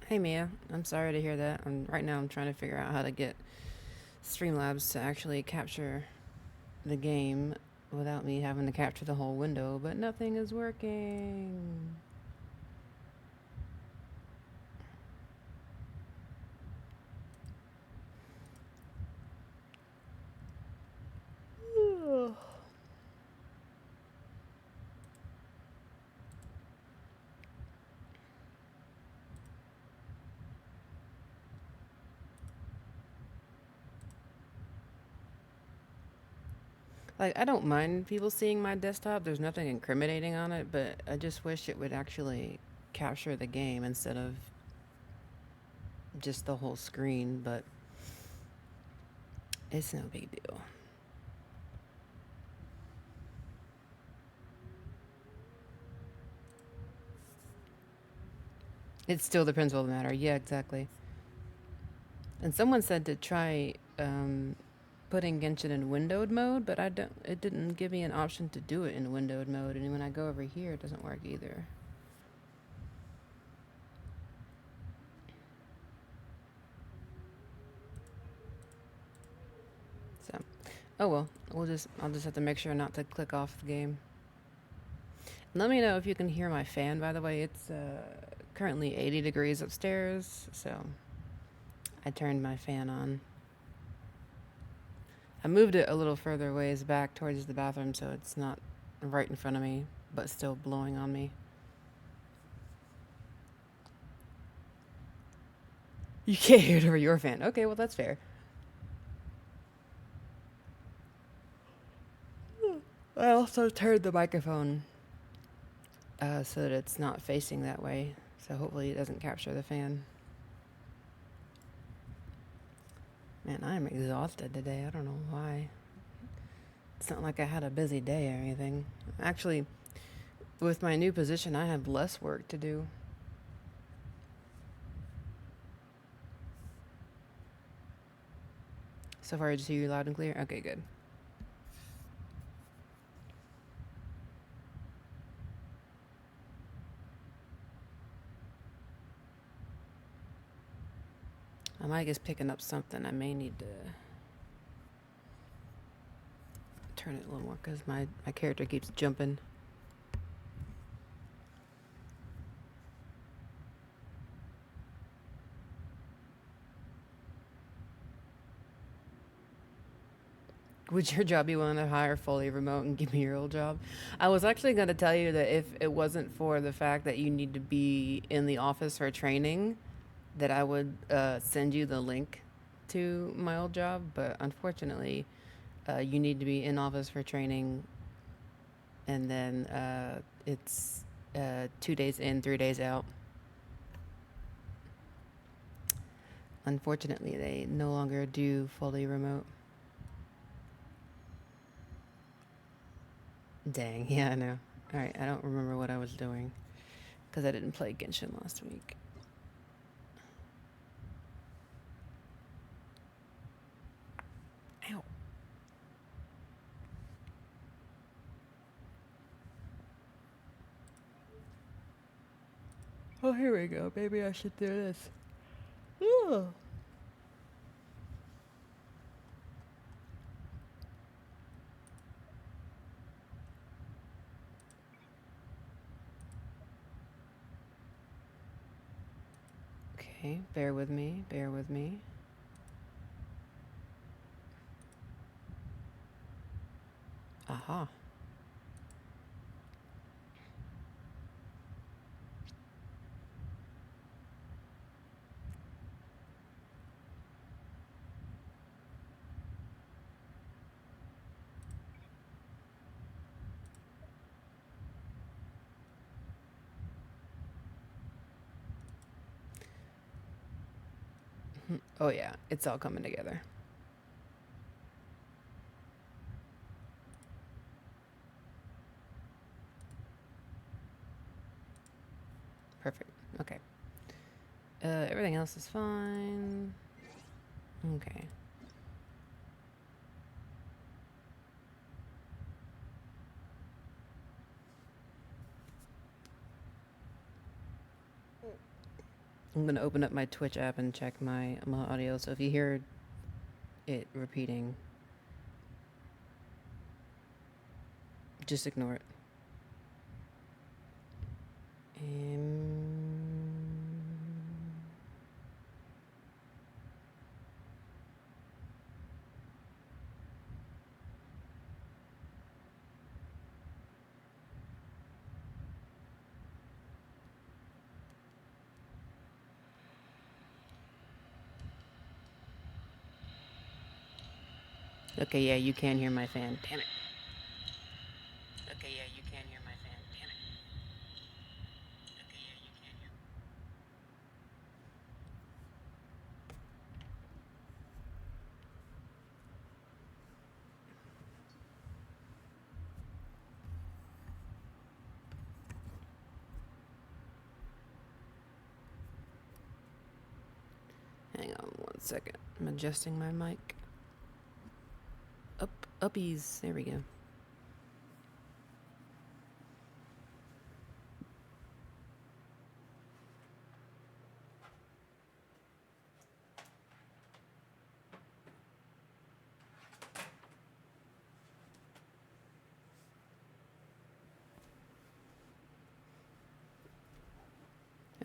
Hey Mia, I'm sorry to hear that. Right now I'm trying to figure out how to get Streamlabs to actually capture the game without me having to capture the whole window, but nothing is working. Like, I don't mind people seeing my desktop. There's nothing incriminating on it, but I just wish it would actually capture the game instead of just the whole screen, but it's no big deal. It's still the principle of the matter. Yeah, exactly. And someone said to try putting Genshin in windowed mode, but I don't. It didn't give me an option to do it in windowed mode, and when I go over here, it doesn't work either. So, oh well. I'll just have to make sure not to click off the game. Let me know if you can hear my fan. By the way, it's currently 80 degrees upstairs, so I turned my fan on. I moved it a little further ways back towards the bathroom, so it's not right in front of me, but still blowing on me. You can't hear it over your fan. Okay, well, that's fair. I also turned the microphone so that it's not facing that way. So hopefully it doesn't capture the fan. Man, I'm exhausted today. I don't know why. It's not like I had a busy day or anything. Actually, with my new position, I have less work to do. So far, I just hear you loud and clear? Okay, good. My mic is picking up something. I may need to turn it a little more because my character keeps jumping. Would your job be willing to hire fully remote and give me your old job? I was actually going to tell you that if it wasn't for the fact that you need to be in the office for training, that I would send you the link to my old job. But unfortunately, you need to be in office for training, and then it's 2 days in, 3 days out. Unfortunately, they no longer do fully remote. Dang, yeah, I know. All right, I don't remember what I was doing because I didn't play Genshin last week. Ow. Oh, here we go. Maybe I should do this. Oh. Okay, bear with me. Bear with me. Aha. Oh, yeah, it's all coming together. Perfect. Okay. Everything else is fine. Okay. I'm gonna open up my Twitch app and check my audio. So if you hear it repeating, just ignore it. Okay, yeah, you can hear my fan. Damn it. Okay, yeah, you can hear my fan. Damn it. Okay, yeah, you can hear. Hang on 1 second. I'm adjusting my mic. Uppies. There we go.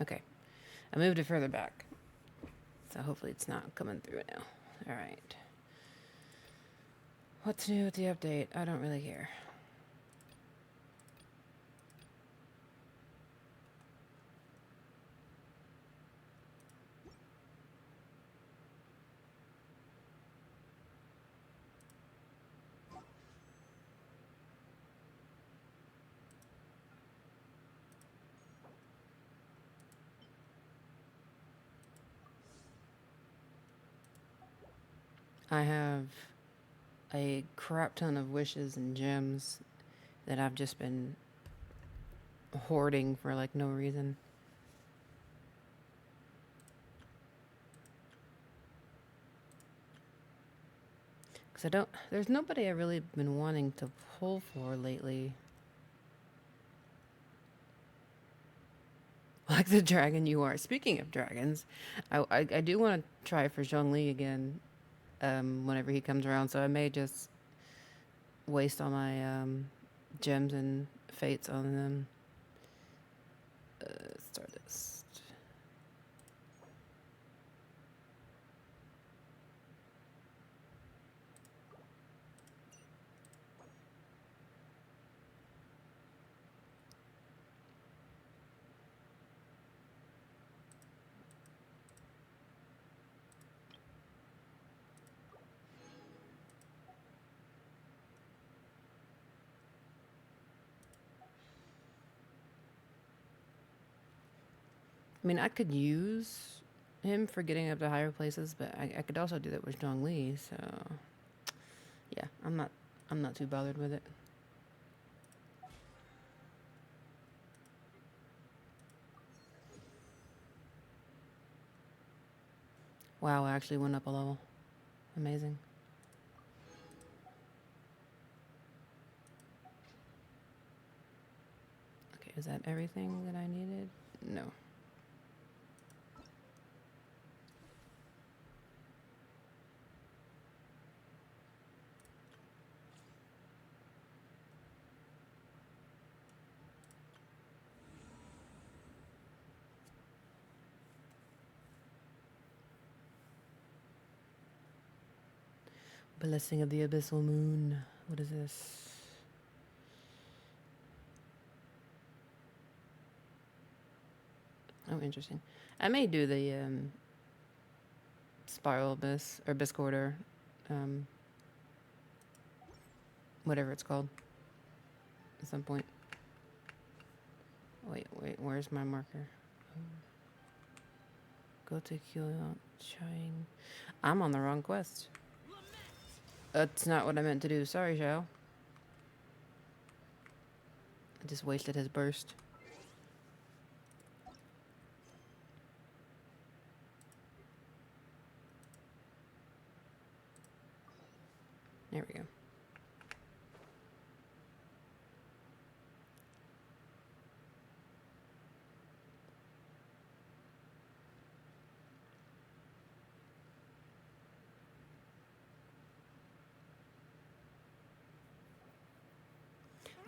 Okay. I moved it further back. So hopefully it's not coming through now. Alright. What's new with the update? I don't really care. I have a crap ton of wishes and gems that I've just been hoarding for like no reason. Because there's nobody I've really been wanting to pull for lately. Like the dragon you are. Speaking of dragons, I do want to try for Zhongli again whenever he comes around, so I may just waste all my gems and fates on them. Stardust. I mean, I could use him for getting up to higher places, but I could also do that with Zhongli, so yeah, I'm not too bothered with it. Wow, I actually went up a level. Amazing. Okay, is that everything that I needed? No. Blessing of the Abyssal Moon. What is this? Oh, interesting. I may do the Spiral Abyss or Abyss Corridor, whatever it's called, at some point. Wait, where's my marker? Go to Kylian Chang. I'm on the wrong quest. That's not what I meant to do. Sorry, Xiao. I just wasted his burst. There we go.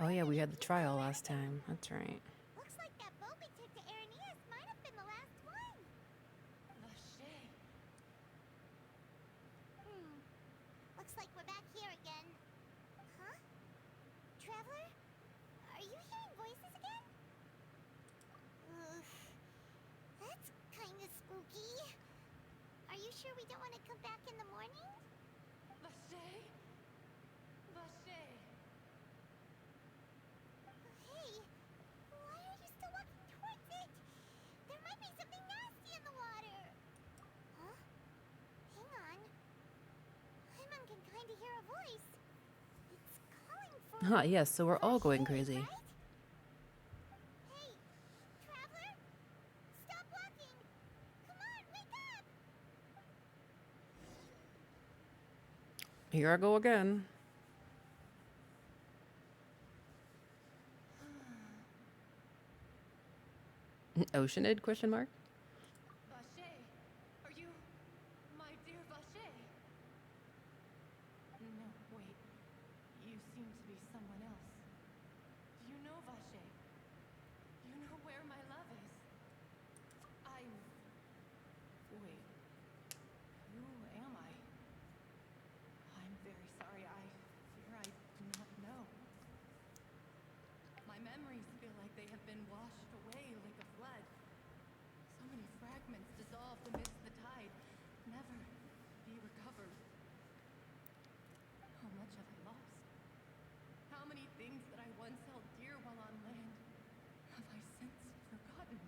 Oh yeah, we had the trial last time. That's right. Looks like that boat we took to Araneas might have been the last one. Vache. Looks like we're back here again. Huh? Traveler? Are you hearing voices again? Ugh. That's kinda spooky. Are you sure we don't want to come back in the morning? Vache? Vache. Hey, why are you still walking towards it? There might be something nasty in the water. Huh? Hang on. Paimon can kind of hear a voice. It's calling for... Huh, yes, so we're all going crazy. Right? Hey, traveler? Stop walking! Come on, wake up! Here I go again. Oceanid, question mark? Vache, are you my dear Vache? No, wait. You seem to be someone else. Do you know Vache? Do you know where my love is? Wait. Who am I? I'm very sorry. I fear I do not know. My memories feel like they have been washed away like a flood. So many fragments dissolved amidst the tide, never be recovered. How much have I lost? How many things that I once held dear while on land have I since forgotten?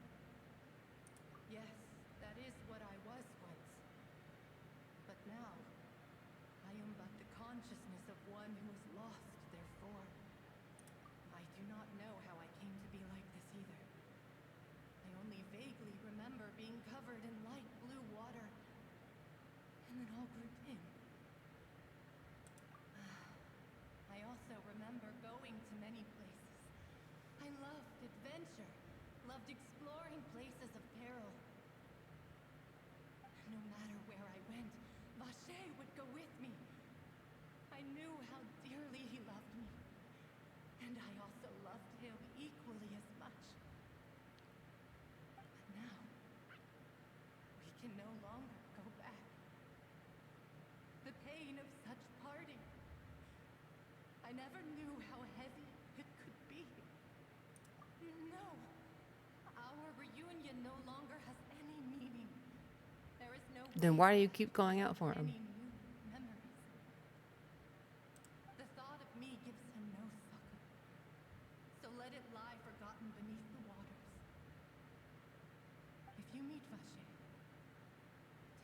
Yes, that is what I was once. But now, I am but the consciousness of one who is lost, therefore. I do not know how I came to be like this either. I only vaguely remember being covered in light blue water, and then all grew dim. I also remember going to many places. I loved adventure, loved exploring places of peril. No matter where I went, Vache would go with me. I knew how dearly he loved me, and I also loved him equally as much. But now, we can no longer go back. The pain of such parting. I never knew how heavy it could be. No, our reunion no longer has any meaning. There is no Then why do you keep calling out for him? any new memories. The thought of me gives him no succor. So let it lie forgotten beneath the waters. If you meet Vache,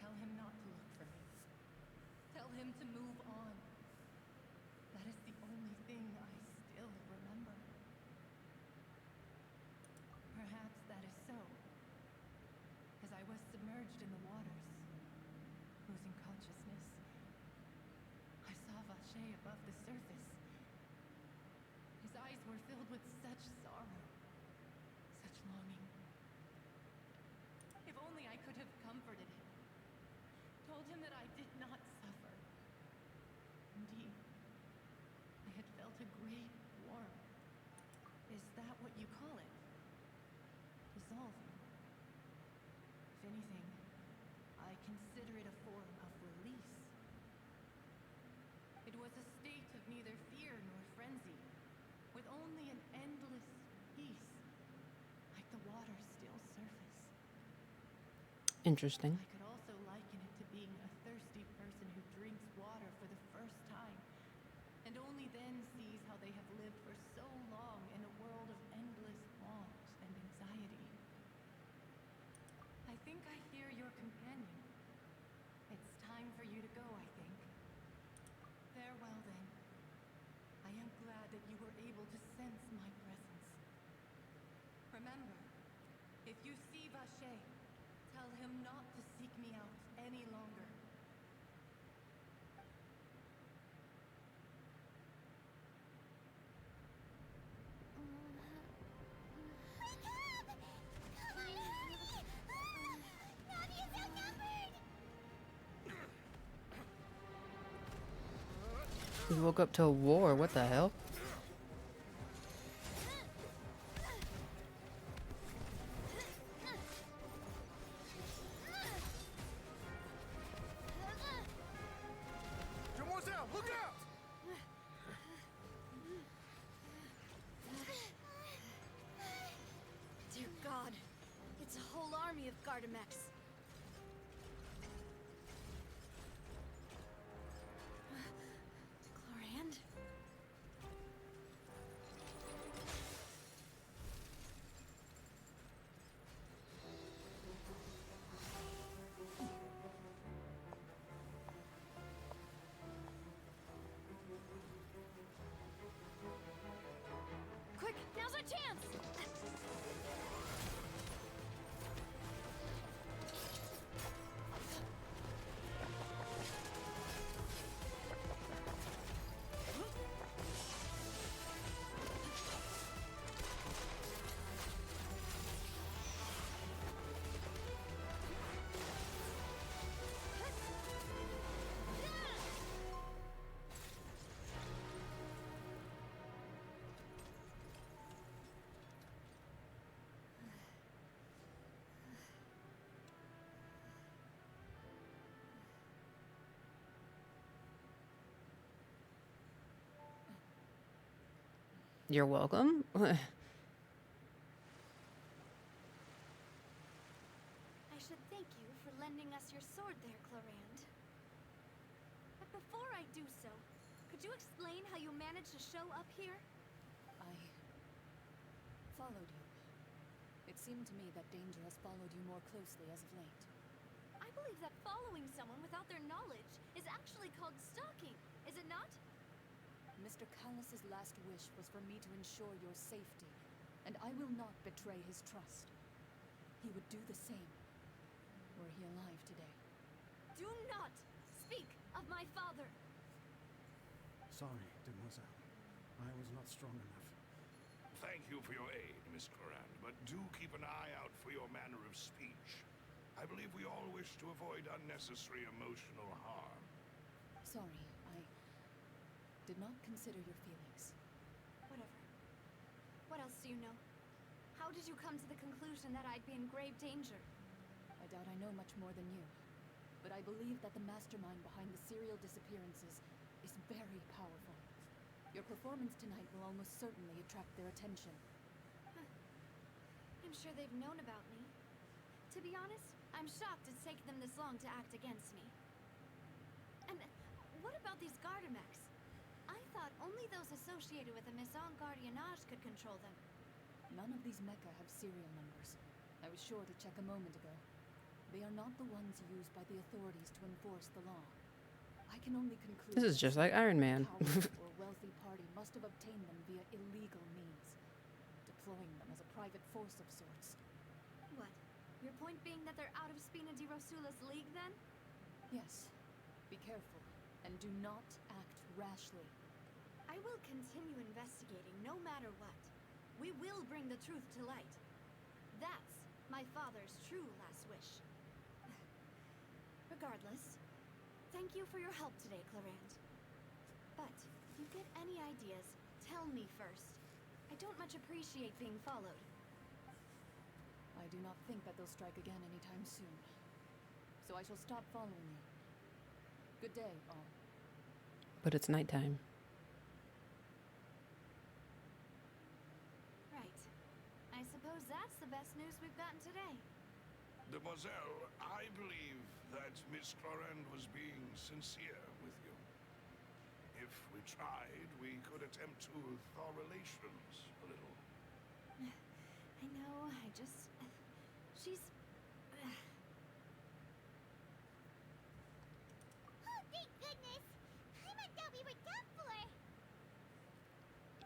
tell him not to look for me. Tell him to move on. That is the only thing I still remember. Perhaps that is so. As I was submerged in the waters, losing consciousness, I saw Vache above the surface. His eyes were filled with such sorrow, such longing. If only I could have comforted him, told him that I did not suffer. Indeed, I had felt a great warmth. Is that what you call it? Dissolving. If anything, I consider it a form of release. It was a state of neither fear nor frenzy, with only an endless peace, like the water's still surface. Interesting. I could also liken it to being a thirsty person who drinks water for the first time, and only then sees how they have lived for so long in a world of endless want and anxiety. I think I hear your companion. It's time for you to go, I think. Farewell, then. I am glad that you were able to sense my presence. Remember, if you see Vache, tell him not to seek me out any longer. Wake up! Come on, hurry! Navia's outnumbered! We woke up to a war. What the hell? Gardamex. Chlorand? Quick, now's our chance! You're welcome. I should thank you for lending us your sword there, Chlorand. But before I do so, could you explain how you managed to show up here? I followed you. It seemed to me that danger has followed you more closely as of late. I believe that following someone without their knowledge is actually called stalking, is it not? Mr. Callus's last wish was for me to ensure your safety, and I will not betray his trust. He would do the same, were he alive today. Do not speak of my father! Sorry, Demoiselle. I was not strong enough. Thank you for your aid, Miss Clorand, but do keep an eye out for your manner of speech. I believe we all wish to avoid unnecessary emotional harm. Sorry, I did not consider your feelings. Whatever. What else do you know? How did you come to the conclusion that I'd be in grave danger? I doubt I know much more than you, but I believe that the mastermind behind the serial disappearances is very powerful. Your performance tonight will almost certainly attract their attention. I'm sure they've known about me. To be honest, I'm shocked it's taken them this long to act against me. And what about these Gardamex? I thought only those associated with the Maison Gardiennage could control them. None of these mecha have serial numbers. I was sure to check a moment ago. They are not the ones used by the authorities to enforce the law. I can only conclude This is just like Iron Man. a powerful or wealthy party must have obtained them via illegal means, deploying them as a private force of sorts. What? Your point being that they're out of Spina di Rosula's league, then? Yes. Be careful, and do not act rashly. I will continue investigating no matter what. We will bring the truth to light. That's my father's true last wish. Regardless, thank you for your help today, Clorand. But if you get any ideas, tell me first. I don't much appreciate being followed. I do not think that they'll strike again anytime soon. So I shall stop following you. Good day, all. But it's nighttime. Right. I suppose that's the best news we've gotten today. Demoiselle, I believe that Miss Clorand was being sincere with you. If we tried, we could attempt to thaw relations a little. I know, she's... Oh, thank goodness! I thought we were done for!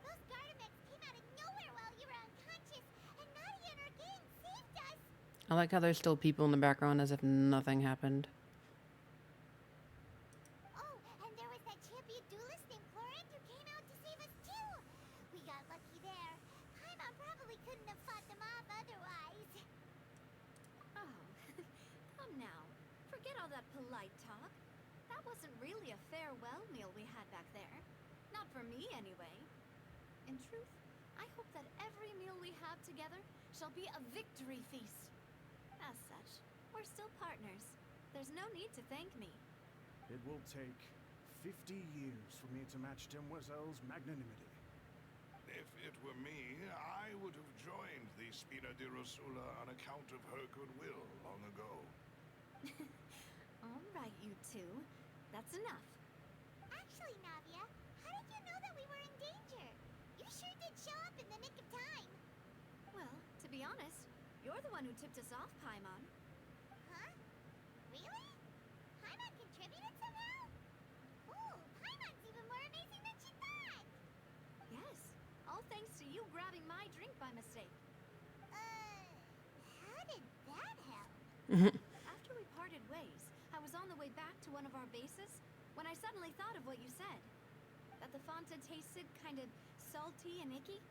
Those Gardamex came out of nowhere while you were unconscious, and Nadia and her gang saved us! I like how there's still people in the background as if nothing happened. Oh, and there was that champion duelist named Clorand who came out to save us too! We got lucky there. Paimon probably couldn't have fought them off otherwise. Oh, come now. Forget all that polite talk. That wasn't really a farewell meal we had back there. Not for me, anyway. In truth, I hope that every meal we have together shall be a victory feast. As such, we're still partners. There's no need to thank me. It will take 50 years for me to match Demoiselle's magnanimity. If it were me, I would have joined the Spina di Rosula on account of her goodwill long ago. All right, you two. That's enough. Actually, Navia, how did you know that we were in danger? You sure did show up in the nick of time. Well, to be honest, you're the one who tipped us off, Paimon. Huh? Really? Paimon contributed somehow? Ooh, Paimon's even more amazing than she thought! Yes, all thanks to you grabbing my drink by mistake. How did that help? After we parted ways, I was on the way back to one of our bases when I suddenly thought of what you said. That the Fonta tasted kind of salty and icky.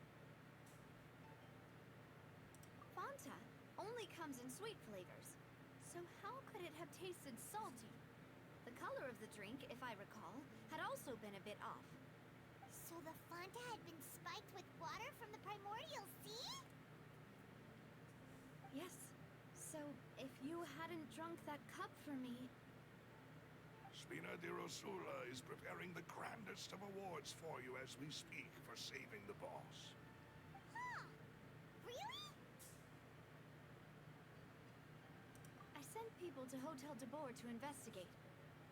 Fonta only comes in sweet flavors, so how could it have tasted salty? The color of the drink, if I recall, had also been a bit off. So the Fonta had been spiked with water from the primordial sea? Yes, so if you hadn't drunk that cup for me... Spina di Rosula is preparing the grandest of awards for you as we speak for saving the boss. Huh? Really? I sent people to Hotel de Boer to investigate,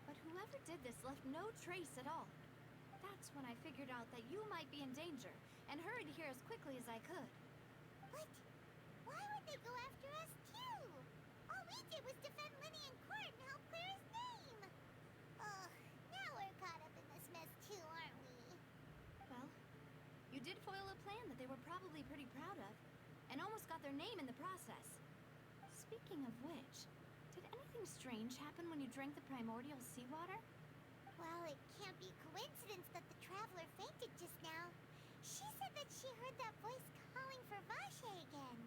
but whoever did this left no trace at all. That's when I figured out that you might be in danger, and hurried here as quickly as I could. But why would they go after us too? All we did was defend Linny in court and help clear his name. Ugh, now we're caught up in this mess too, aren't we? Well, you did foil a plan that they were probably pretty proud of, and almost got their name in the process. Speaking of which, did anything strange happen when you drank the primordial seawater? Well, it can't be coincidence that the traveler fainted just now. She said that she heard that voice calling for Vache again.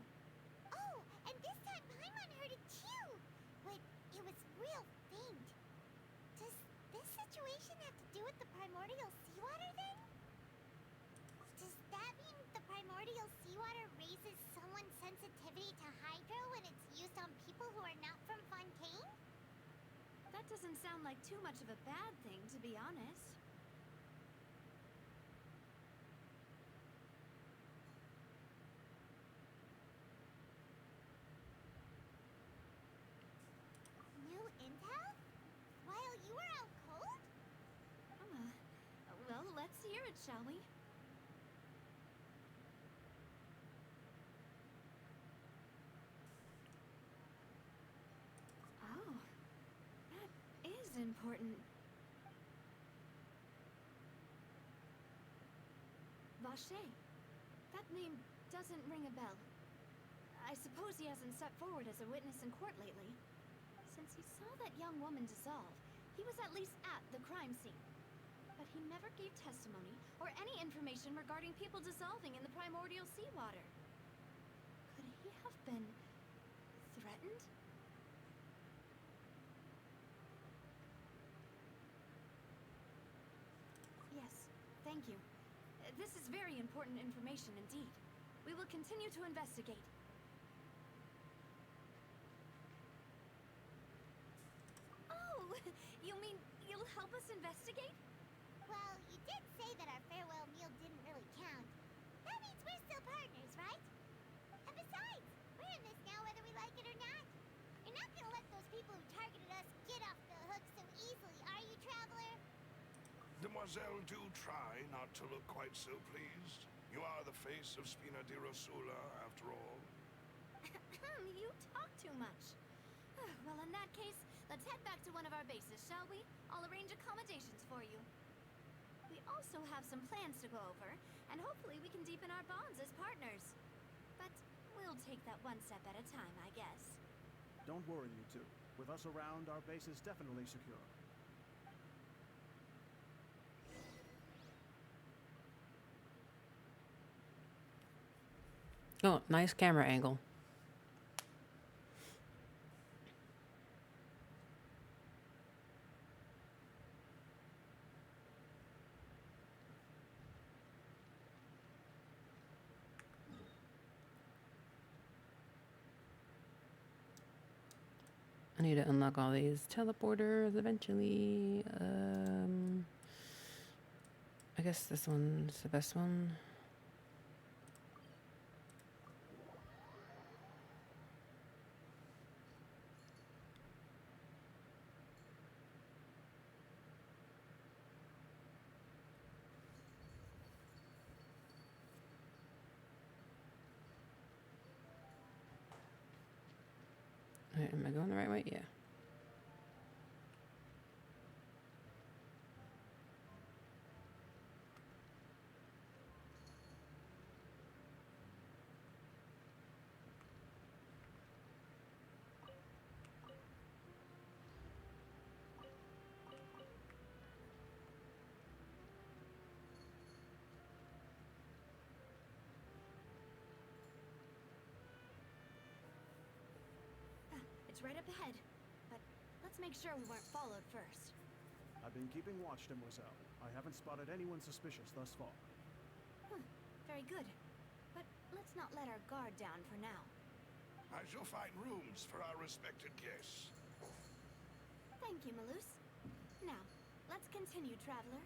Oh, and this time Paimon heard it too, but it was real faint. Does this situation have to do with the primordial seawater then? Does that mean the primordial seawater raises someone's sensitivity to hydro when it's used on people who are not from Fontaine? That doesn't sound like too much of a bad thing, to be honest. New intel? While you were out cold? Well, let's hear it, shall we? Oh, that is important. Vache. That name doesn't ring a bell. I suppose he hasn't stepped forward as a witness in court lately. Since he saw that young woman dissolve, he was at least at the crime scene. But he never gave testimony or any information regarding people dissolving in the primordial seawater. Could he have been threatened? Yes, thank you. This is very important information indeed. We will continue to investigate. Oh, you mean you'll help us investigate? Well, you did say that our farewell meal didn't really count. That means we're still partners, right? And besides, we're in this now whether we like it or not. You're not gonna let those people who targeted us get off the hook so easily, are you, Traveler? Demoiselle, do try not to look quite so pleased. You are the face of Spina di Rosula, after all. You talk too much. Well, in that case, let's head back to one of our bases, shall we? I'll arrange accommodations for you. We also have some plans to go over, and hopefully we can deepen our bonds as partners. But we'll take that one step at a time, I guess. Don't worry, you two. With us around, our base is definitely secure. Oh, nice camera angle. I need to unlock all these teleporters eventually. I guess this one's the best one. Alright, am I going the right way? Yeah. It's right up ahead. But let's make sure we weren't followed first. I've been keeping watch, Demoiselle. I haven't spotted anyone suspicious thus far. Huh, very good. But let's not let our guard down for now. I shall find rooms for our respected guests. Thank you, Malus. Now, let's continue, traveler.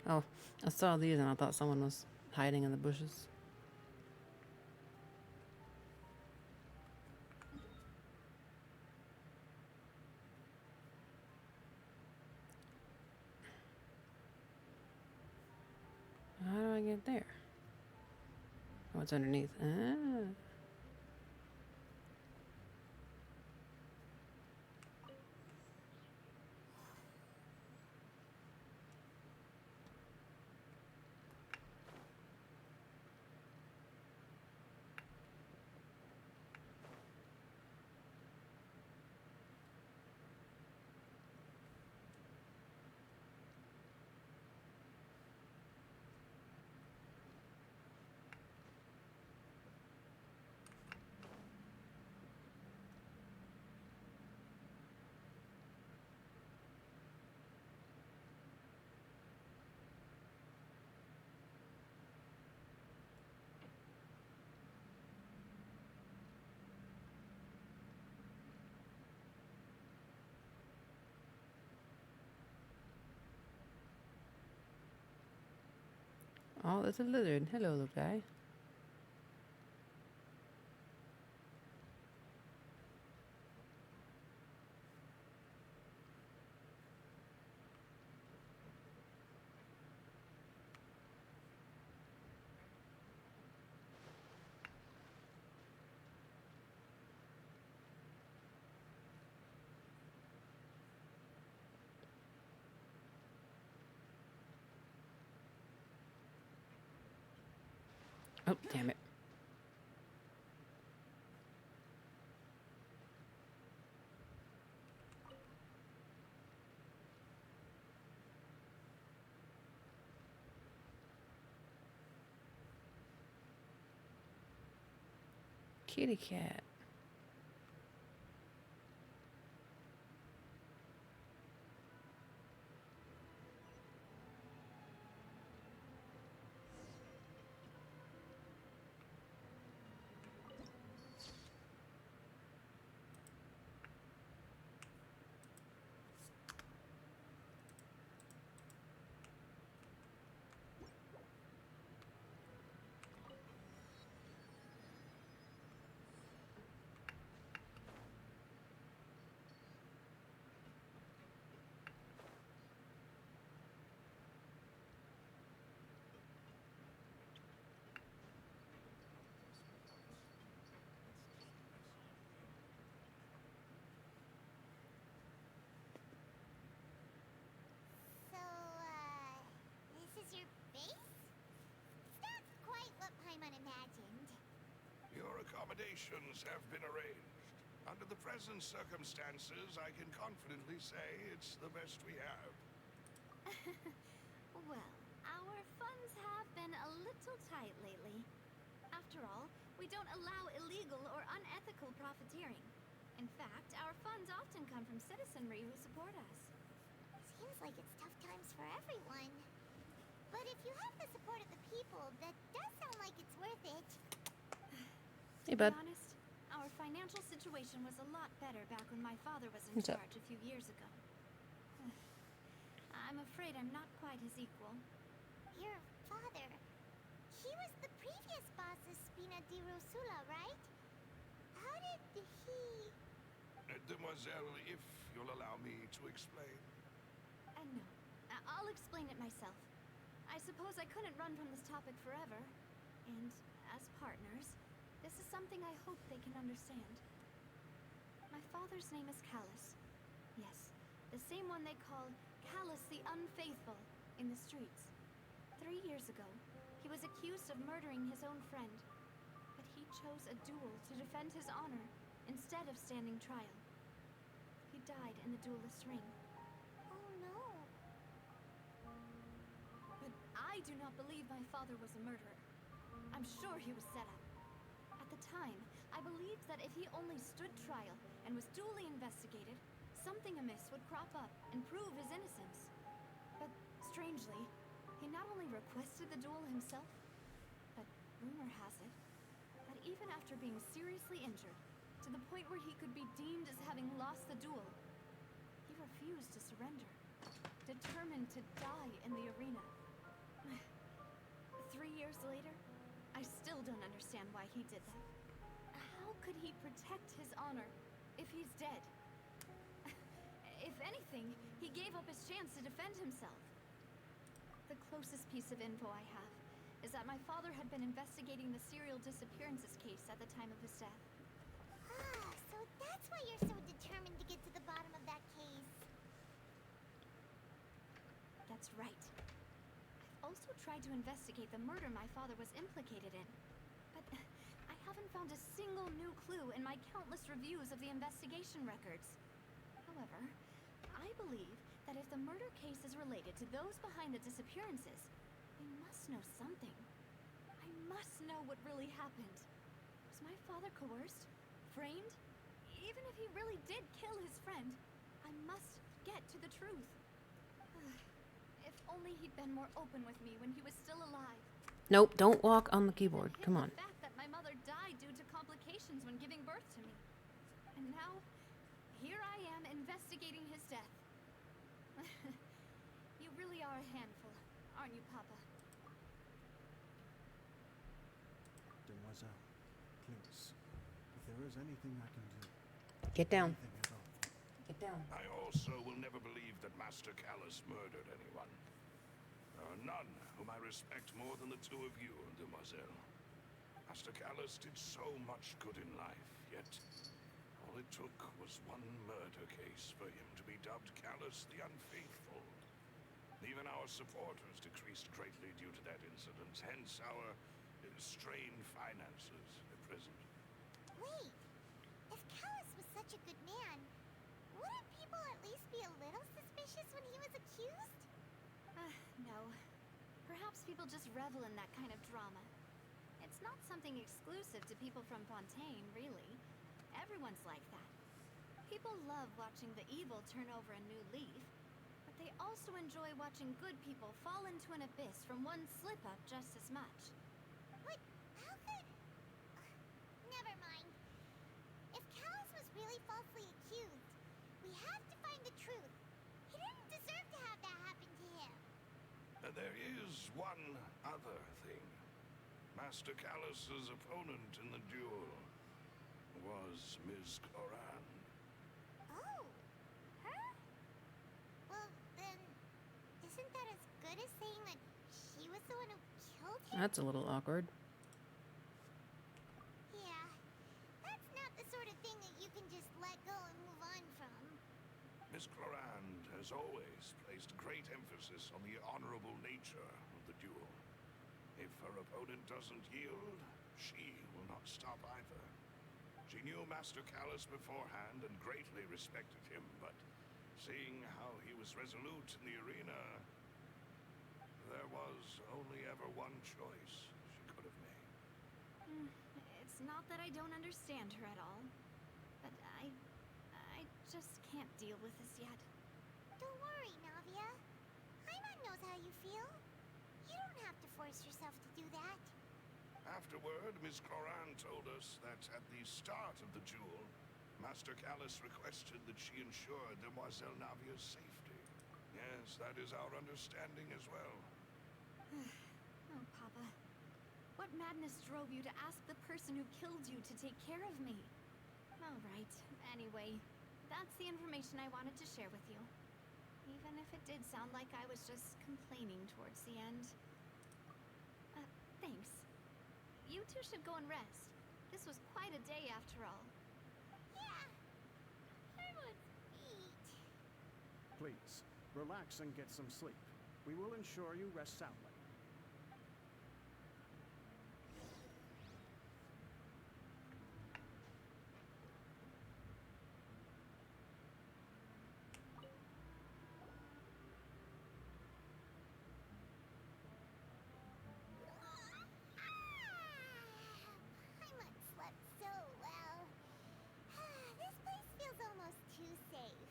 Oh, I saw these and I thought someone was hiding in the bushes. How do I get there? Oh, it's underneath. Ah. Oh, there's a lizard. Hello, little guy. Oh, damn it. Kitty cat. So, this is your base? It's not quite what Paimon imagined. Your accommodations have been arranged. Under the present circumstances, I can confidently say it's the best we have. Well, our funds have been a little tight lately. After all, we don't allow illegal or unethical profiteering. In fact, our funds often come from citizenry who support us. Seems like it's tough times for everyone. But if you have the support of the people, that does sound like it's worth it. Hey, To bud. be honest, our financial situation was a lot better back when my father was in What's up? charge a few years ago. I'm afraid I'm not quite his equal. Your father, he was the previous boss of Spina di Rosula, right? How did he... Demoiselle, if you'll allow me to explain. No, I'll explain it myself. I suppose I couldn't run from this topic forever. And as partners, this is something I hope they can understand. My father's name is Callus. Yes, the same one they call Callus the Unfaithful in the streets. 3 years ago, he was accused of murdering his own friend. But he chose a duel to defend his honor instead of standing trial. He died in the duelist's ring. Oh no. But I do not believe my father was a murderer. I'm sure he was set up. At the time, I believed that if he only stood trial and was duly investigated, something amiss would crop up and prove his innocence. But strangely, he not only requested the duel himself, but rumor has it that even after being seriously injured, to the point where he could be deemed as having lost the duel, he refused to surrender, determined to die in the arena. 3 years later, I still don't understand why he did that. How could he protect his honor if he's dead? If anything, he gave up his chance to defend himself. The closest piece of info I have is that my father had been investigating the serial disappearances case at the time of his death. Ah, so that's why you're so determined to get to the bottom of that case. That's right. I've also tried to investigate the murder my father was implicated in, but I haven't found a single new clue in my countless reviews of the investigation records. However, I believe that if the murder case is related to those behind the disappearances, they must know something. I must know what really happened. Was my father coerced? Framed? Even if he really did kill his friend, I must get to the truth. If only he'd been more open with me when he was still alive. Nope, don't walk on the keyboard. And Come hid on. the fact that my mother died due to complications when giving birth to me. And now, here I am investigating his death. You really are a handful, aren't you, Papa? Demoiselle, please, if there is anything I can do, Get down. anything at all, Get down. I also will never believe that Master Callus murdered anyone. There are none whom I respect more than the two of you, Demoiselle. Master Callus did so much good in life, yet all it took was one murder case for him to be dubbed Callus the Unfaithful. Even our supporters decreased greatly due to that incident, hence our strained finances at present. Wait, if Callus was such a good man, wouldn't people at least be a little suspicious when he was accused? No. Perhaps people just revel in that kind of drama. It's not something exclusive to people from Fontaine, really. Everyone's like that. People love watching the evil turn over a new leaf, but they also enjoy watching good people fall into an abyss from one slip-up just as much. What? How could... Never mind. If Callus was really falsely accused, we have to find the truth. He didn't deserve to have that happen to him. There is one other thing. Master Callus's opponent in the duel was Ms. Coran. Oh, her? Well, then, isn't that as good as saying that she was the one who killed him? That's a little awkward. Yeah, that's not the sort of thing that you can just let go and move on from. Miss Clorand has always placed great emphasis on the honorable nature of the duel. If her opponent doesn't yield, she will not stop either. She knew Master Callus beforehand and greatly respected him, but seeing how he was resolute in the arena, there was only ever one choice she could have made. It's not that I don't understand her at all, but I just can't deal with this yet. Don't worry, Navia. Paimon knows how you feel. You don't have to force yourself to do that. Afterward, Miss Clorand told us that at the start of the duel, Master Callus requested that she ensure Demoiselle Navia's safety. Yes, that is our understanding as well. Oh, Papa. What madness drove you to ask the person who killed you to take care of me? All right. Anyway, that's the information I wanted to share with you. Even if it did sound like I was just complaining towards the end. Thanks. You two should go and rest. This was quite a day after all. Yeah. Everyone's eat. Please, relax and get some sleep. We will ensure you rest soundly. Paimon slept so well. This place feels almost too safe.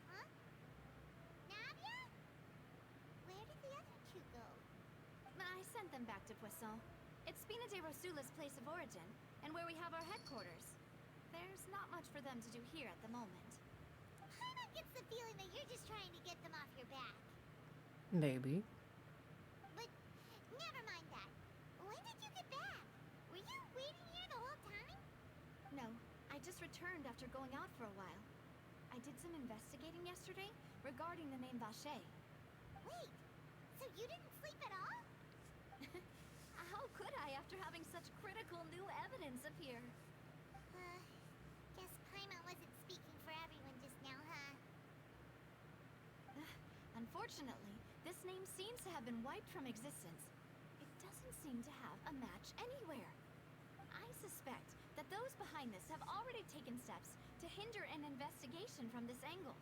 Huh? Navia? Where did the other two go? I sent them back to Poisson. It's Spina de Rosula's place of origin, and where we have our headquarters. There's not much for them to do here at the moment. Paimon gets the feeling that you're just trying to get them off your back. Maybe. But never mind that. When did you get back? Were you waiting here the whole time? No, I just returned after going out for a while. I did some investigating yesterday regarding the name Vacher. Wait, so you didn't sleep at all? How could I after having such critical new evidence appear? Guess Paimon wasn't speaking for everyone just now, huh? Unfortunately, this name seems to have been wiped from existence. It doesn't seem to have a match anywhere. I suspect that those behind this have already taken steps to hinder an investigation from this angle.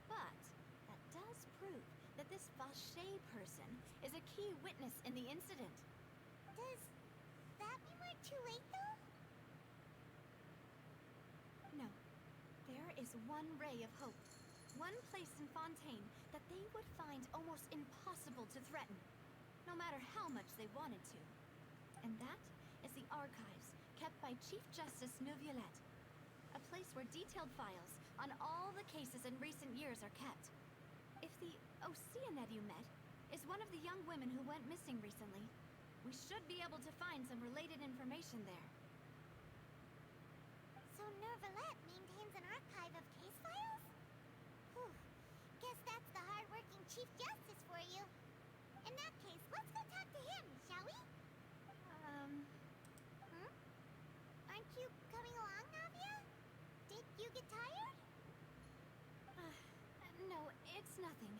But that does prove that this Vacher person is a key witness in the incident. Does that mean we're too late, though? No. There is one ray of hope. One place in Fontaine that they would find almost impossible to threaten, no matter how much they wanted to. And that is the archives kept by Chief Justice Neuvillette, a place where detailed files on all the cases in recent years are kept. If the Oceanid you met is one of the young women who went missing recently, we should be able to find some related information there. So Neuvillette maintains an archive of case files? Whew. Guess that's the hard-working Chief Justice for you. In that case, let's go talk to him, shall we? Aren't you coming along, Navia? Did you get tired? No, it's nothing.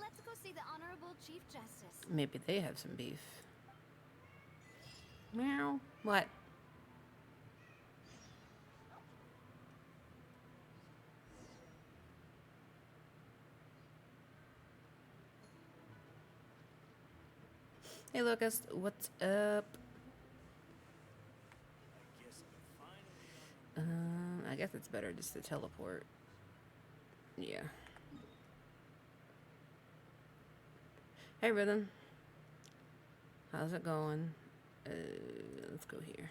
Let's go see the Honorable Chief Justice. Maybe they have some beef. Meow. What? Hey, Lucas, what's up? I guess it's better just to teleport. Yeah. Hey, Rhythm. How's it going? Let's go here.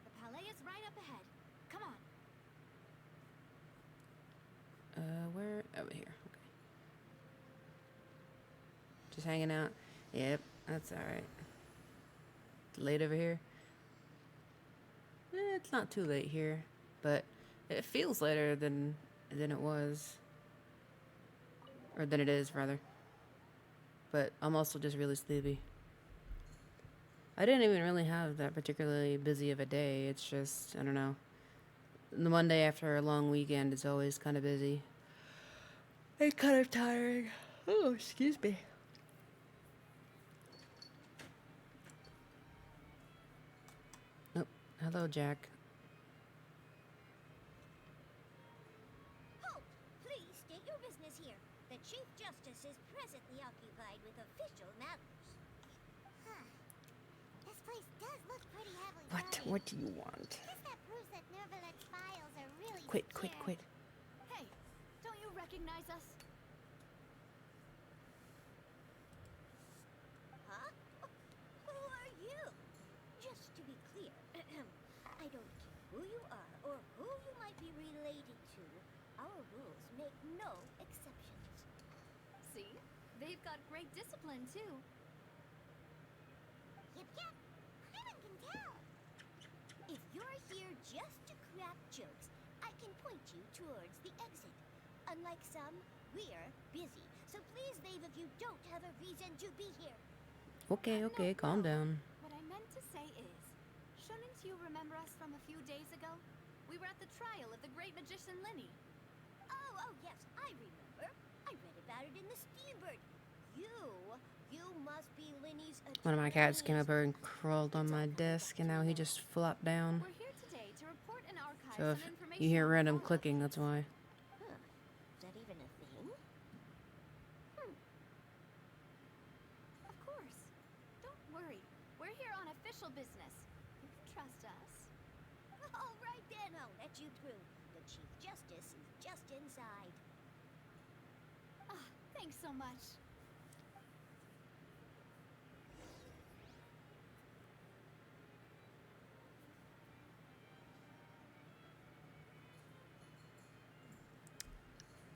The palais is right up ahead. Come on. Where? Over here. Okay. Just hanging out. Yep, that's alright. Late over here? It's not too late here, but it feels later than it was. Or than it is, rather. But I'm also just really sleepy. I didn't even really have that particularly busy of a day. It's just, I don't know. The Monday after a long weekend is always kind of busy. It's kind of tiring. Oh, excuse me. Oh, hello, Jack. Halt! Please state your business here. The Chief Justice is presently occupied with official matters. Huh. This place does look pretty heavily What? guarded. What do you want? Guess that proves that Neuvillette's files are really Quit, secure. quit, quit. Hey, don't you recognize us? Huh? Who are you? Just to be clear, I don't care who you are or who you might be related to. Our rules make no exceptions. See? They've got great discipline, too. Yep, yep. Paimon can tell. If you're here just to crack jokes, I can point you towards the exit. Unlike some, we're busy, so please leave if you don't have a reason to be here. Okay, okay, calm down. What I meant to say is, shouldn't you remember us from a few days ago? We were at the trial of the great magician Linny. Oh, yes, I remember. I read about it in the Steambird. You must be Linny's attorney. One of my cats came up here and crawled on my desk, and now he just flopped down. We're here today to report and archive So if some information you hear on the random follow-up clicking, case. that's why. Huh. Is that even a thing? Of course. Don't worry. We're here on official business. You can trust us. All right then, I'll let you through. The Chief Justice is just inside. Ah, thanks so much.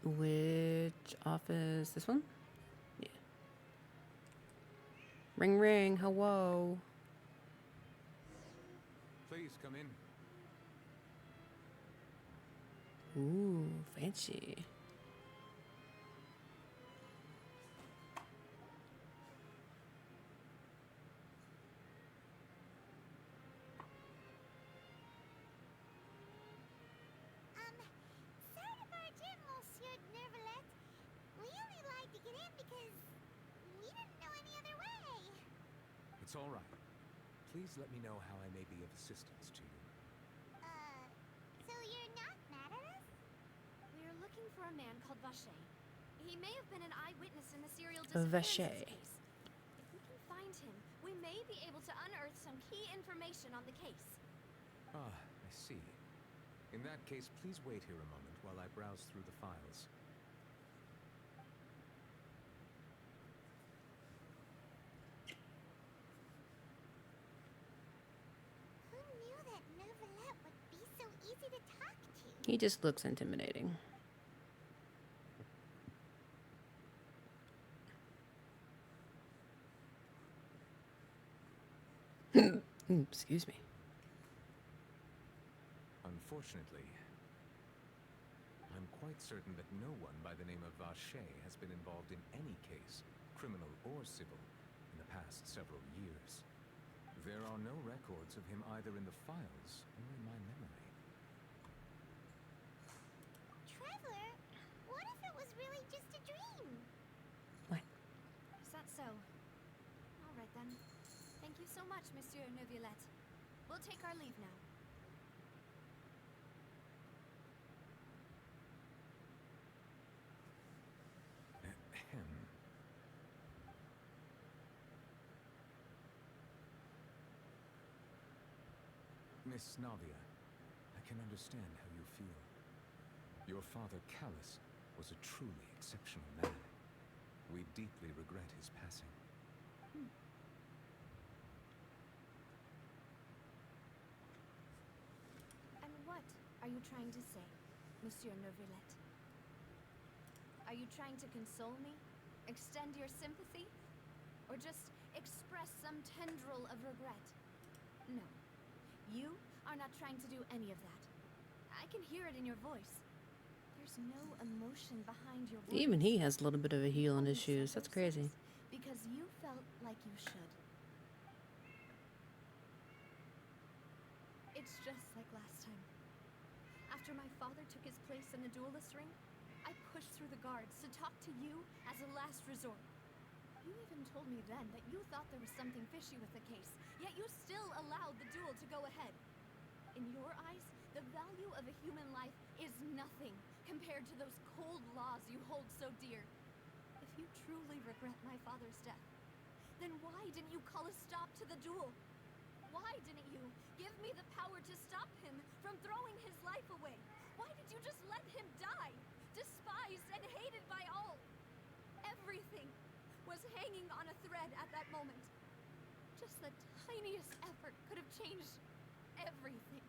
Which office? This one? Yeah. Ring ring, hello. Please come in. Ooh, fancy. Sorry to barge in, Monsieur Nervalette. We only lied to get in because we didn't know any other way. It's all right. Please let me know how I may be of assistance to you. So you're not mad at us? We're looking for a man called Vacher. He may have been an eyewitness in the serial Vacher. disappearances case. If we can find him, we may be able to unearth some key information on the case. Ah, I see. In that case, please wait here a moment while I browse through the files. Who knew that Nervalette would be so easy to talk to? He just looks intimidating. Excuse me. Unfortunately, I'm quite certain that no one by the name of Vacher has been involved in any case, criminal or civil, in the past several years. There are no records of him either in the files or in my memory. Traveler, what if it was really just a dream? What? Is that so? All right then. Thank you so much, Monsieur Neuvillette. We'll take our leave now. Ahem. Miss Navia, I can understand how you feel. Your father, Callus, was a truly exceptional man. We deeply regret his passing. And what are you trying to say, Monsieur Neuvillette? Are you trying to console me? Extend your sympathy? Or just express some tendril of regret? No. You are not trying to do any of that. I can hear it in your voice. There's no emotion behind your words. Even he has a little bit of a heel in his Only shoes. That's crazy. circumstance, because you felt like you should. It's just like last time. After my father took his place in the duelist ring, I pushed through the guards to talk to you as a last resort. You even told me then that you thought there was something fishy with the case, yet you still allowed the duel to go ahead. In your eyes, the value of a human life is nothing compared to those cold laws you hold so dear. If you truly regret my father's death, then why didn't you call a stop to the duel? Why didn't you give me the power to stop him from throwing his life away? Why did you just let him die, despised and hated by all? Everything was hanging on a thread at that moment. Just the tiniest effort could have changed everything.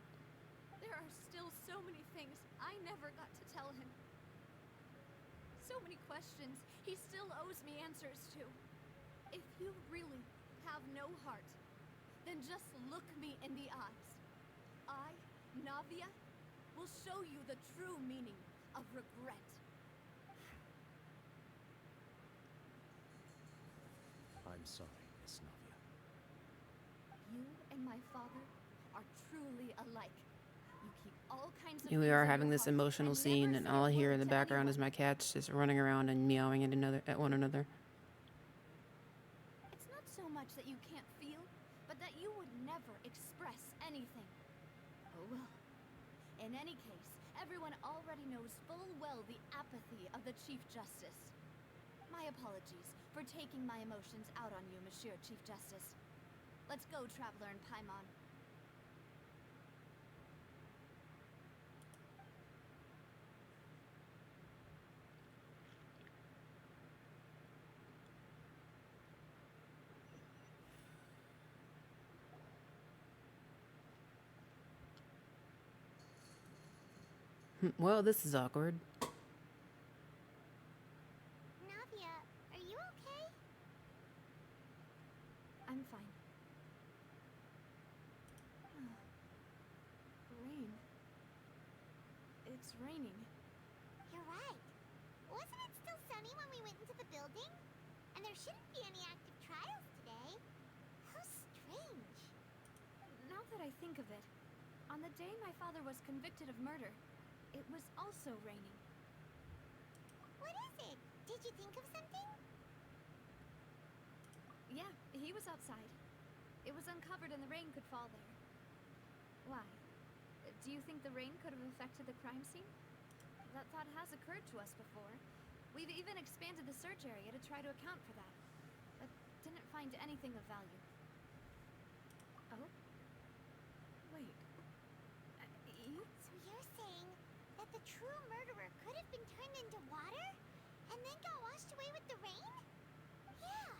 There are still so many things I never got to tell him. So many questions he still owes me answers to. If you really have no heart, then just look me in the eyes. I, Navia, will show you the true meaning of regret. I'm sorry, Miss Navia. You and my father are truly alike. You keep all kinds of Here we things are in having your this heart emotional and scene, never and say all I a hear word in the to background is anyone. my cats just running around and meowing at one another. It's not so much that you can't feel, but that you would never express anything. Oh well. In any case, everyone already knows full well the apathy of the Chief Justice. My apologies for taking my emotions out on you, Monsieur Chief Justice. Let's go, Traveler and Paimon. Well, this is awkward. Navia, are you okay? I'm fine. Rain. It's raining. You're right. Wasn't it still sunny when we went into the building? And there shouldn't be any active trials today. How strange. Now that I think of it, on the day my father was convicted of murder, it was also raining. What is it? Did you think of something? Yeah, he was outside. It was uncovered and the rain could fall there. Why? Do you think the rain could have affected the crime scene? That thought has occurred to us before. We've even expanded the search area to try to account for that, but didn't find anything of value. Oh? Wait. You... So you're saying that the true murderer could have been turned into water and then got washed away with the rain? Yeah.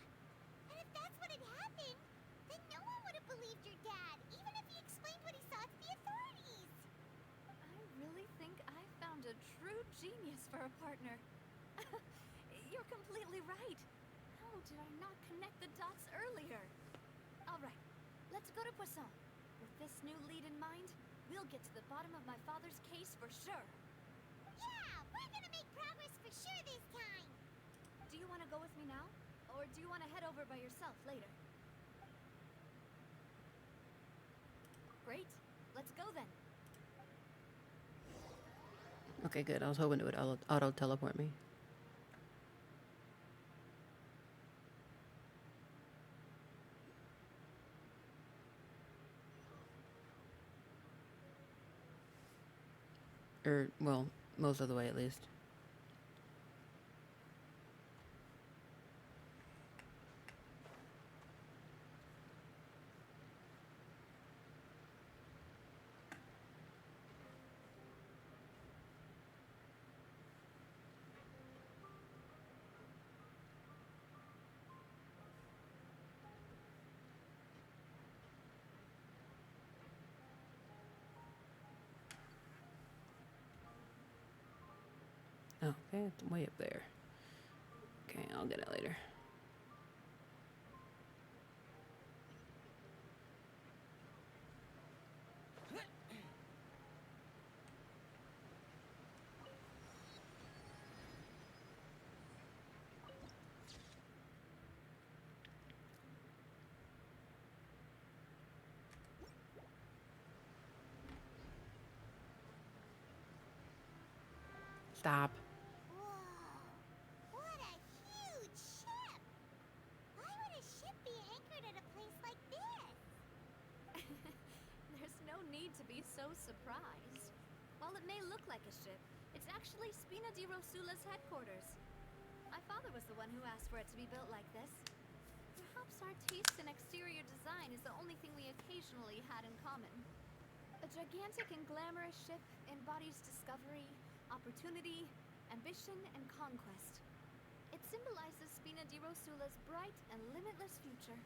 And if that's what had happened, then no one would have believed your dad, even if he explained what he saw to the authorities. I really think I found a true genius for a partner. You're completely right. How did I not connect the dots earlier? All right, let's go to Poisson. With this new lead in mind, we'll get to the bottom of my father's case for sure. Yeah, we're gonna make progress for sure this time. Do you want to go with me now? Or do you want to head over by yourself later? Great. Let's go then. Okay, good. I was hoping it would auto teleport me. Or, well, most of the way at least. Oh, okay, it's way up there. Okay, I'll get it later. Stop. Whoa! What a huge ship! Why would a ship be anchored at a place like this? There's no need to be so surprised. While it may look like a ship, it's actually Spina di Rosula's headquarters. My father was the one who asked for it to be built like this. Perhaps our taste in exterior design is the only thing we occasionally had in common. A gigantic and glamorous ship embodies discovery, opportunity, ambition, and conquest. It symbolizes Spina di Rosula's bright and limitless future.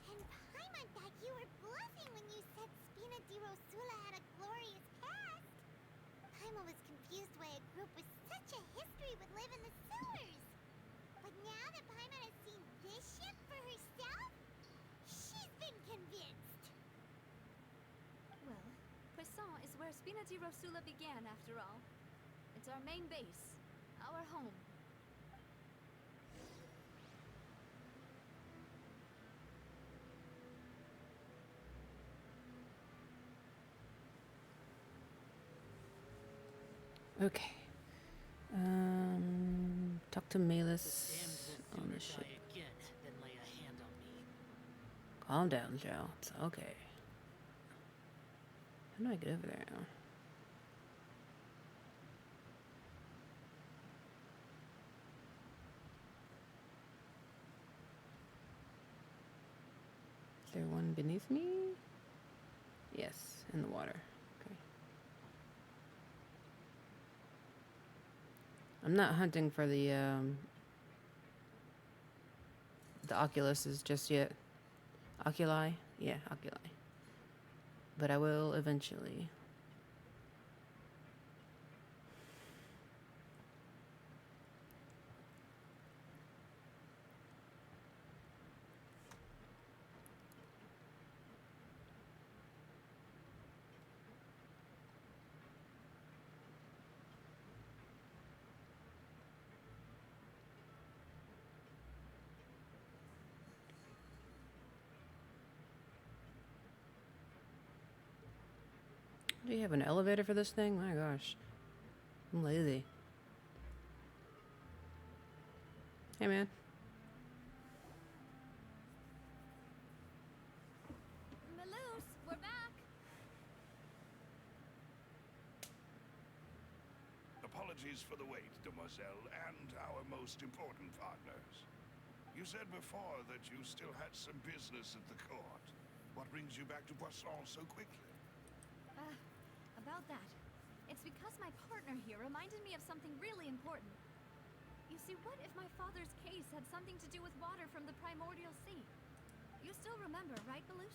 And Paimon thought you were bluffing when you said Spina di Rosula had a glorious past. Paimon was confused why a group with such a history would live in the sewers. But now that Paimon has seen this ship for herself, she's been convinced. Well, Poisson Poisson is where Spina di Rosula began, after all. It's our main base, our home. Okay. Talk to Malus on the ship. Again, then lay a hand on me. Calm down, Joe. It's okay. How do I get over there now? Is there one beneath me? Yes, in the water. Okay. I'm not hunting for the oculuses just yet. Oculi? Yeah, oculi. But I will eventually. Do you have an elevator for this thing? My gosh. I'm lazy. Hey, man. Malus, we're back! Apologies for the wait, demoiselle, and our most important partners. You said before that you still had some business at the court. What brings you back to Poisson so quickly? About that. It's because my partner here reminded me of something really important. You see, what if my father's case had something to do with water from the primordial sea? You still remember, right, Malus?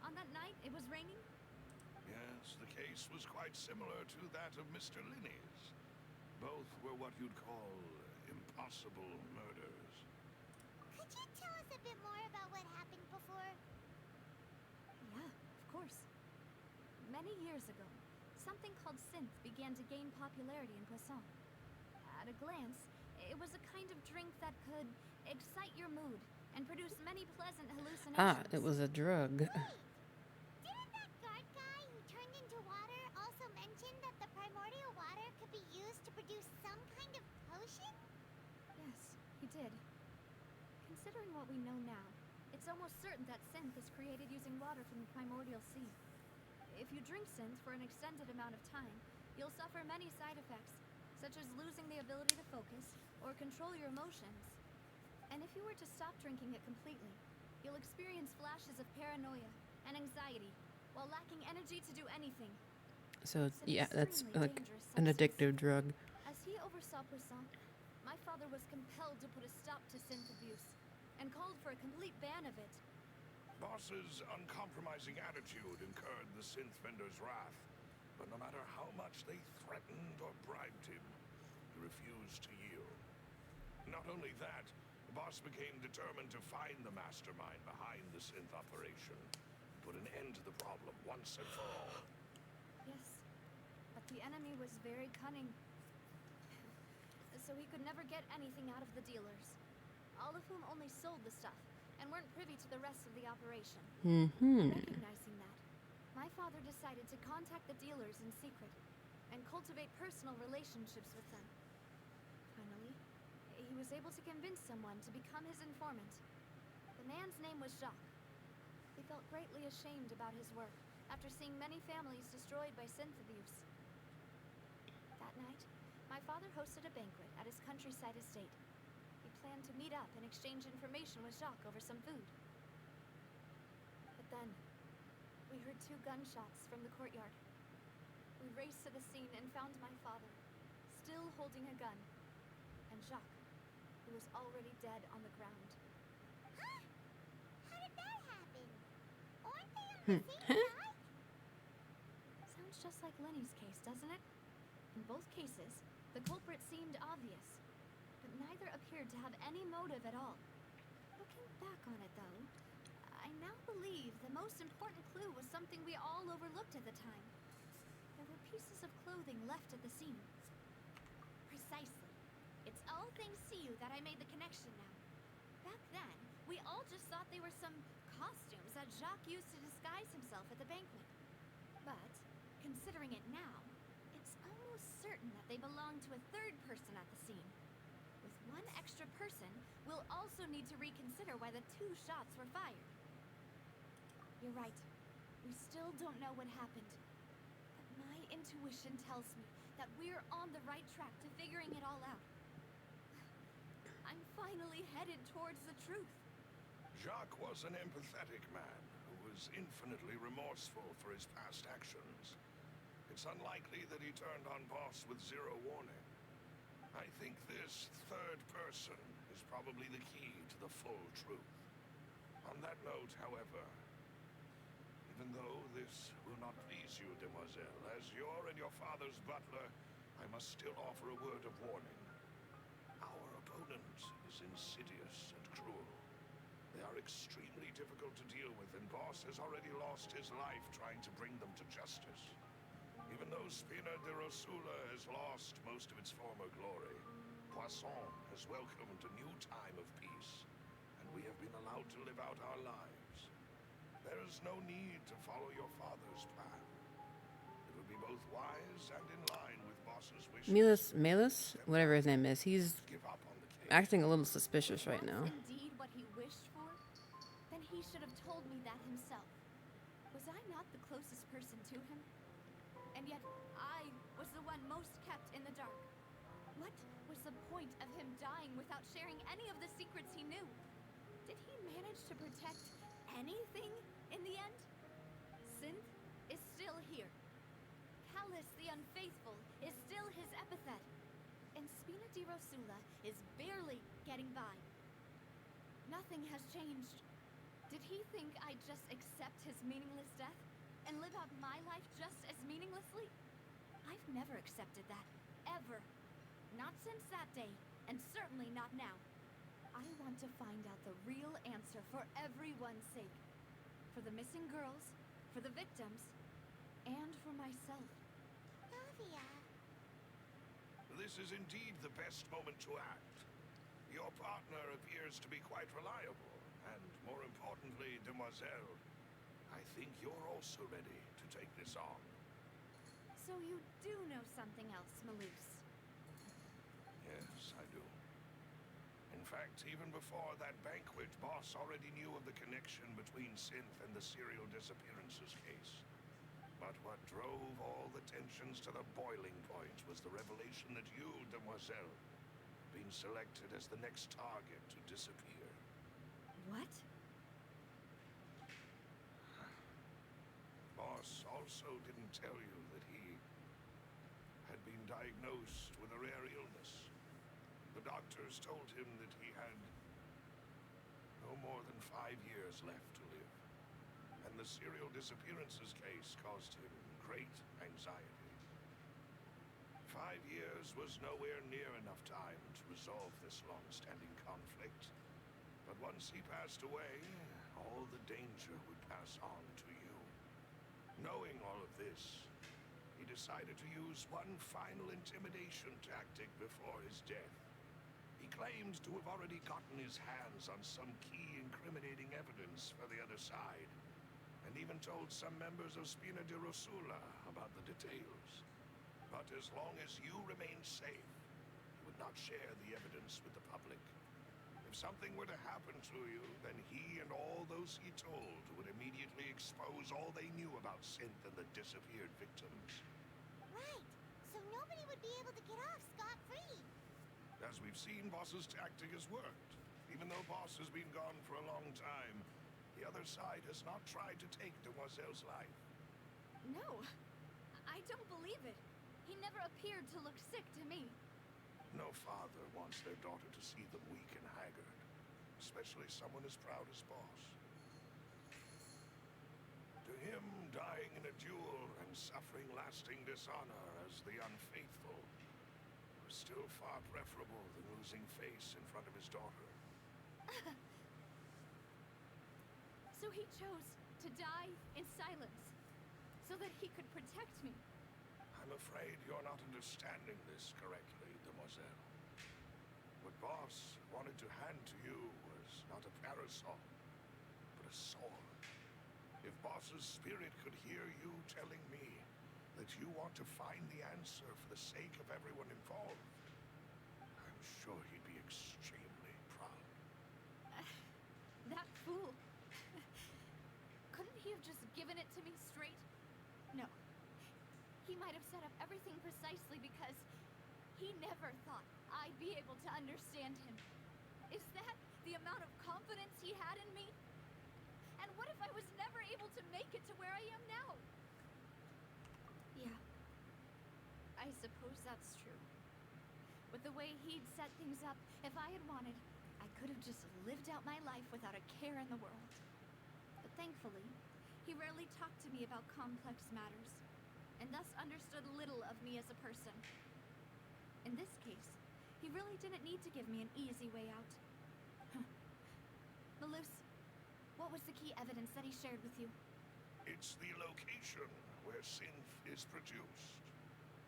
On that night, it was raining? Yes, the case was quite similar to that of Mr. Linney's. Both were what you'd call impossible murders. Could you tell us a bit more about what happened before? Yeah, of course. Many years ago, something called synth began to gain popularity in Poisson. At a glance, it was a kind of drink that could excite your mood and produce many pleasant hallucinations. Ah, it was a drug. Didn't that guard guy who turned into water also mention that the primordial water could be used to produce some kind of potion? Yes, he did. Considering what we know now, it's almost certain that synth is created using water from the primordial sea. If you drink synth for an extended amount of time, you'll suffer many side effects, such as losing the ability to focus or control your emotions. And if you were to stop drinking it completely, you'll experience flashes of paranoia and anxiety while lacking energy to do anything. So, It's an yeah, that's extremely like dangerous an substance. addictive drug. As he oversaw Poisson, my father was compelled to put a stop to synth abuse and called for a complete ban of it. Boss's uncompromising attitude incurred the synth vendor's wrath, but no matter how much they threatened or bribed him, he refused to yield. Not only that, the boss became determined to find the mastermind behind the synth operation, and put an end to the problem once and for all. Yes, but the enemy was very cunning, so he could never get anything out of the dealers, all of whom only sold the stuff and weren't privy to the rest of the operation. Recognizing that, my father decided to contact the dealers in secret and cultivate personal relationships with them. Finally, he was able to convince someone to become his informant. The man's name was Jacques. He felt greatly ashamed about his work after seeing many families destroyed by synth abuse. That night, my father hosted a banquet at his countryside estate. He planned to meet up and exchange information with Jacques over some food. But then, we heard 2 gunshots from the courtyard. We raced to the scene and found my father, still holding a gun, and Jacques, who was already dead on the ground. Huh? How did that happen? Aren't they on the same side? Sounds just like Lenny's case, doesn't it? In both cases, the culprit seemed obvious, but neither appeared to have any motive at all. Looking back on it, though, I now believe the most important clue was something we all overlooked at the time. pieces of clothing left at the scene. Precisely. It's all thanks to you that I made the connection now. Back then, we all just thought they were some costumes that Jacques used to disguise himself at the banquet. But, considering it now, it's almost certain that they belong to a third person at the scene. With one extra person, we'll also need to reconsider why the 2 shots were fired. You're right. We still don't know what happened. But my intuition tells me that we're on the right track to figuring it all out. I'm finally headed towards the truth. Jacques was an empathetic man who was infinitely remorseful for his past actions. It's unlikely that he turned on Boss with zero warning. I think this third person is probably the key to the full truth. On that note, however, even though this will not please you, demoiselle, as your and your father's butler, I must still offer a word of warning. Our opponent is insidious and cruel. They are extremely difficult to deal with, and Boss has already lost his life trying to bring them to justice. Even though Spina de Rosula has lost most of its former glory, Poisson has welcomed a new time of peace, and we have been allowed to live out our lives. There is no need to follow your father's plan. It would be both wise and in line with Boss's wishes. Melis, whatever his name is, he's Give up on the case. acting a little suspicious right now. That's indeed what he wished for? Then he should have told me that himself. Was I not the closest person to him? And yet, I was the one most kept in the dark. What was the point of him dying without sharing any of the secrets he knew? Did he manage to protect anything in the end? Synth is still here. Callus the Unfaithful is still his epithet. And Spina di Rosula is barely getting by. Nothing has changed. Did he think I'd just accept his meaningless death and live out my life just as meaninglessly? I've never accepted that, ever. Not since that day, and certainly not now. I want to find out the real answer for everyone's sake. For the missing girls, for the victims, and for myself. Navia. This is indeed the best moment to act. Your partner appears to be quite reliable, and more importantly, demoiselle, I think you're also ready to take this on. So you do know something else, Maloose? Yes, I do. In fact, even before that banquet, Boss already knew of the connection between Synth and the serial disappearances case. But what drove all the tensions to the boiling point was the revelation that you, demoiselle, been selected as the next target to disappear. What? Boss also didn't tell you that he had been diagnosed with a rare illness. The doctors told him that he had no more than 5 years left to live. And the serial disappearances case caused him great anxiety. 5 years was nowhere near enough time to resolve this long-standing conflict. But once he passed away, all the danger would pass on to you. Knowing all of this, he decided to use one final intimidation tactic before his death. He claimed to have already gotten his hands on some key incriminating evidence for the other side, and even told some members of Spina di Rosula about the details. But as long as you remained safe, he would not share the evidence with the public. If something were to happen to you, then he and all those he told would immediately expose all they knew about Synth and the disappeared victims. Right. So nobody would be able to get off scot-free. As we've seen, Boss's tactic has worked. Even though Boss has been gone for a long time, the other side has not tried to take Demoiselle's life. No, I don't believe it. He never appeared to look sick to me. No father wants their daughter to see them weak and haggard, especially someone as proud as Boss. To him, dying in a duel and suffering lasting dishonor as the unfaithful was still far preferable than losing face in front of his daughter. So he chose to die in silence, so that he could protect me. I I'm afraid you're not understanding this correctly, Demoiselle. What Boss wanted to hand to you was not a parasol, but a sword. If Boss's spirit could hear you telling me that you want to find the answer for the sake of everyone involved, I'm sure he'd be extremely proud. That fool. Couldn't he have just given it to me straight? No. He might have set up everything precisely because he never thought I'd be able to understand him. Is that the amount of confidence he had in me? And what if I was never able to make it to where I am now? Yeah. I suppose that's true. With the way he'd set things up, if I had wanted, I could have just lived out my life without a care in the world. But thankfully, he rarely talked to me about complex matters, and thus understood little of me as a person. In this case, he really didn't need to give me an easy way out. Malus, what was the key evidence that he shared with you? It's the location where synth is produced.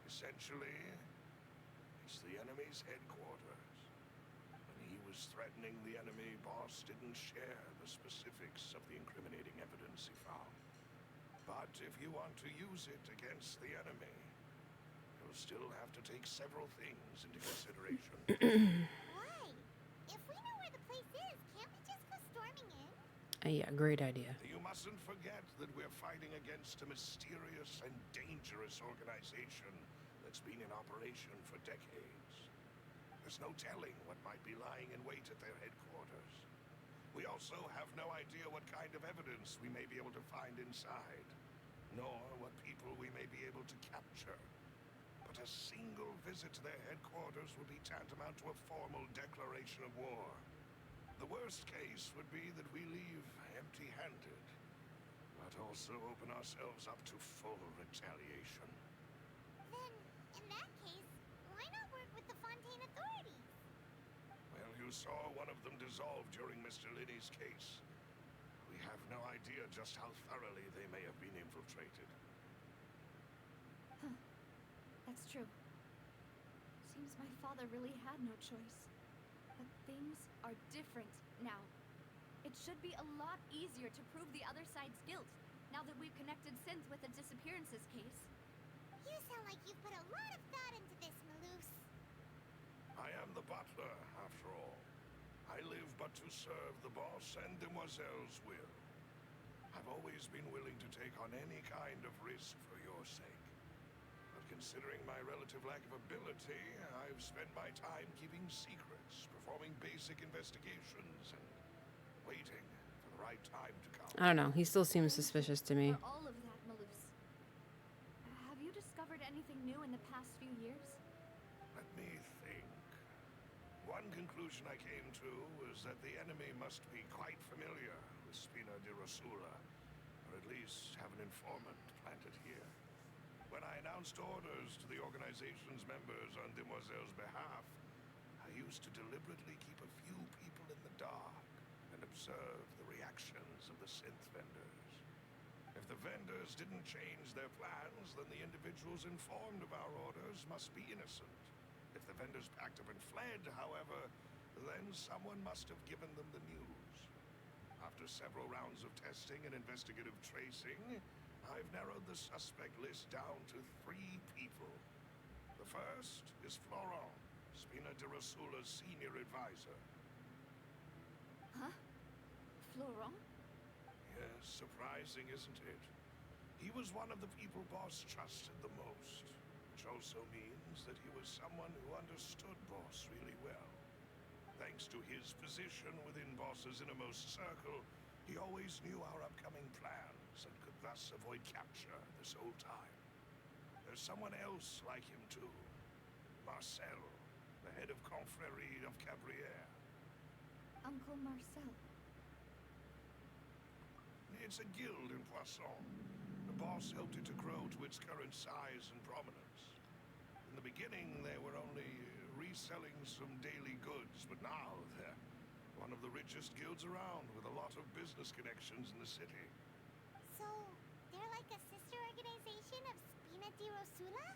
Essentially, it's the enemy's headquarters. When he was threatening the enemy, Boss didn't share the specifics of the incriminating evidence he found. But if you want to use it against the enemy, you'll still have to take several things into consideration. Why? If we know where the place is, can't we just go storming in? Yeah, great idea. You mustn't forget that we're fighting against a mysterious and dangerous organization that's been in operation for decades. There's no telling what might be lying in wait at their headquarters. We also have no idea what kind of evidence we may be able to find inside, nor what people we may be able to capture. But a single visit to their headquarters would be tantamount to a formal declaration of war. The worst case would be that we leave empty-handed, but also open ourselves up to full retaliation. Then, in that case, why not work with the Fontaine authorities? Well, you saw one of them dissolve during Mr. Linney's case. We have no idea just how thoroughly they may have been infiltrated. Huh. That's true. Seems my father really had no choice. But things are different now. It should be a lot easier to prove the other side's guilt, now that we've connected Synth with the disappearances case. You sound like you've put a lot of thought into this, Malus. I am the butler, after all. I live but to serve the boss and Demoiselle's will. I've always been willing to take on any kind of risk for your sake. But considering my relative lack of ability, I've spent my time keeping secrets, performing basic investigations, and waiting for the right time to come. I don't know. He still seems suspicious to me. For all of that, Malus, have you discovered anything new in the past few years? Let me think. One conclusion I came to was that the enemy must be quite familiar with Spina di Rosula, or at least have an informant planted here. When I announced orders to the organization's members on Demoiselle's behalf, I used to deliberately keep a few people in the dark and observe the reactions of the synth vendors. If the vendors didn't change their plans, then the individuals informed of our orders must be innocent. If the vendors packed up and fled, however, then someone must have given them the news. After several rounds of testing and investigative tracing, I've narrowed the suspect list down to 3 people. The first is Florent, Spina di Rosula's senior advisor. Huh? Florent? Yes, surprising, isn't it? He was one of the people Boss trusted the most, which also means that he was someone who understood Boss really well. Thanks to his position within Boss's innermost circle, he always knew our upcoming plans and could thus avoid capture this whole time. There's someone else like him too. Marcel, the head of Confrérie of Cabrières. Uncle Marcel. It's a guild in Poisson. The boss helped it to grow to its current size and prominence. In the beginning, they were only reselling some daily goods, but now they're one of the richest guilds around with a lot of business connections in the city. So, they're like a sister organization of Spina di Rosula?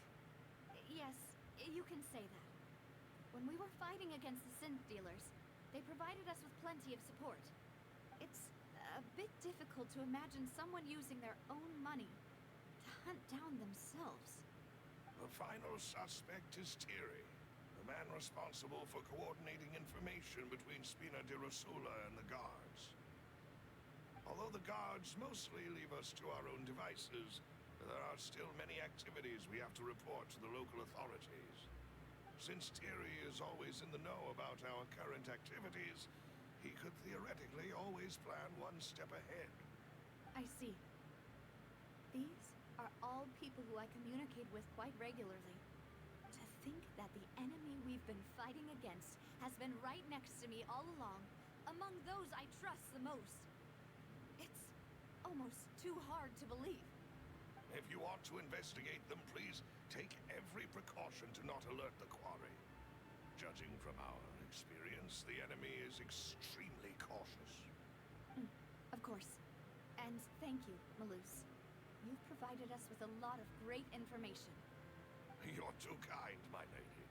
Yes, you can say that. When we were fighting against the synth dealers, they provided us with plenty of support. It's a bit difficult to imagine someone using their own money to hunt down themselves. The final suspect is Thierry, the man responsible for coordinating information between Spina di Rosula and the guards. Although the guards mostly leave us to our own devices, there are still many activities we have to report to the local authorities. Since Thierry is always in the know about our current activities, he could theoretically always plan one step ahead. I see. These are all people who I communicate with quite regularly. To think that the enemy we've been fighting against has been right next to me all along, among those I trust the most. It's almost too hard to believe. If you want to investigate them, please take every precaution to not alert the quarry. Judging from our experience, the enemy is extremely cautious. Of course. And thank you, Malus. You've provided us with a lot of great information. You're too kind, my lady.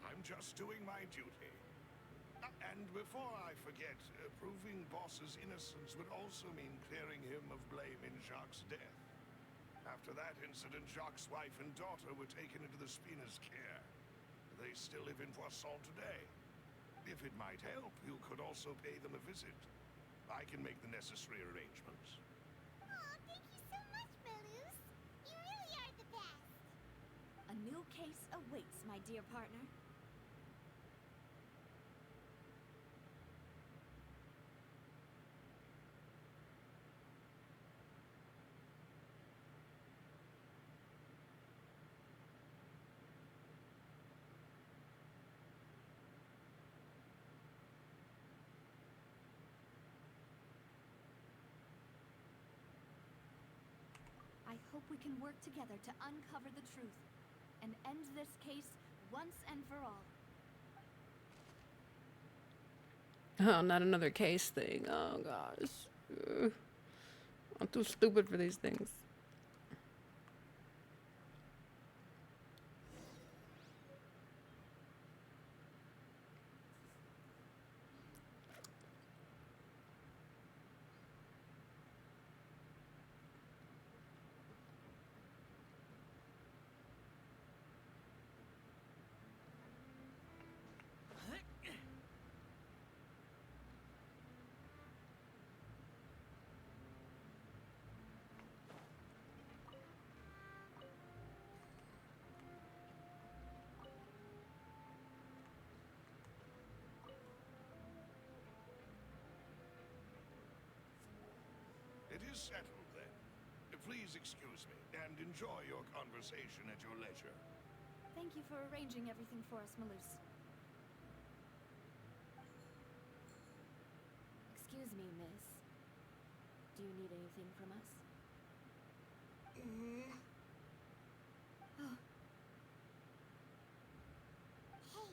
I'm just doing my duty. And before I forget, proving Boss's innocence would also mean clearing him of blame in Jacques' death. After that incident, Jacques' wife and daughter were taken into the Spina's care. They still live in Poisson today. If it might help, you could also pay them a visit. I can make the necessary arrangements. Oh, thank you so much, Malus. You really are the best. A new case awaits, my dear partner. I hope we can work together to uncover the truth and end this case once and for all. Oh, not another case thing. Oh, gosh. Ugh. I'm too stupid for these things. It is settled, then. Please excuse me, and enjoy your conversation at your leisure. Thank you for arranging everything for us, Malus. Excuse me, miss. Do you need anything from us? Oh, Hey,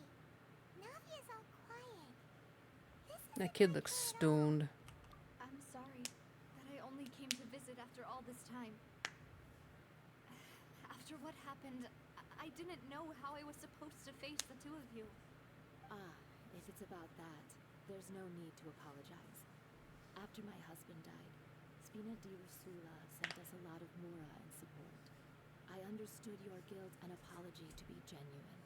Navia's all quiet. This is That kid looks stoned. I'm sorry that I only came to visit after all this time. After what happened, I didn't know how I was supposed to face the two of you. If it's about that, there's no need to apologize. After my husband died, Spina di Rosula sent us a lot of mura and support. I understood your guilt and apology to be genuine.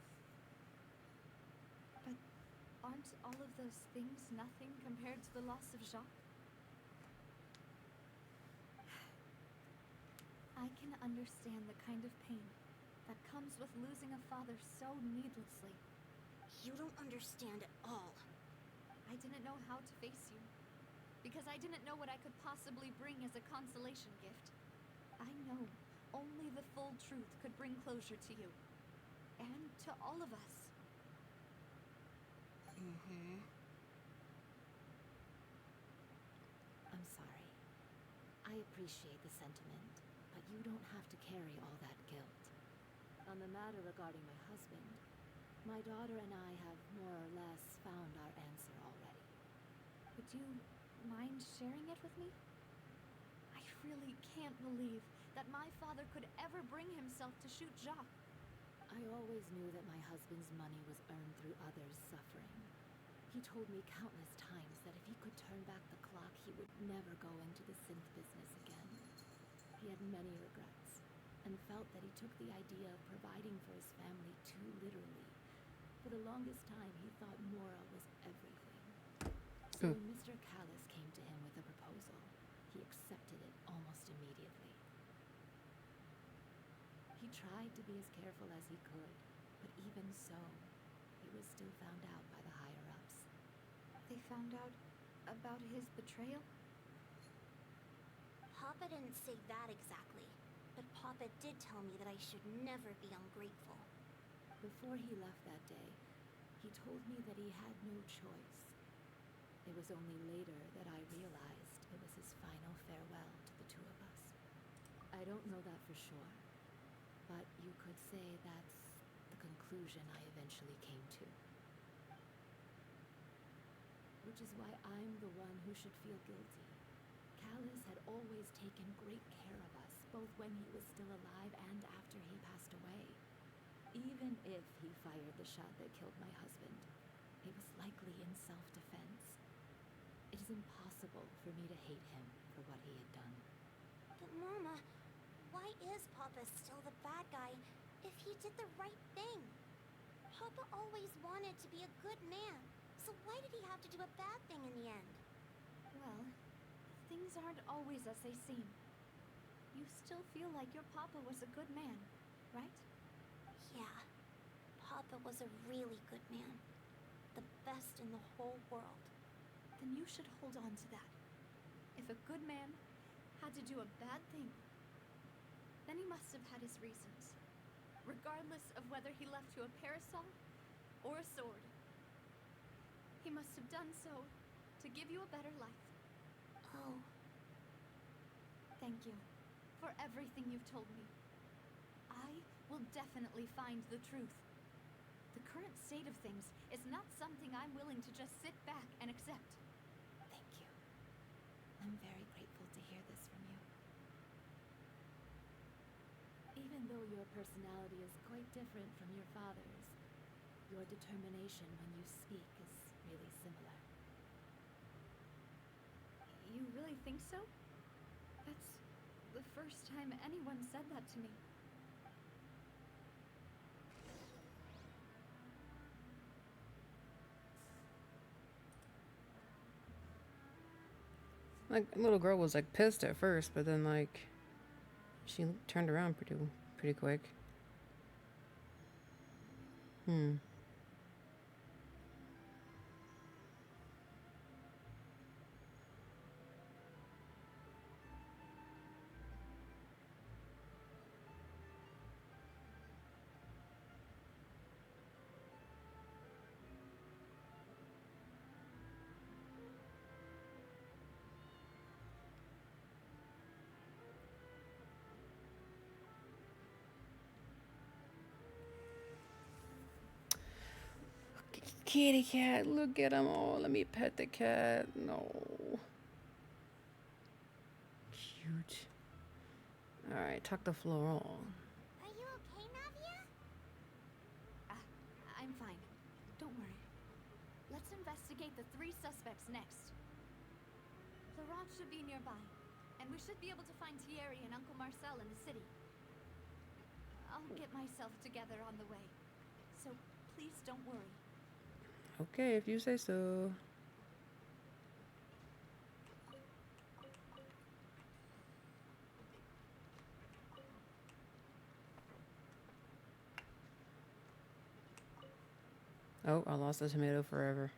But aren't all of those things nothing compared to the loss of Jacques? I can understand the kind of pain that comes with losing a father so needlessly. You don't understand at all. I didn't know how to face you, because I didn't know what I could possibly bring as a consolation gift. I know only the full truth could bring closure to you, and to all of us. I'm sorry. I appreciate the sentiment, but you don't have to carry all that guilt. On the matter regarding my husband, my daughter and I have more or less found our answer already. Would you mind sharing it with me? I really can't believe that my father could ever bring himself himself to shoot Jacques. I always knew that my husband's money was earned through others' suffering. He told me countless times that if he could turn back the clock, he would never go into the synth business again. He had many regrets, and felt that he took the idea of providing for his family too literally. For the longest time, he thought Mora was everything. So when Mr. Callis came to him with a proposal, he accepted it almost immediately. He tried to be as careful as he could, but even so, he was still found out by the higher-ups. They found out about his betrayal? Papa didn't say that exactly, but Papa did tell me that I should never be ungrateful. Before he left that day, he told me that he had no choice. It was only later that I realized it was his final farewell to the two of us. I don't know that for sure, but you could say that's the conclusion I eventually came to. Which is why I'm the one who should feel guilty. Callis had always taken great care of us, both when he was still alive and after he passed away. Even if he fired the shot that killed my husband, it was likely in self-defense. It is impossible for me to hate him for what he had done. But Mama, why is Papa still the bad guy if he did the right thing? Papa always wanted to be a good man, so why did he have to do a bad thing in the end? Well, things aren't always as they seem. You still feel like your papa was a good man, right? Yeah, Papa was a really good man. The best in the whole world. Then you should hold on to that. If a good man had to do a bad thing, then he must have had his reasons, regardless of whether he left you a parasol or a sword. He must have done so to give you a better life. Oh. Thank you for everything you've told me. I will definitely find the truth. The current state of things is not something I'm willing to just sit back and accept. Thank you. I'm very grateful to hear this from you. Even though your personality is quite different from your father's, your determination when you speak is really similar. You really think so? That's the first time anyone said that to me. Like, little girl was like pissed at first, but then like she turned around pretty quick. Kitty cat, look at him. Oh, let me pet the cat. No. Cute. Alright, tuck the floral. Are you okay, Navia? I'm fine. Don't worry. Let's investigate the 3 suspects next. Laurent should be nearby, and we should be able to find Thierry and Uncle Marcel in the city. I'll get myself together on the way, so please don't worry. Okay, if you say so. Oh, I lost the tomato forever.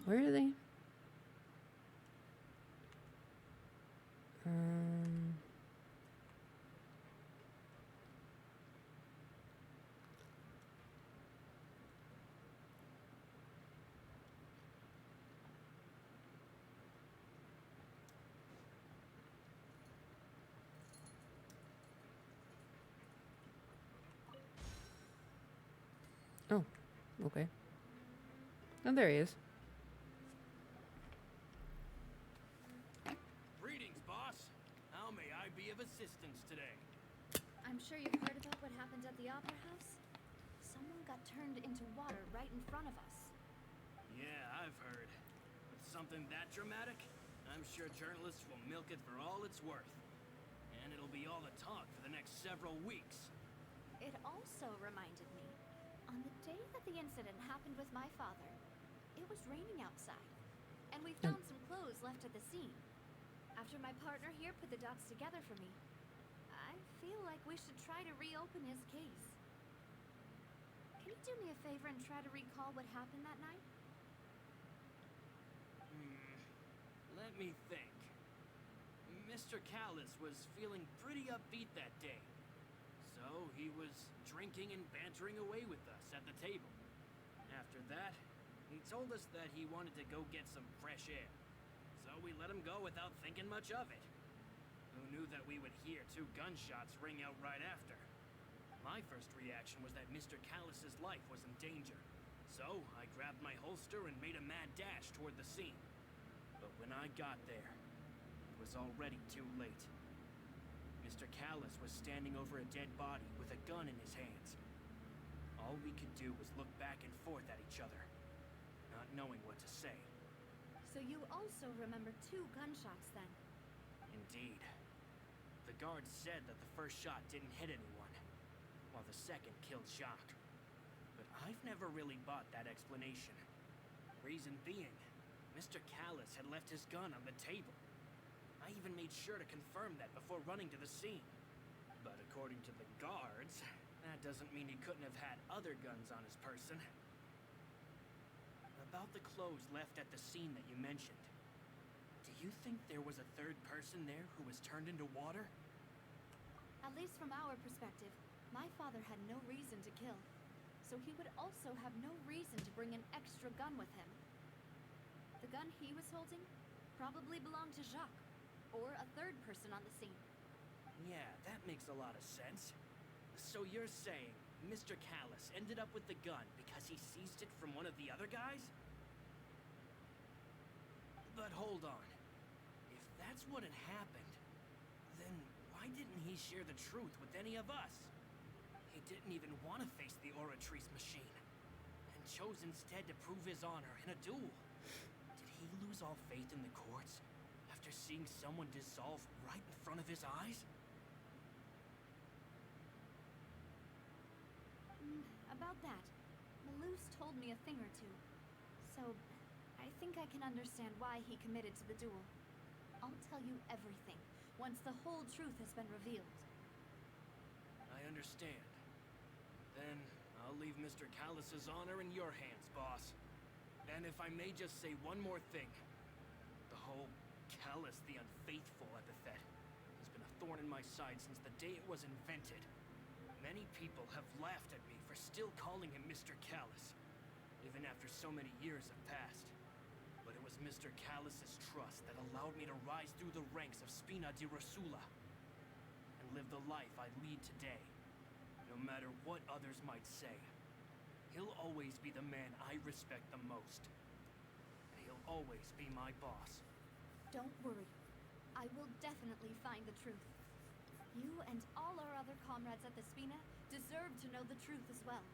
Where are they? Oh, okay. Oh, there he is. I be of assistance today? I'm sure you've heard about what happened at the Opera House. Someone got turned into water right in front of us. Yeah, I've heard. With something that dramatic, I'm sure journalists will milk it for all it's worth. And it'll be all the talk for the next several weeks. It also reminded me, on the day that the incident happened with my father, it was raining outside, and we found some clothes left at the scene. After my partner here put the dots together for me, I feel like we should try to reopen his case. Can you do me a favor and try to recall what happened that night? Let me think. Mr. Callis was feeling pretty upbeat that day. So he was drinking and bantering away with us at the table. After that, he told us that he wanted to go get some fresh air. So we let him go without thinking much of it. Who knew that we would hear 2 gunshots ring out right after? My first reaction was that Mr. Callis's life was in danger. So I grabbed my holster and made a mad dash toward the scene. But when I got there, it was already too late. Mr. Callis was standing over a dead body with a gun in his hands. All we could do was look back and forth at each other, not knowing what to say. So you also remember 2 gunshots then? Indeed. The guards said that the first shot didn't hit anyone, while the second killed Jacques. But I've never really bought that explanation. Reason being, Mr. Callis had left his gun on the table. I even made sure to confirm that before running to the scene. But according to the guards, that doesn't mean he couldn't have had other guns on his person. About the clothes left at the scene that you mentioned, do you think there was a third person there who was turned into water? At least from our perspective, my father had no reason to kill. So he would also have no reason to bring an extra gun with him. The gun he was holding probably belonged to Jacques, or a third person on the scene. Yeah, that makes a lot of sense. So you're saying Mr. Callis ended up with the gun because he seized it from one of the other guys? But hold on. If that's what had happened, then why didn't he share the truth with any of us? He didn't even want to face the Oratrice machine, and chose instead to prove his honor in a duel. Did he lose all faith in the courts after seeing someone dissolve right in front of his eyes? About that, Malus told me a thing or two. So, I think I can understand why he committed to the duel. I'll tell you everything, once the whole truth has been revealed. I understand. Then, I'll leave Mr. Callis's honor in your hands, boss. And if I may just say one more thing. The whole Callis the Unfaithful epithet has been a thorn in my side since the day it was invented. Many people have laughed at me for still calling him Mr. Callis, even after so many years have passed. But it was Mr. Callis's trust that allowed me to rise through the ranks of Spina di Rosula and live the life I lead today. No matter what others might say, he'll always be the man I respect the most. And he'll always be my boss. Don't worry. I will definitely find the truth. You and all our other comrades at the Spina deserve to know the truth as well.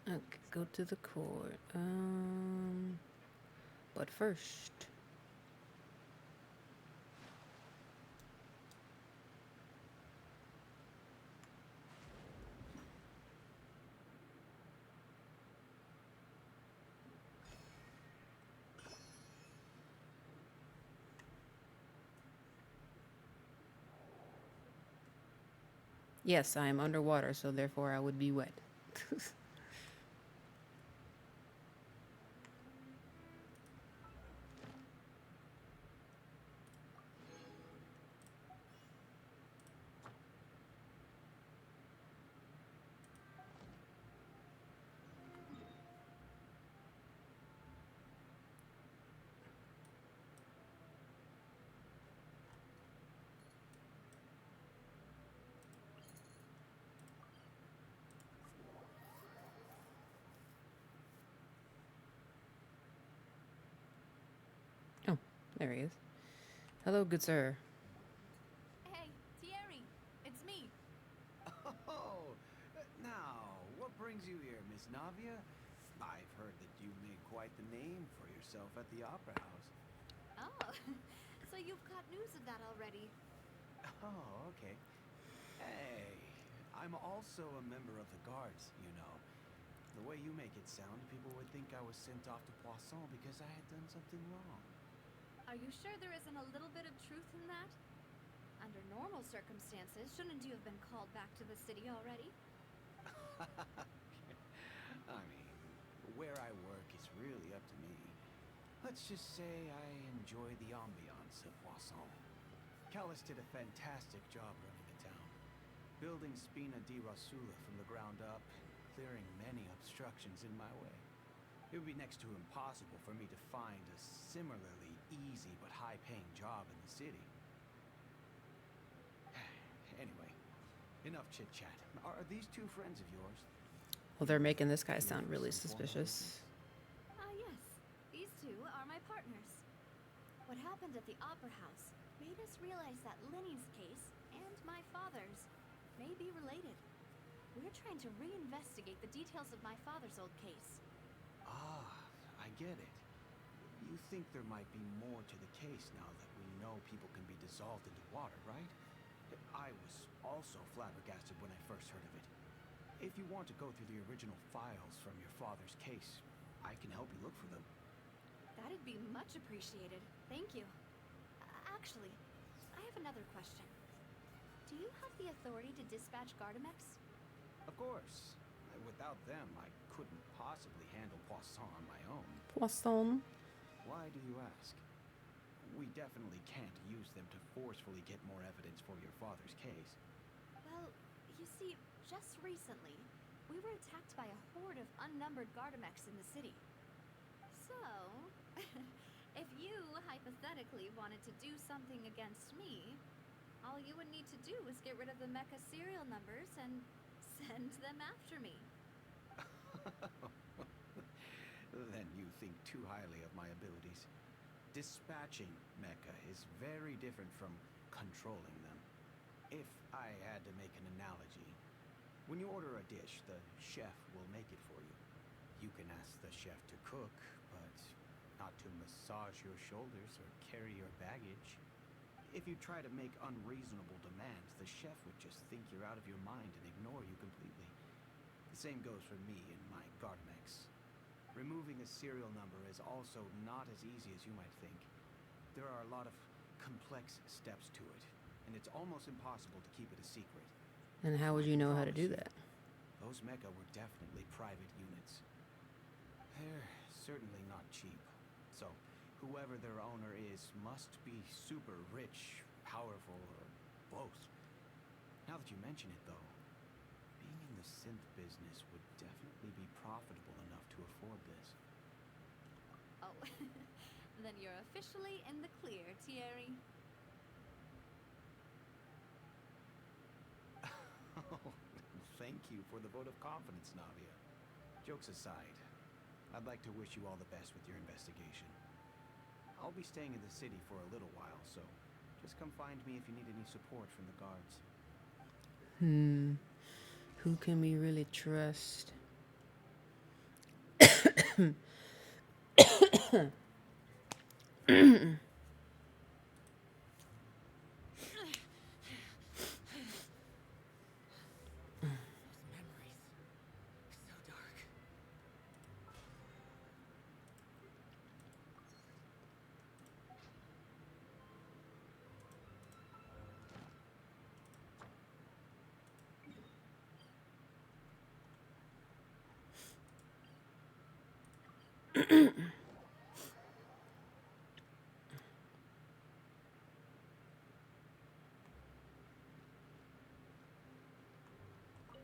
Okay, go to the court. But first. Yes, I am underwater, so therefore I would be wet. There he is. Hello, good sir. Hey, Thierry, it's me. Oh, now, what brings you here, Miss Navia? I've heard that you made quite the name for yourself at the Opera House. Oh, so you've caught news of that already. Oh, okay. Hey, I'm also a member of the Guards, you know. The way you make it sound, people would think I was sent off to Poisson because I had done something wrong. Are you sure there isn't a little bit of truth in that? Under normal circumstances, shouldn't you have been called back to the city already? I mean, where I work is really up to me. Let's just say I enjoy the ambiance of Poisson. Callis did a fantastic job running the town, building Spina di Rosula from the ground up, clearing many obstructions in my way. It would be next to impossible for me to find a similarly easy but high-paying job in the city. Anyway, enough chit-chat. Are these two friends of yours? Well, they're making this guy sound really suspicious. Yes. These two are my partners. What happened at the Opera House made us realize that Linny's case and my father's may be related. We're trying to reinvestigate the details of my father's old case. Ah, I get it. You think there might be more to the case now that we know people can be dissolved into water, right? I was also flabbergasted when I first heard of it. If you want to go through the original files from your father's case, I can help you look for them. That'd be much appreciated. Thank you. Actually, I have another question. Do you have the authority to dispatch Gardamex? Of course. Without them, I couldn't possibly handle Poisson on my own. Poisson. Why do you ask? We definitely can't use them to forcefully get more evidence for your father's case. Well, you see, just recently, we were attacked by a horde of unnumbered Gardamex in the city. So, if you hypothetically wanted to do something against me, all you would need to do is get rid of the mecha serial numbers and send them after me. Then you think too highly of my abilities. Dispatching mecha is very different from controlling them. If I had to make an analogy, when you order a dish, the chef will make it for you. You can ask the chef to cook, but not to massage your shoulders or carry your baggage. If you try to make unreasonable demands, the chef would just think you're out of your mind and ignore you completely. The same goes for me and my Gardamex. Removing a serial number is also not as easy as you might think. There are a lot of complex steps to it, and it's almost impossible to keep it a secret. And how would you know how to do that? Those mecha were definitely private units. They're certainly not cheap. So, whoever their owner is must be super rich, powerful, or both. Now that you mention it, though, being in the synth business would definitely be profitable enough to afford this. Oh, then you're officially in the clear, Thierry. Thank you for the vote of confidence, Navia. Jokes aside, I'd like to wish you all the best with your investigation. I'll be staying in the city for a little while, so just come find me if you need any support from the guards. Who can we really trust? Memories. So dark.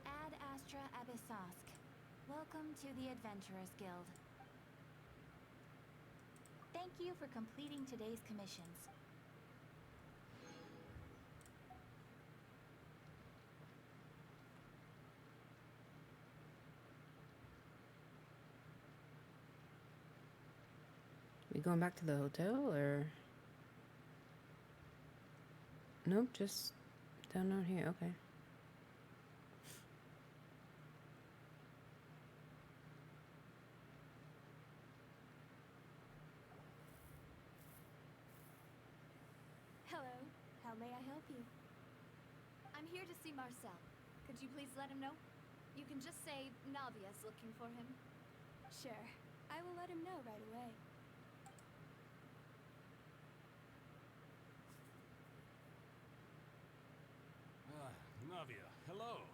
Ad Astra Abyssosk. Welcome to the Adventurers Guild. Thank you for completing today's commissions. We going back to the hotel or? Nope, just down on here. Okay. Hello. How may I help you? I'm here to see Marcel. Could you please let him know? You can just say Navia's looking for him. Sure. I will let him know right away. Navia, hello.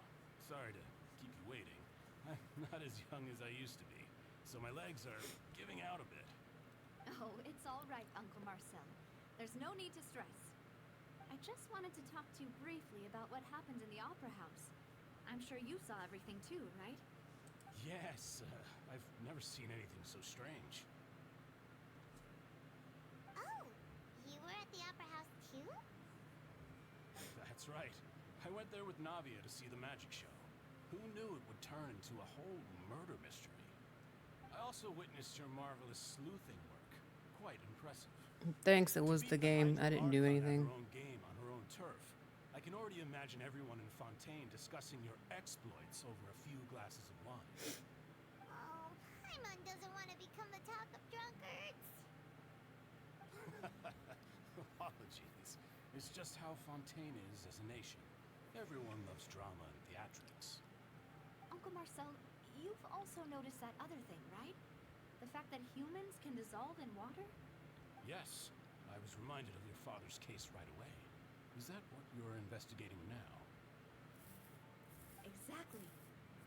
Sorry to keep you waiting. I'm not as young as I used to be, so my legs are giving out a bit. Oh, it's all right, Uncle Marcel. There's no need to stress. I just wanted to talk to you briefly about what happened in the Opera House. I'm sure you saw everything too, right? Yes, I've never seen anything so strange. Oh, you were at the Opera House too? That's right. I went there with Navia to see the magic show. Who knew it would turn into a whole murder mystery? I also witnessed your marvelous sleuthing work. Quite impressive. Thanks, it was the game. I didn't do anything. Her own game on her own turf. I can already imagine everyone in Fontaine discussing your exploits over a few glasses of wine. Oh, Paimon doesn't want to become the talk of drunkards. Apologies. It's just how Fontaine is as a nation. Everyone loves drama and theatrics. Uncle Marcel, you've also noticed that other thing, right? The fact that humans can dissolve in water? Yes, I was reminded of your father's case right away. Is that what you're investigating now? Exactly.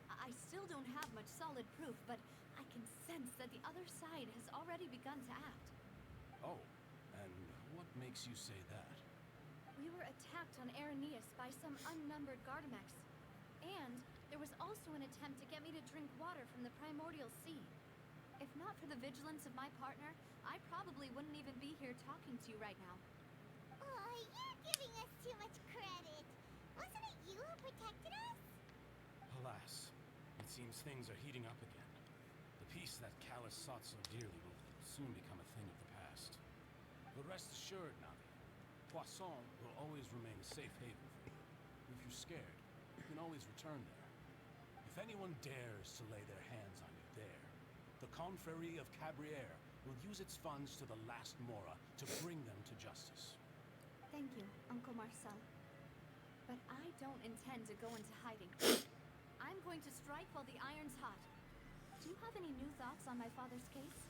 I still don't have much solid proof, but I can sense that the other side has already begun to act. Oh, and what makes you say that? We were attacked on Arrhenius by some unnumbered Gardamex. And there was also an attempt to get me to drink water from the primordial sea. If not for the vigilance of my partner, I probably wouldn't even be here talking to you right now. Oh, you're giving us too much credit. Wasn't it you who protected us? Alas, it seems things are heating up again. The peace that Callus sought so dearly will soon become a thing of the past. But rest assured, Navi, Poisson will always remain a safe haven for you. If you're scared, you can always return there. If anyone dares to lay their hands on you there, the Confrérie of Cabriere will use its funds to the last Mora to bring them to justice. Thank you, Uncle Marcel. But I don't intend to go into hiding. I'm going to strike while the iron's hot. Do you have any new thoughts on my father's case?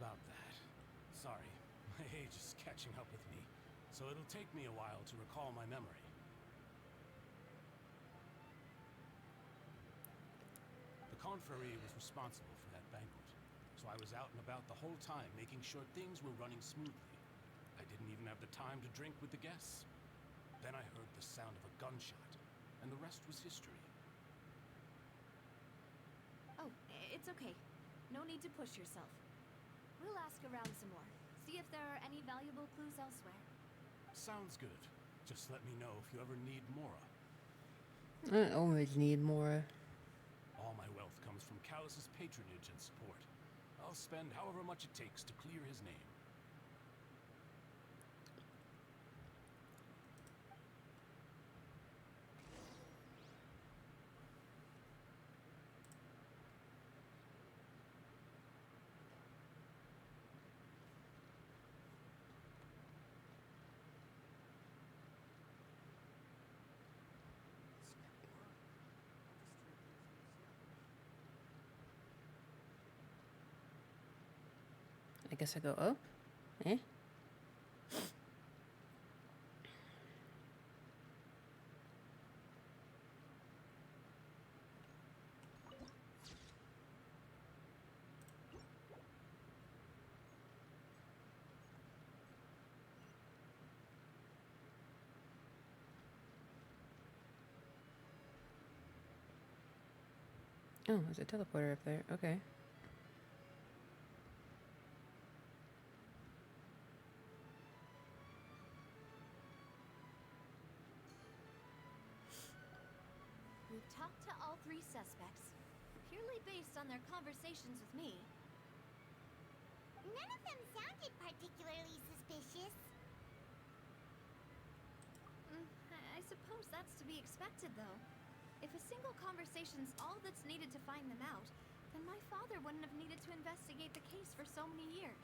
About that. Sorry, my age is catching up with me, so it'll take me a while to recall my memory. The Confrérie was responsible for that banquet, so I was out and about the whole time making sure things were running smoothly. I didn't even have the time to drink with the guests. Then I heard the sound of a gunshot, and the rest was history. Oh, it's okay. No need to push yourself. We'll ask around some more. See if there are any valuable clues elsewhere. Sounds good. Just let me know if you ever need Mora. I always need more. All my wealth comes from Callus's patronage and support. I'll spend however much it takes to clear his name. I guess I go up. Eh? Oh, there's a teleporter up there. Okay. We've talked to all three suspects, purely based on their conversations with me. None of them sounded particularly suspicious. suppose that's to be expected, though. If a single conversation's all that's needed to find them out, then my father wouldn't have needed to investigate the case for so many years.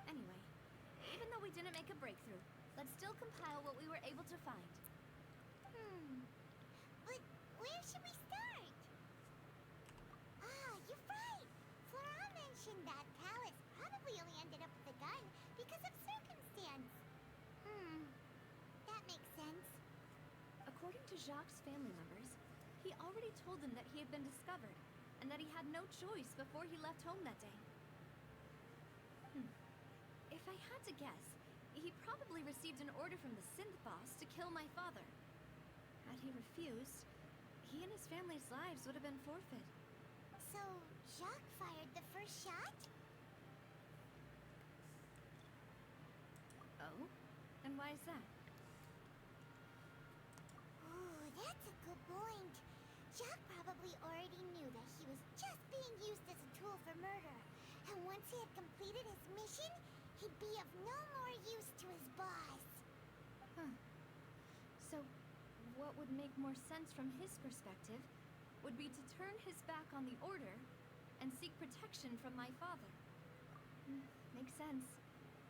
Anyway, even though we didn't make a breakthrough, let's still compile what we were able to find. But where should we start? Ah, you're right. Flora mentioned that Talus probably only ended up with a gun because of circumstance. That makes sense. According to Jacques' family members, he already told them that he had been discovered, and that he had no choice before he left home that day. If I had to guess, he probably received an order from the synth boss to kill my father. Had he refused, he and his family's lives would have been forfeit. So, Jacques fired the first shot? Oh? And why is that? Ooh, that's a good point. Jacques probably already knew that he was just being used as a tool for murder. And once he had completed his mission, he'd be of no more use to his boss. So, what would make more sense from his perspective would be to turn his back on the order and seek protection from my father. Makes sense.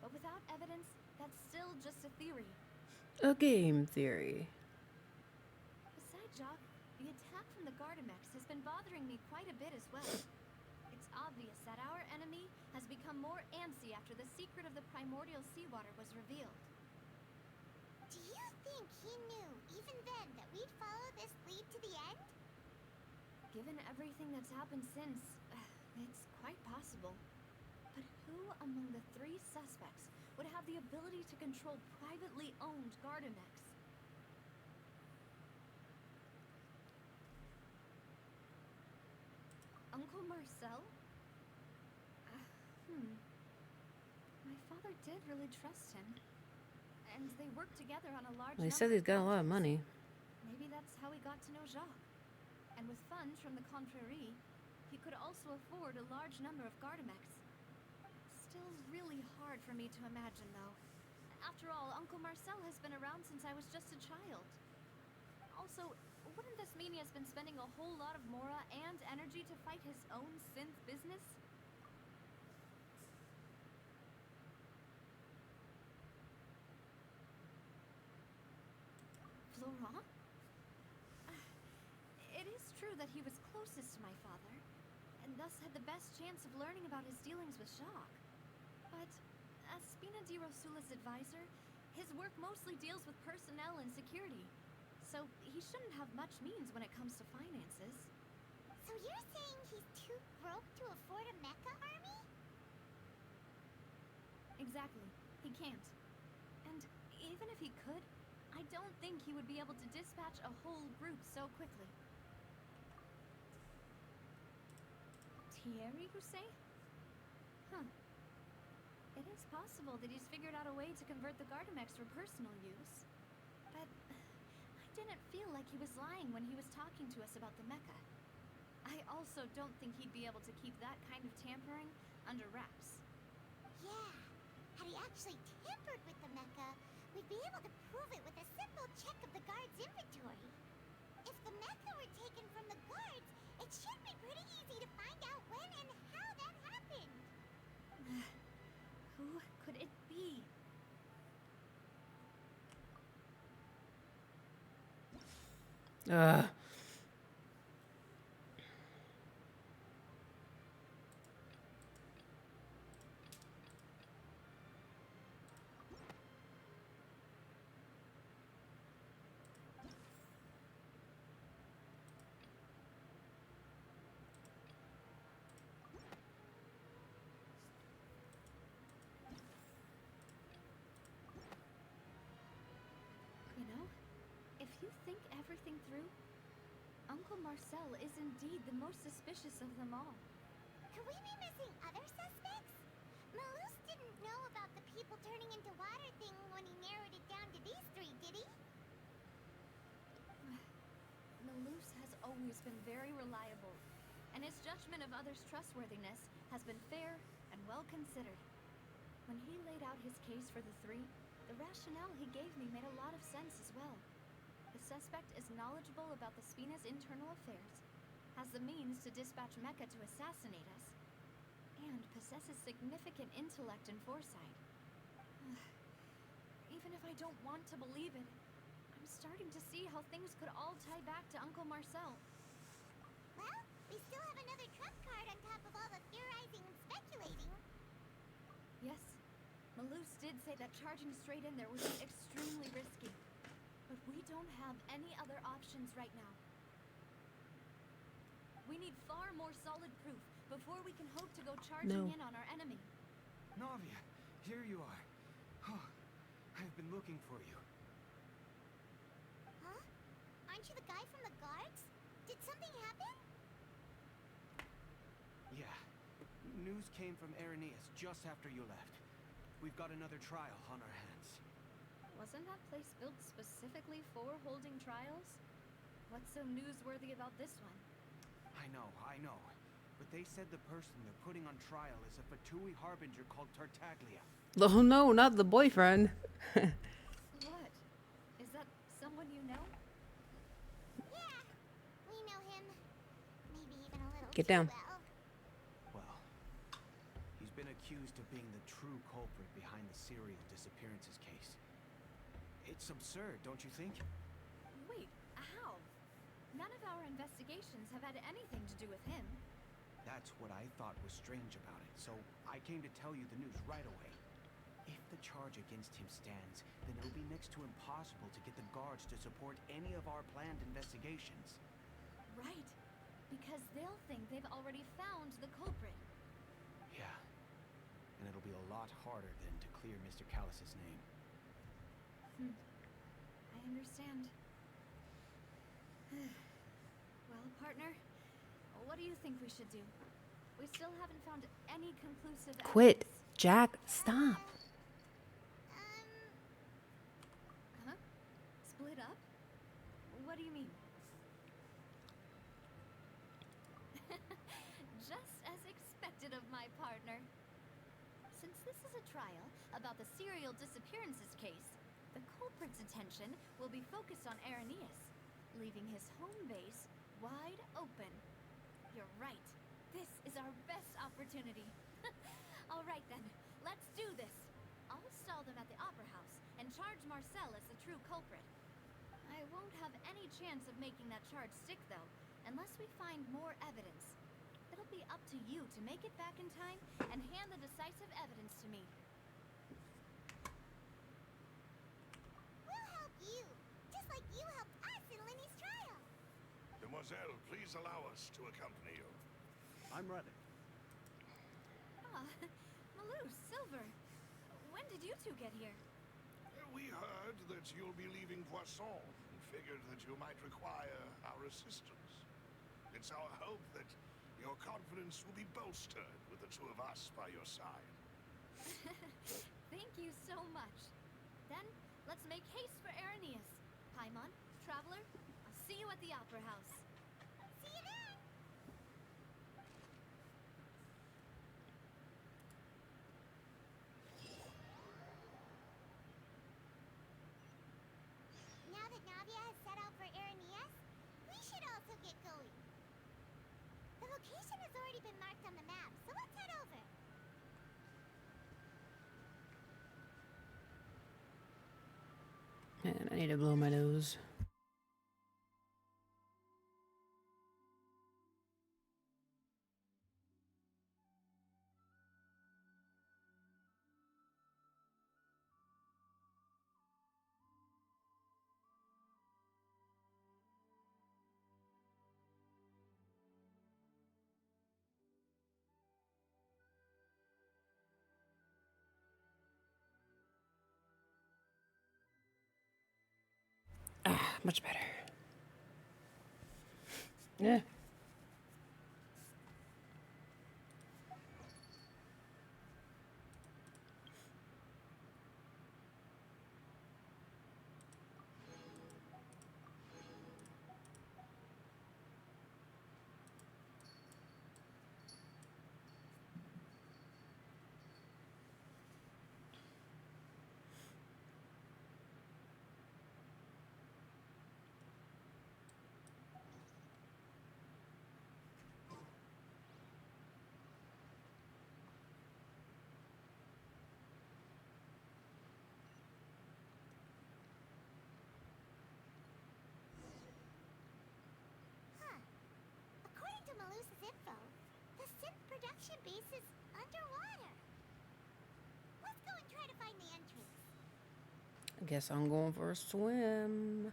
But without evidence, that's still just a theory. A game theory. Besides Jacques, the attack from the Gardamex has been bothering me quite a bit as well. It's obvious that our enemy has become more antsy after the secret of the primordial seawater was revealed. Do you think he knew, even then, that we'd follow this lead to the end? Given everything that's happened since, it's quite possible. But who among the three suspects would have the ability to control privately owned Gardamex? Uncle Marcel? My father did really trust him. And they worked together on a large Well, he number said he's of got a lot of projects. money. Maybe that's how he got to know Jacques. And with funds from the Confrérie, he could also afford a large number of Gardamex. Still really hard for me to imagine, though. After all, Uncle Marcel has been around since I was just a child. Also, wouldn't this mean he has been spending a whole lot of mora and energy to fight his own synth business? Florent? It is true that he was closest to my father, and thus had the best chance of learning about his dealings with Jacques. But as Spina di Rosula's advisor, his work mostly deals with personnel and security, so he shouldn't have much means when it comes to finances. So you're saying he's too broke to afford a mecha army? Exactly. He can't. And even if he could, I don't think he would be able to dispatch a whole group so quickly. Thierry, you say? It is possible that he's figured out a way to convert the Gardamex for personal use. But I didn't feel like he was lying when he was talking to us about the mecha. I also don't think he'd be able to keep that kind of tampering under wraps. Yeah. Had he actually tampered with the mecha, we'd be able to prove it with a simple check of the guard's inventory. If the mecha were taken from the guards, it should be pretty easy to find out when and how that happened. Who could it be? Ugh. You know, if you think everything through, Uncle Marcel is indeed the most suspicious of them all. Could we be missing other suspects? Malus didn't know about the people turning into water thing when he narrowed it down to these three, did he? Malus has always been very reliable, and his judgment of others' trustworthiness has been fair and well considered. When he laid out his case for the three, the rationale he gave me made a lot of sense as well. The suspect is knowledgeable about the Spina's internal affairs, has the means to dispatch Mecha to assassinate us, and possesses significant intellect and foresight. Even if I don't want to believe it, I'm starting to see how things could all tie back to Uncle Marcel. Well, we still have another trump card on top of all the theorizing and speculating. Yes, Malus did say that charging straight in there would be extremely risky. But we don't have any other options right now. We need far more solid proof before we can hope to go charging in on our enemy. Navia, here you are. Oh, I've been looking for you. Huh? Aren't you the guy from the guards? Did something happen? Yeah. News came from Irenaeus just after you left. We've got another trial on our hands. Wasn't that place built specifically for holding trials? What's so newsworthy about this one? I know. But they said the person they're putting on trial is a Fatui harbinger called Tartaglia. Oh no, not the boyfriend. What? Is that someone you know? Yeah, we know him. Maybe even a little Get too down. Well, he's been accused of being the true culprit behind the serial disappearances case. It's absurd, don't you think? Wait, how? None of our investigations have had anything to do with him. That's what I thought was strange about it, so I came to tell you the news right away. If the charge against him stands, then it'll be next to impossible to get the guards to support any of our planned investigations. Right, because they'll think they've already found the culprit. Yeah, and it'll be a lot harder then to clear Mr. Callus's name. I understand. Well, partner, what do you think we should do? We still haven't found any conclusive Quit. evidence. Jack, stop. Huh? Split up? What do you mean? Just as expected of my partner. Since this is a trial about the serial disappearances case, the culprit's attention will be focused on Irenaeus, leaving his home base wide open. You're right. This is our best opportunity. All right then, let's do this. I'll stall them at the Opera House and charge Marcel as the true culprit. I won't have any chance of making that charge stick, though, unless we find more evidence. It'll be up to you to make it back in time and hand the decisive evidence to me. We'll help you, just like you helped us in Lenny's trial. Demoiselle, please allow us to accompany you. I'm ready. Malus, Silver, when did you two get here? We heard that you'll be leaving Poisson and figured that you might require our assistance. It's our hope that your confidence will be bolstered with the two of us by your side. Thank you so much. Then, let's make haste for Irenaeus. Paimon, Traveler, I'll see you at the Opera House. See you then. Now that Navia has set out for Irenaeus, we should also get going. The location has already been marked on the map, so let's head over. Man, I need to blow my nose. Ah, much better. Yeah. I guess I'm going for a swim.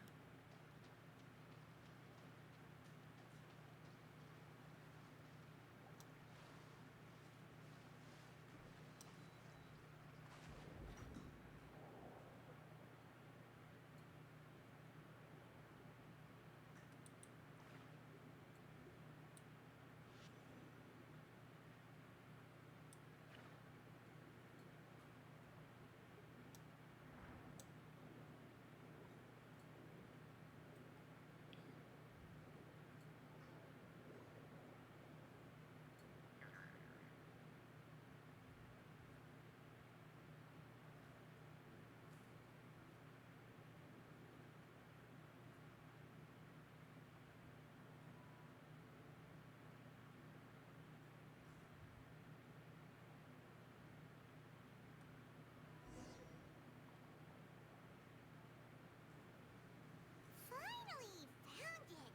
Finally found it!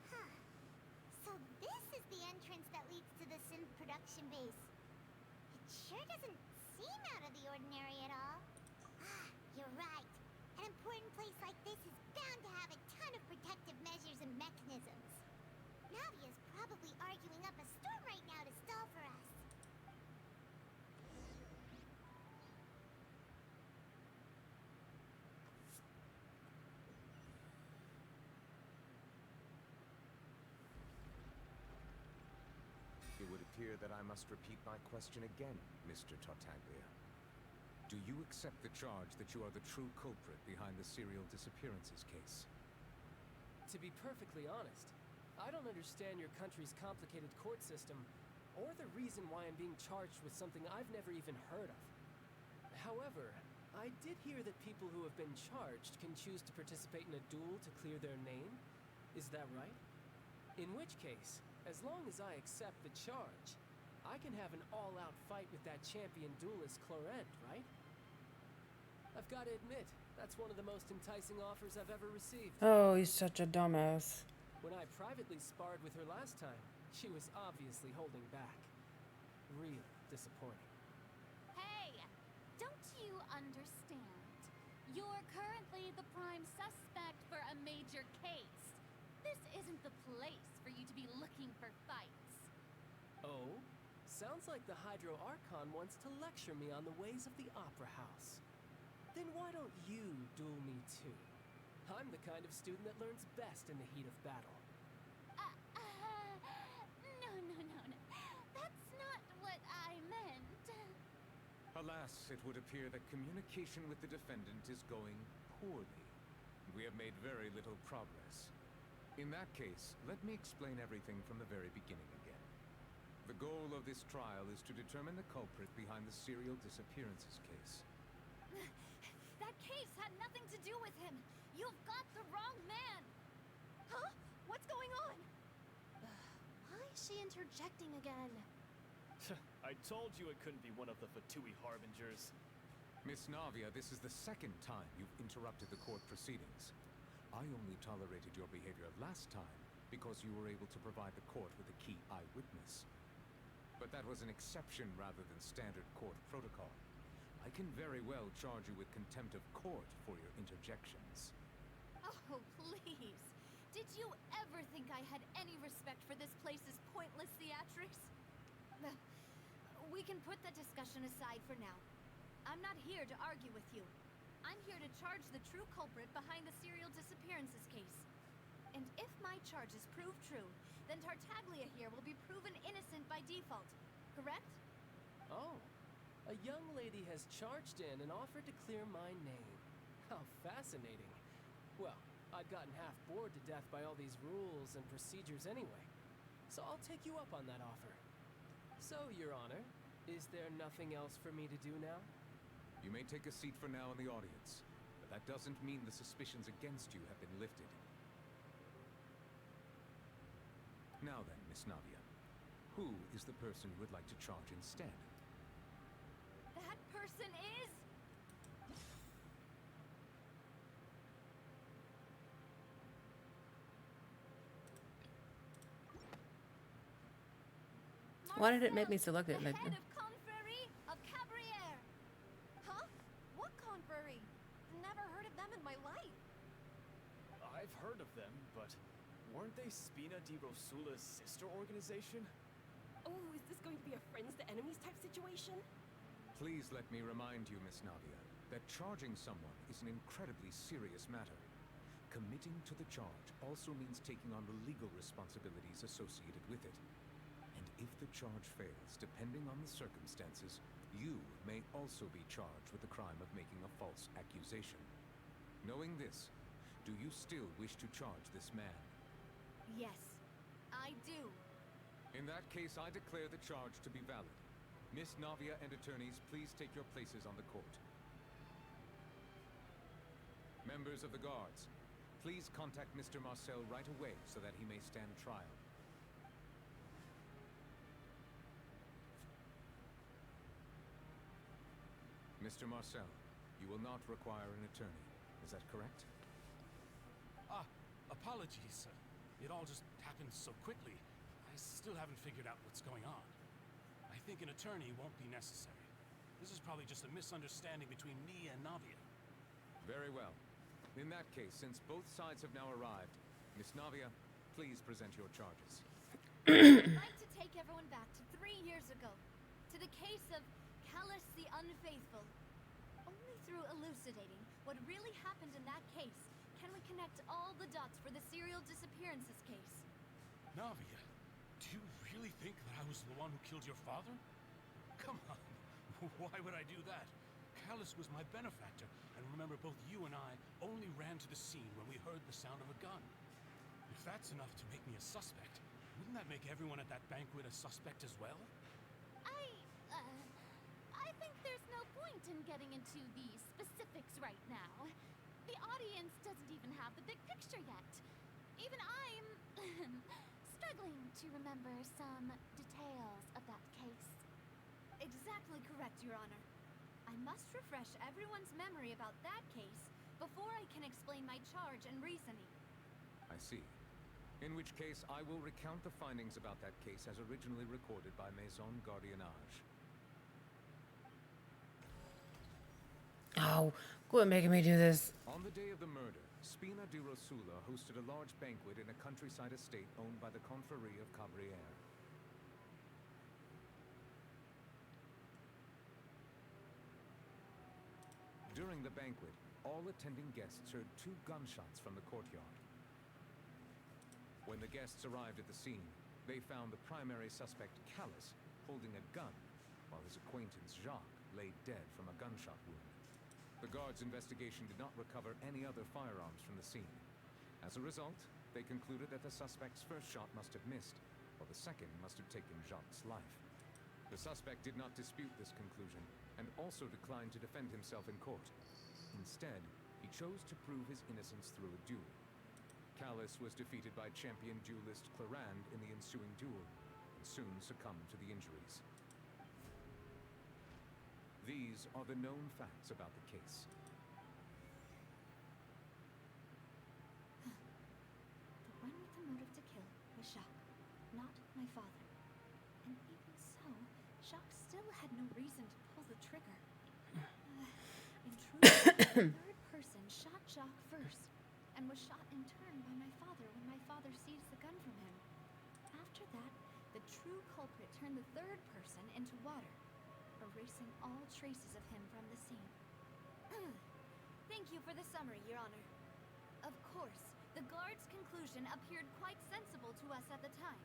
Huh. So this is the entrance that leads to the synth production base. It sure doesn't seem out of the ordinary at all. Ah, you're right. An important place like this is bound to have a ton of protective measures and mechanisms. Navia's probably arguing up a storm right now to stall for us. It would appear that I must repeat my question again, Mr. Tartaglia. Do you accept the charge that you are the true culprit behind the serial disappearances case? To be perfectly honest, I don't understand your country's complicated court system, or the reason why I'm being charged with something I've never even heard of. However, I did hear that people who have been charged can choose to participate in a duel to clear their name. Is that right? In which case, as long as I accept the charge, I can have an all-out fight with that champion duelist Clorent, right? I've got to admit, that's one of the most enticing offers I've ever received. Oh, he's such a dumbass. When I privately sparred with her last time, she was obviously holding back. Real disappointing. Hey! Don't you understand? You're currently the prime suspect for a major case. This isn't the place for you to be looking for fights. Oh? Sounds like the Hydro Archon wants to lecture me on the ways of the Opera House. Then why don't you duel me too? I'm the kind of student that learns best in the heat of battle. No. That's not what I meant. Alas, it would appear that communication with the defendant is going poorly. We have made very little progress. In that case, let me explain everything from the very beginning again. The goal of this trial is to determine the culprit behind the serial disappearances case. That case had nothing to do with him. You've got the wrong man. Huh? What's going on? Why is she interjecting again? I told you it couldn't be one of the Fatui Harbingers. Miss Navia, this is the second time you've interrupted the court proceedings. I only tolerated your behavior last time because you were able to provide the court with a key eyewitness. But that was an exception rather than standard court protocol. I can very well charge you with contempt of court for your interjections. Oh, please. Did you ever think I had any respect for this place's pointless theatrics? We can put that discussion aside for now. I'm not here to argue with you. I'm here to charge the true culprit behind the serial disappearances case. And if my charges prove true, then Tartaglia here will be proven innocent by default, correct? Oh, a young lady has charged in and offered to clear my name. How fascinating. Well, I'd gotten half bored to death by all these rules and procedures anyway, so I'll take you up on that offer. So, Your Honor, is there nothing else for me to do now? You may take a seat for now in the audience, but that doesn't mean the suspicions against you have been lifted. Now then, Miss Navia, who is the person you would like to charge instead? That person is... Why did it make me select it? The head of Confrérie of Cabriere. Huh? What confrérie? never heard of them in my life. I've heard of them, but weren't they Spina di Rosula's sister organization? Oh, is this going to be a friends to enemies type situation? Please let me remind you, Miss Navia, that charging someone is an incredibly serious matter. Committing to the charge also means taking on the legal responsibilities associated with it. And if the charge fails, depending on the circumstances, you may also be charged with the crime of making a false accusation. Knowing this, do you still wish to charge this man? Yes, I do. In that case, I declare the charge to be valid. Miss Navia and attorneys, please take your places on the court. Members of the guards, please contact Mr. Marcel right away so that he may stand trial. Mr. Marcel, you will not require an attorney. Is that correct? Apologies. It all just happened so quickly. I still haven't figured out what's going on. I think an attorney won't be necessary. This is probably just a misunderstanding between me and Navia. Very well. In that case, since both sides have now arrived, Miss Navia, please present your charges. I'd like to take everyone back to 3 years ago, to the case of Callus the Unfaithful. Only through elucidating what really happened in that case can we connect all the dots for the serial disappearances case. Navia, do you really think that I was the one who killed your father? Come on, why would I do that? Callus was my benefactor, and remember both you and I only ran to the scene when we heard the sound of a gun. If that's enough to make me a suspect, wouldn't that make everyone at that banquet a suspect as well? I think there's no point in getting into the specifics right now. The audience doesn't even have the big picture yet. Even I'm struggling to remember some details of that case. Exactly correct, Your Honor. I must refresh everyone's memory about that case before I can explain my charge and reasoning. I see. In which case, I will recount the findings about that case as originally recorded by Maison Gardiennage. Oh, quit making me do this. On the day of the murder, Spina di Rosula hosted a large banquet in a countryside estate owned by the Confrérie of Cabrières. During the banquet, all attending guests heard 2 gunshots from the courtyard. When the guests arrived at the scene, they found the primary suspect, Callus, holding a gun, while his acquaintance, Jacques, lay dead from a gunshot wound. The guards' investigation did not recover any other firearms from the scene. As a result, they concluded that the suspect's first shot must have missed, while the second must have taken Jacques' life. The suspect did not dispute this conclusion, and also declined to defend himself in court. Instead, he chose to prove his innocence through a duel. Callus was defeated by champion duelist Clarand in the ensuing duel, and soon succumbed to the injuries. These are the known facts about the case. The one with the motive to kill was Jacques, not my father. And even so, Jacques still had no reason to pull the trigger. In truth, the third person shot Jacques first, and was shot in turn by my father when my father seized the gun from him. After that, the true culprit turned the third person into water, erasing all traces of him from the scene. Thank you for the summary, Your Honor. Of course, the guard's conclusion appeared quite sensible to us at the time.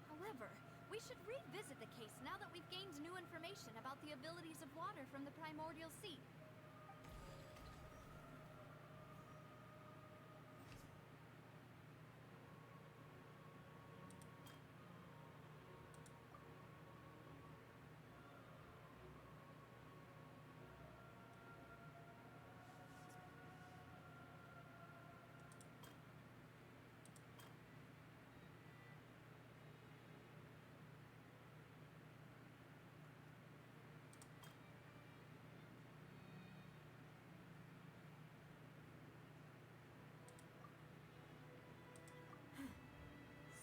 However, we should revisit the case now that we've gained new information about the abilities of water from the primordial sea.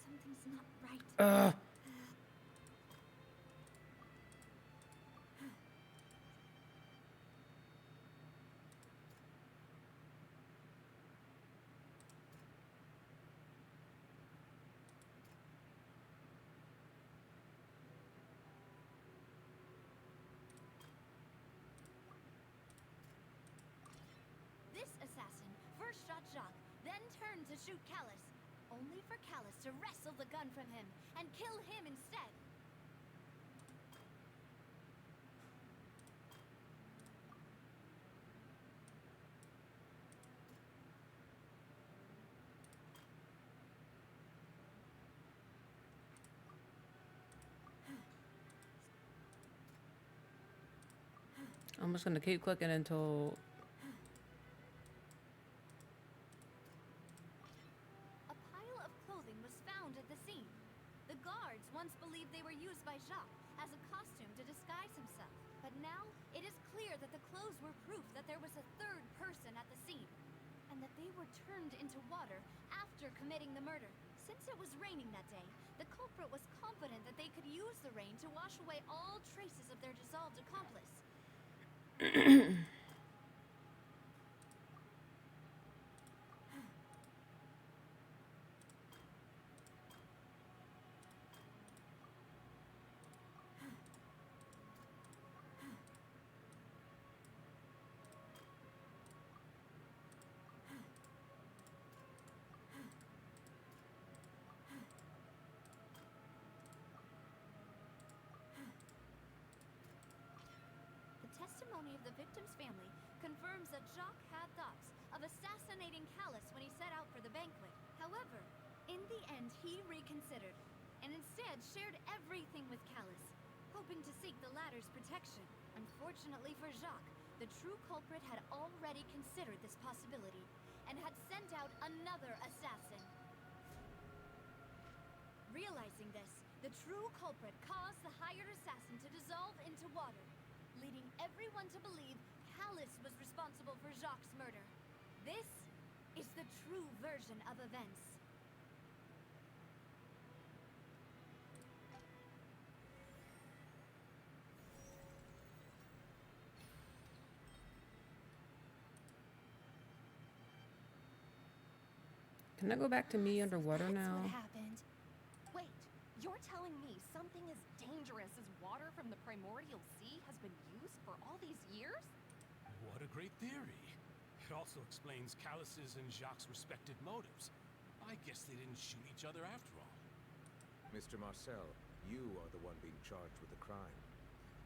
Something's not right. to shoot Callus, only for Callus to wrestle the gun from him and kill him instead. I'm just gonna keep clicking until... A pile of clothing was found at the scene. The guards once believed they were used by Jacques as a costume to disguise himself. But now, it is clear that the clothes were proof that there was a third person at the scene, and that they were turned into water after committing the murder. Since it was raining that day, the culprit was confident that they could use the rain to wash away all traces of their dissolved accomplice. The testimony of the victim's family confirms that Jacques had thoughts of assassinating Callus when he set out for the banquet. However, in the end he reconsidered, and instead shared everything with Callus, hoping to seek the latter's protection. Unfortunately for Jacques, the true culprit had already considered this possibility, and had sent out another assassin. Realizing this, the true culprit caused the hired assassin to dissolve into water, leading everyone to believe Callus was responsible for Jacques' murder. This is the true version of events. Can I go back to me underwater now? What happened? Wait, you're telling me something as dangerous as water from the primordial sea has been used for all these years? What a great theory. It also explains Callus's and Jacques' respective motives. I guess they didn't shoot each other after all. Mr. Marcel, you are the one being charged with the crime.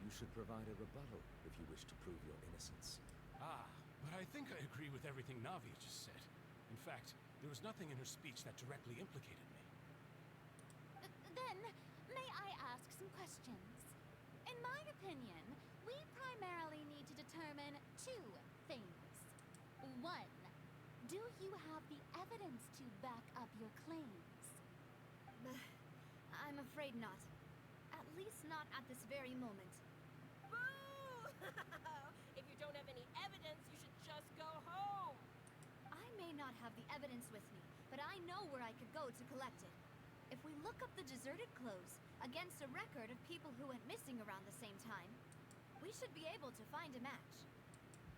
You should provide a rebuttal if you wish to prove your innocence. Ah, but I think I agree with everything Navi just said. In fact, there was nothing in her speech that directly implicated me. Then, may I ask some questions? In my opinion, we primarily need to determine two things. One, do you have the evidence to back up your claims? I'm afraid not. At least not at this very moment. Boo! If you don't have any evidence, you should just go home. I may not have the evidence with me, but I know where I could go to collect it. If we look up the deserted clothes against a record of people who went missing around the same time, we should be able to find a match.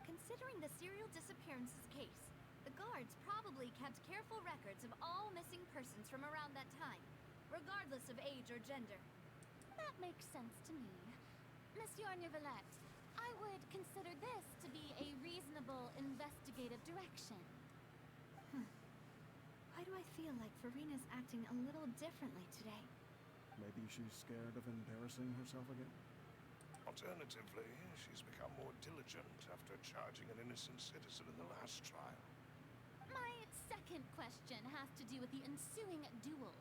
Considering the serial disappearances case, the guards probably kept careful records of all missing persons from around that time, regardless of age or gender. That makes sense to me. Monsieur Neuvillette, I would consider this to be a reasonable investigative direction. Why do I feel like Farina's acting a little differently today? Maybe she's scared of embarrassing herself again? Alternatively, she's become more diligent after charging an innocent citizen in the last trial. My second question has to do with the ensuing duel.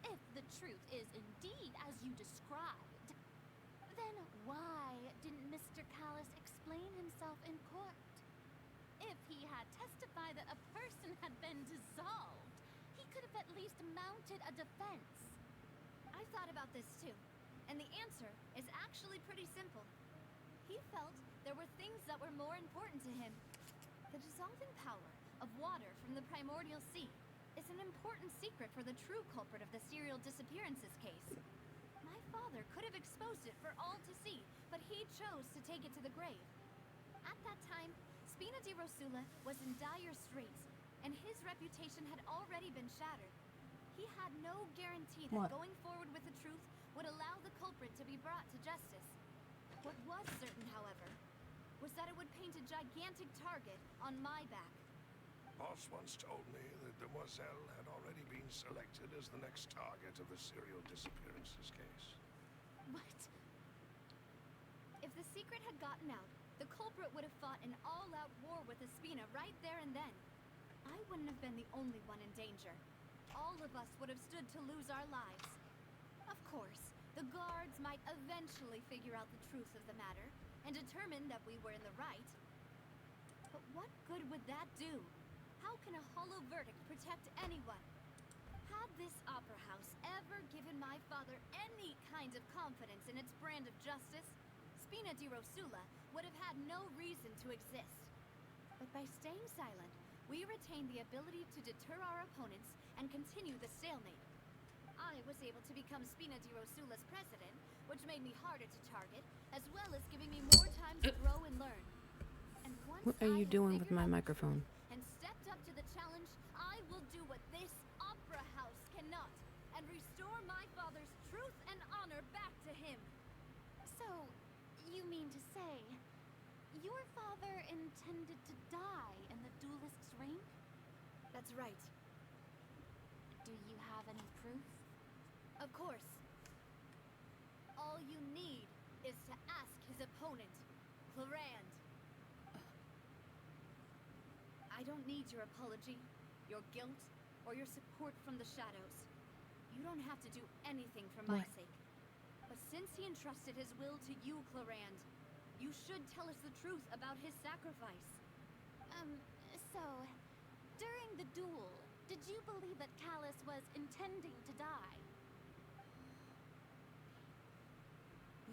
If the truth is indeed as you described, then why didn't Mr. Callus explain himself in court? If he had testified that a person had been dissolved, he could have at least mounted a defense. I've thought about this too, and the answer is actually pretty simple. He felt there were things that were more important to him. The dissolving power of water from the primordial sea is an important secret for the true culprit of the serial disappearances case. My father could have exposed it for all to see, but he chose to take it to the grave. At that time, Spina di Rosula was in dire straits, and his reputation had already been shattered. He had no guarantee that going forward with the truth would allow the culprit to be brought to justice. What was certain, however, was that it would paint a gigantic target on my back. boss once told me that Demoiselle had already been selected as the next target of the serial disappearances case. What? If the secret had gotten out, the culprit would have fought an all-out war with Espina right there and then. I wouldn't have been the only one in danger. All of us would have stood to lose our lives. Of course, the guards might eventually figure out the truth of the matter and determine that we were in the right. But what good would that do? How can a hollow verdict protect anyone? Had this opera house ever given my father any kind of confidence in its brand of justice, Spina di Rosula would have had no reason to exist. But by staying silent, we retain the ability to deter our opponents and continue the stalemate. I was able to become Spina di Rosula's president, which made me harder to target, as well as giving me more time to grow and learn. And once What are you doing with my microphone? and stepped up to the challenge, I will do what this opera house cannot, and restore my father's truth and honor back to him. So, you mean to say, your father intended to die in the duelist's ring? That's right. Do you have any proof? Of course. All you need is to ask his opponent, Clarand. I don't need your apology, your guilt, or your support from the shadows. You don't have to do anything for my sake. But since he entrusted his will to you, Clarand, you should tell us the truth about his sacrifice. So, during the duel, did you believe that Callus was intending to die?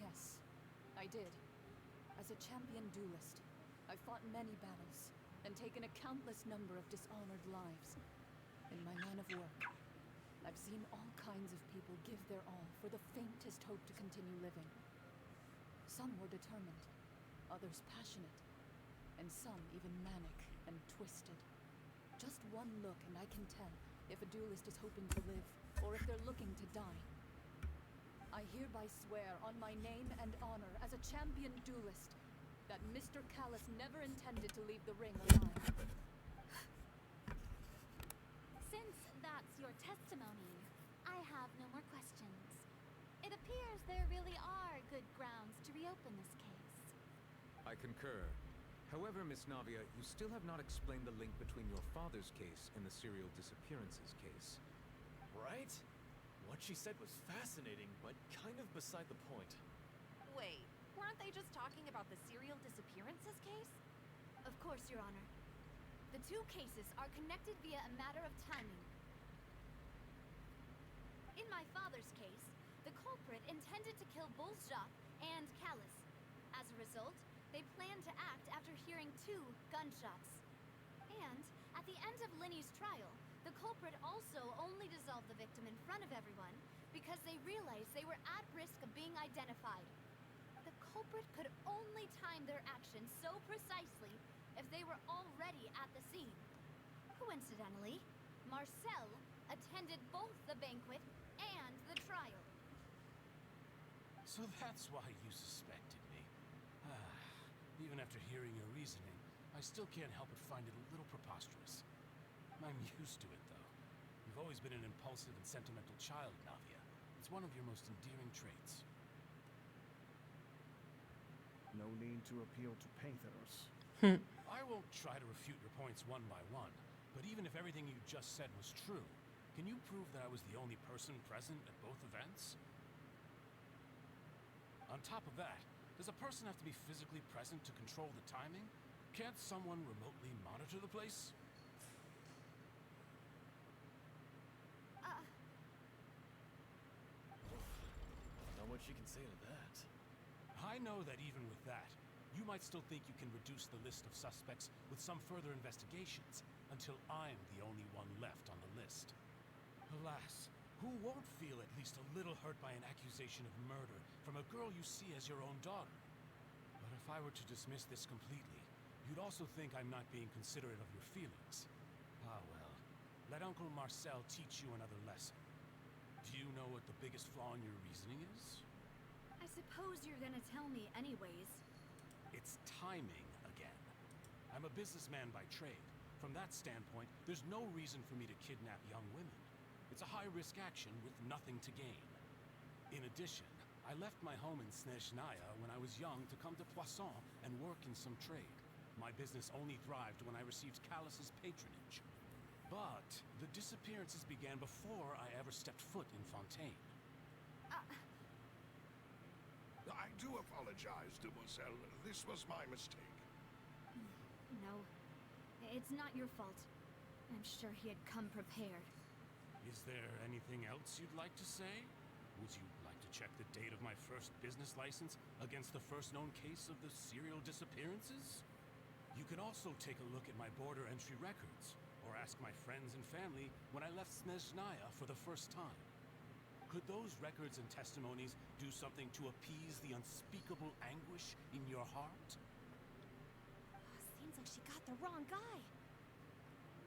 Yes, I did. As a champion duelist, I've fought many battles and taken a countless number of dishonored lives. In my line of work, I've seen all kinds of people give their all for the faintest hope to continue living. Some were determined, others passionate, and some even manic and twisted. Just one look and I can tell if a duelist is hoping to live or if they're looking to die. I hereby swear on my name and honor as a champion duelist that Mr. Callus never intended to leave the ring alive. Since that's your testimony, I have no more questions. It appears there really are good grounds to reopen this case. I concur. However, Miss Navia, you still have not explained the link between your father's case and the serial disappearances case. Right? What she said was fascinating, but kind of beside the point. Wait, weren't they just talking about the serial disappearances case? Of course, Your Honor. The two cases are connected via a matter of timing. In my father's case, the culprit intended to kill both Jacques and Callus. As a result, they planned to act after hearing 2 gunshots. And at the end of Linny's trial, the culprit also only dissolved the victim in front of everyone because they realized they were at risk of being identified. The culprit could only time their actions so precisely if they were already at the scene. Coincidentally, Marcel attended both the banquet and the trial. So that's why you suspected me. Even after hearing your reasoning, I still can't help but find it a little preposterous. I'm used to it, though. You've always been an impulsive and sentimental child, Navia. It's one of your most endearing traits. No need to appeal to pathos. I won't try to refute your points one by one, but even if everything you just said was true, can you prove that I was the only person present at both events? On top of that, does a person have to be physically present to control the timing? Can't someone remotely monitor the place? Not much you can say to that. I know that even with that, you might still think you can reduce the list of suspects with some further investigations until I'm the only one left on the list. Alas, who won't feel at least a little hurt by an accusation of murder from a girl you see as your own daughter? But if I were to dismiss this completely, you'd also think I'm not being considerate of your feelings. Ah well, let Uncle Marcel teach you another lesson. Do you know what the biggest flaw in your reasoning is? I suppose you're gonna tell me anyways. It's timing again. I'm a businessman by trade, From that standpoint, there's no reason for me to kidnap young women. It's a high-risk action with nothing to gain. In addition, I left my home in Snezhnaya when I was young to come to Poisson and work in some trade. My business only thrived when I received Callus's patronage. But the disappearances began before I ever stepped foot in Fontaine. I do apologize, demoiselle. This was my mistake. No, it's not your fault. I'm sure he had come prepared. Is there anything else you'd like to say? Would you like to check the date of my first business license against the first known case of the serial disappearances? You can also take a look at my border entry records, or ask my friends and family when I left Snezhnaya for the first time. Could those records and testimonies do something to appease the unspeakable anguish in your heart? Seems like she got the wrong guy.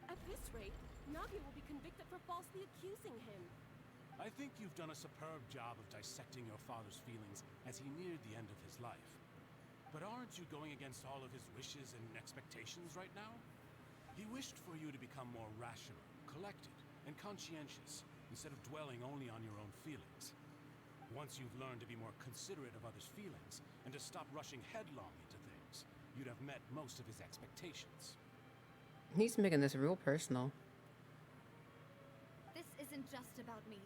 At this rate, Navi will be convicted for falsely accusing him. I think you've done a superb job of dissecting your father's feelings as he neared the end of his life. But aren't you going against all of his wishes and expectations right now? He wished for you to become more rational, collected, and conscientious, instead of dwelling only on your own feelings. Once you've learned to be more considerate of others' feelings, and to stop rushing headlong into things, you'd have met most of his expectations. He's making this real personal. This isn't just about me,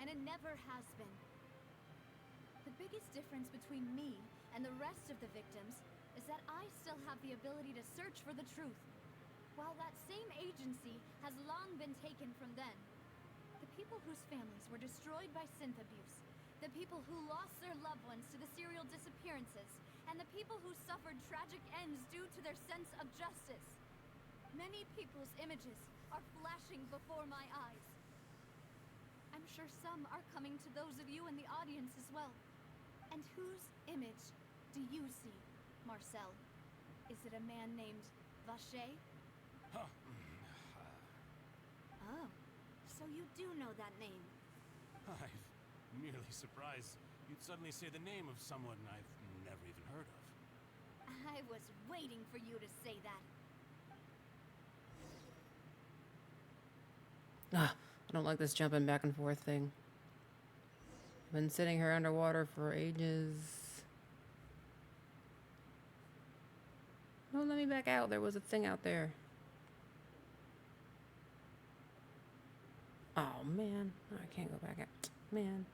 and it never has been. The biggest difference between me and the rest of the victims is that I still have the ability to search for the truth, while that same agency has long been taken from them. The people whose families were destroyed by synth abuse, the people who lost their loved ones to the serial disappearances, and the people who suffered tragic ends due to their sense of justice. Many people's images are flashing before my eyes. I'm sure some are coming to those of you in the audience as well. And whose image do you see, Marcel? Is it a man named Vacher? Huh. Oh, so you do know that name. I'm merely surprised you'd suddenly say the name of someone I've never even heard of. I was waiting for you to say that. I don't like this jumping back and forth thing. Been sitting here underwater for ages. Don't let me back out. There was a thing out there. Oh, man. I can't go back out. Man.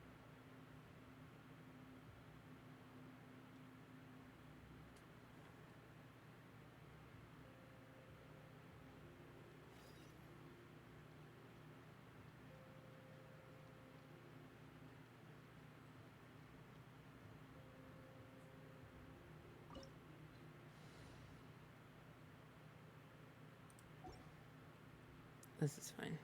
This is fine.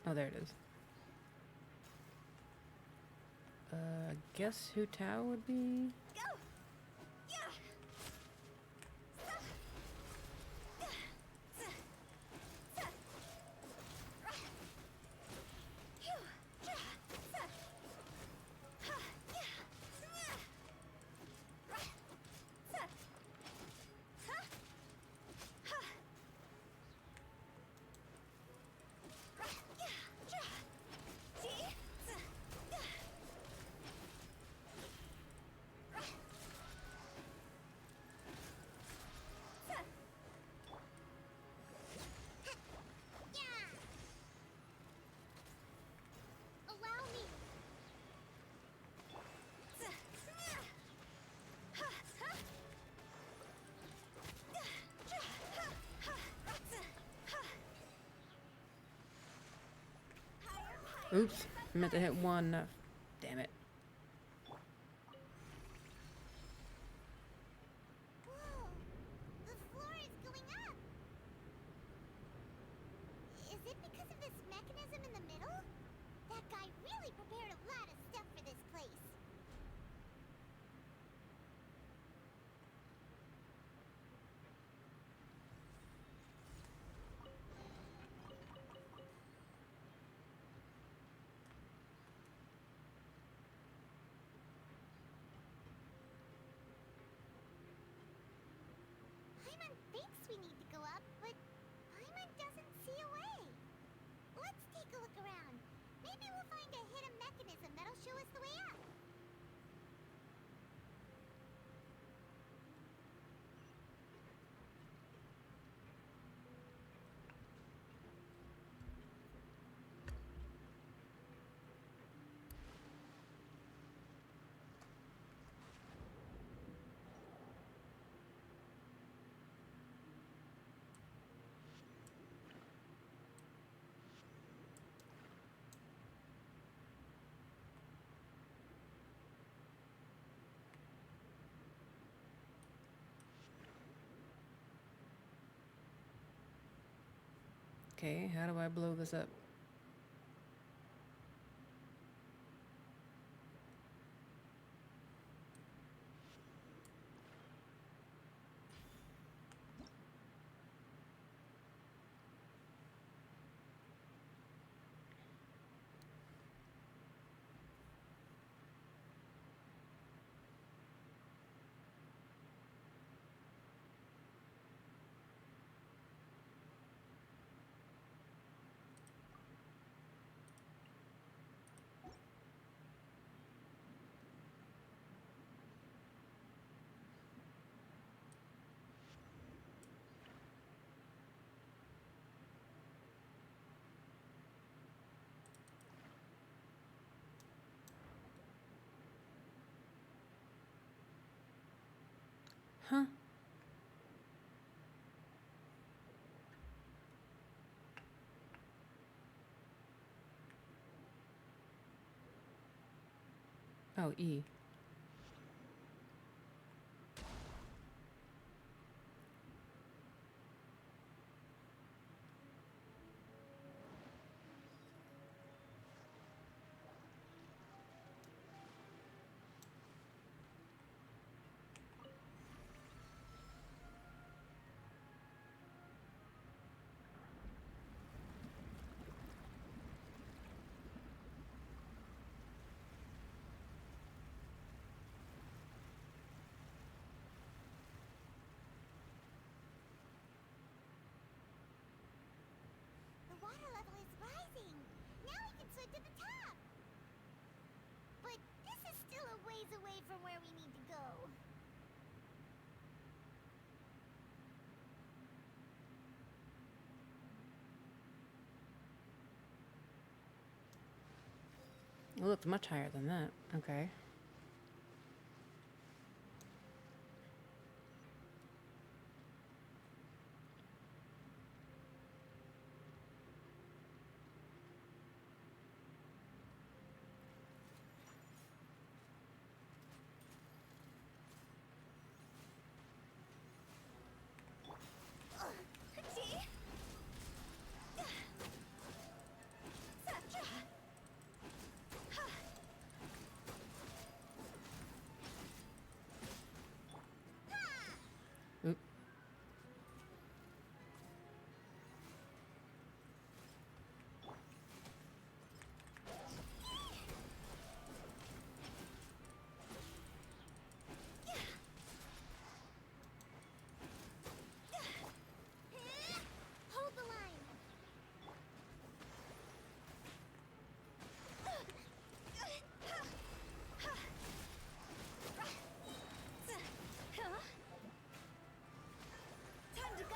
Oh, there it is. Guess who Tao would be? Go! Yeah! Oops, I meant to hit one. Damn it. show us the way up. Okay, how do I blow this up? Huh? Oh, E. The water level is rising. Now we can swim to the top. But this is still a ways away from where we need to go. It looked much higher than that. Okay. Oop. Hold the line. Time to go.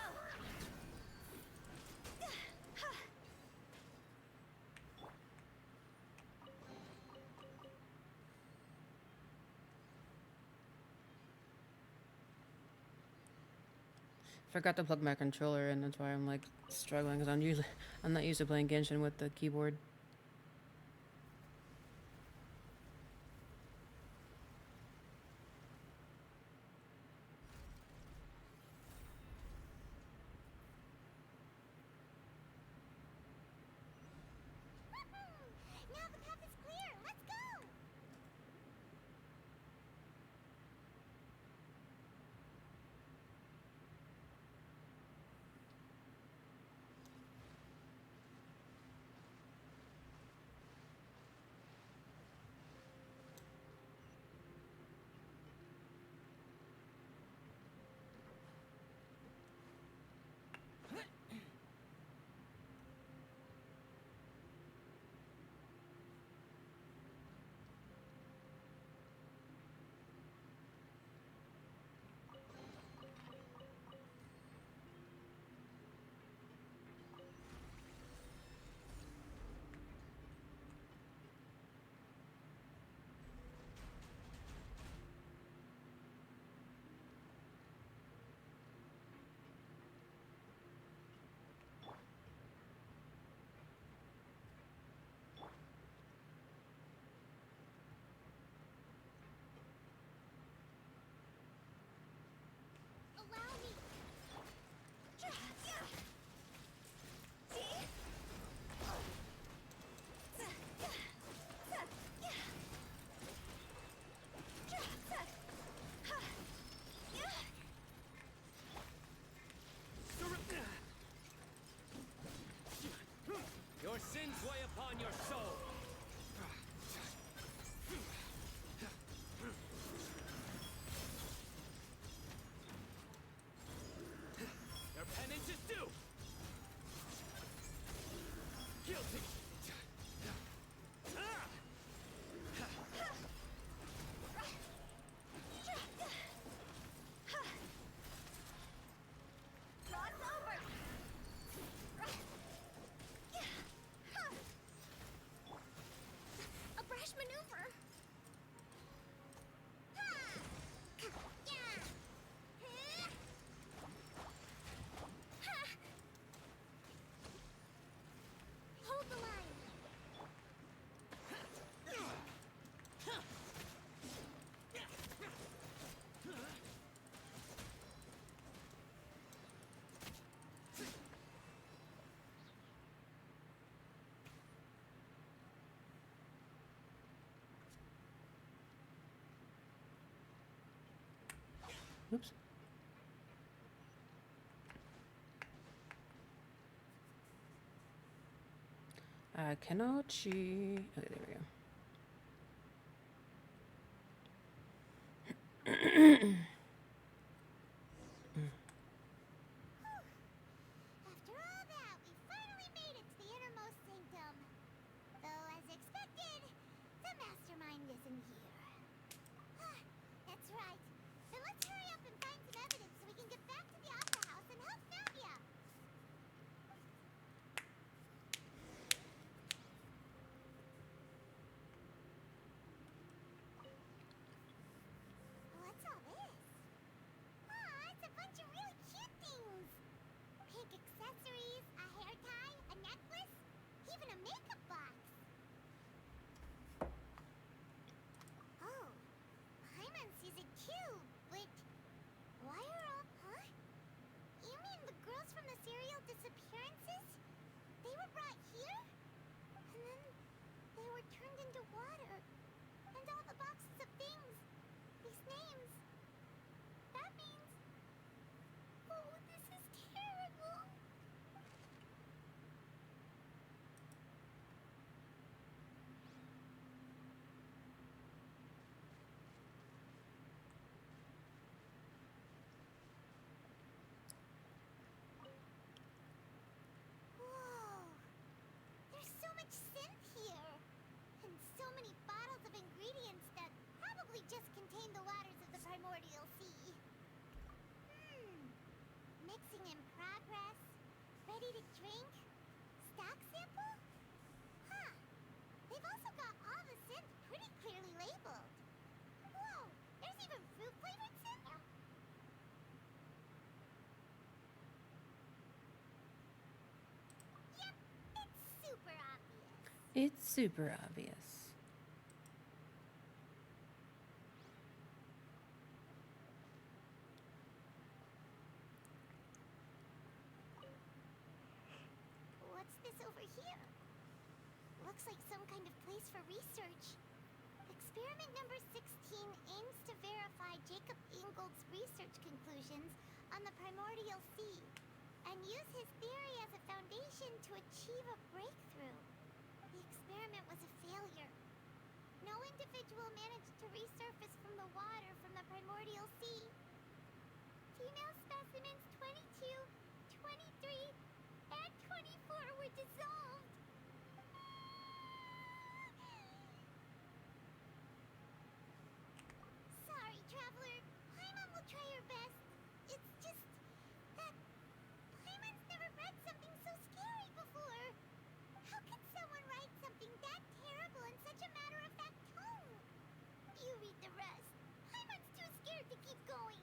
Forgot to plug my controller in. That's why I'm like struggling because I'm not used to playing Genshin with the keyboard. Now the path is clear. Let's go. Oops. Kenochi. Okay, there we go. After all that, we finally made it to the innermost sanctum. Though, as expected, the mastermind isn't here. That's right. Then let's hurry up and find some evidence so we can get back to the Opera House and help Fabia. What's all this? It's a bunch of really cute things. Pink accessories, a hair tie, a necklace, even a makeup box. Oh, Paimon sees it too, but why are all... Huh? You mean the girls from the serial disappearances? They were brought here? And then they were turned into water. And all the boxes of things, these names, that means... Oh, this is terrible. Whoa. There's so much synth here. And so many bottles of ingredients that probably just contain the waters of the primordial sea. Mixing in progress. Ready to drink? Stock sample? Huh. They've also got all the synth pretty clearly labeled. Whoa, there's even fruit-flavored synth? Yep, it's super obvious. It's super obvious. What's this over here? Looks like some kind of place for research. Experiment number 16 aims to verify Jacob Ingold's research conclusions on the primordial sea and use his theory as a foundation to achieve a breakthrough. The experiment was a failure. No individual managed to resurface from the water from the primordial sea. Female specimens 22, 23, and 24 were dissolved. Sorry, traveler. Paimon will try her best. It's just that Paimon's never read something so scary before. How could someone write something that terrible in such a matter-of-fact tone? You read the rest. Paimon's too scared to keep going.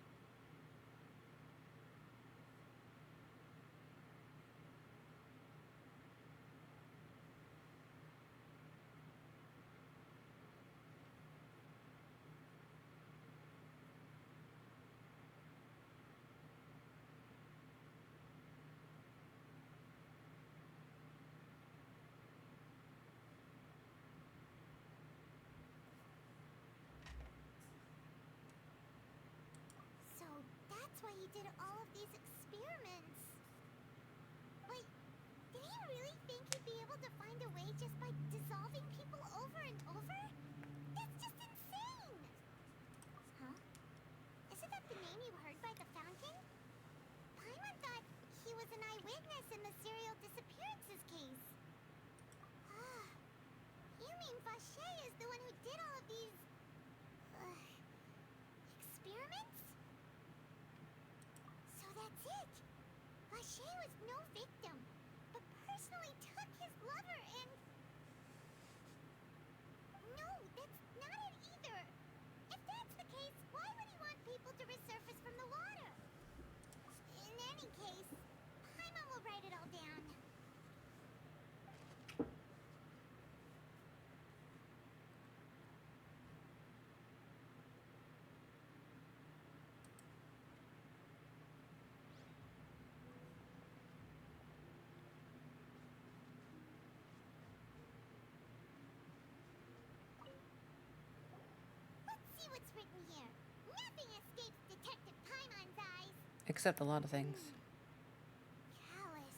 So that's why he did all of these experiments. But did he really think he'd be able to find a way just by dissolving people over and over? That's just insane! Huh? Isn't that the name you heard by the fountain? Paimon thought he was an eyewitness in the serial disappearances case. Ah, you mean Vache is the one who did all of these... experiments? So that's it! Vache was no victim, but personally took his lover and... No, that's not it either! If that's the case, why would he want people to resurface from the water? In any case, Paimon will write it all down. Let's see what's written here. Nothing escapes Detective Paimon. Except a lot of things. Callus.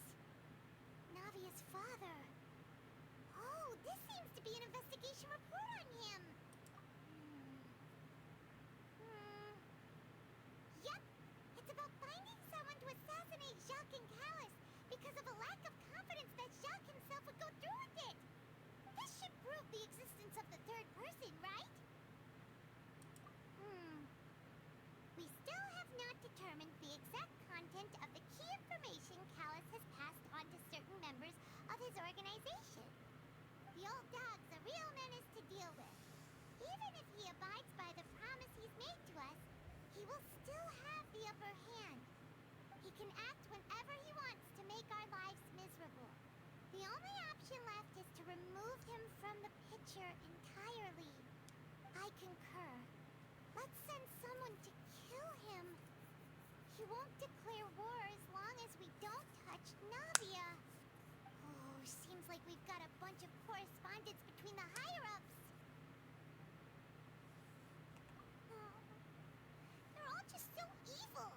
Navia's father. Oh, this seems to be an investigation report on him. Yep. It's about finding someone to assassinate Jacques and Callus because of a lack of confidence that Jacques himself would go through with it. This should prove the existence of the third person, right? We still have not determined the exact content of the key information Callus has passed on to certain members of his organization. The old dog's a real menace to deal with. Even if he abides by the promise he's made to us, he will still have the upper hand. He can act whenever he wants to make our lives miserable. The only option left is to remove him from the picture entirely. I concur. Let's send someone to kill him. He won't declare war as long as we don't touch Navia. Oh, seems like we've got a bunch of correspondence between the higher-ups. Oh, they're all just so evil.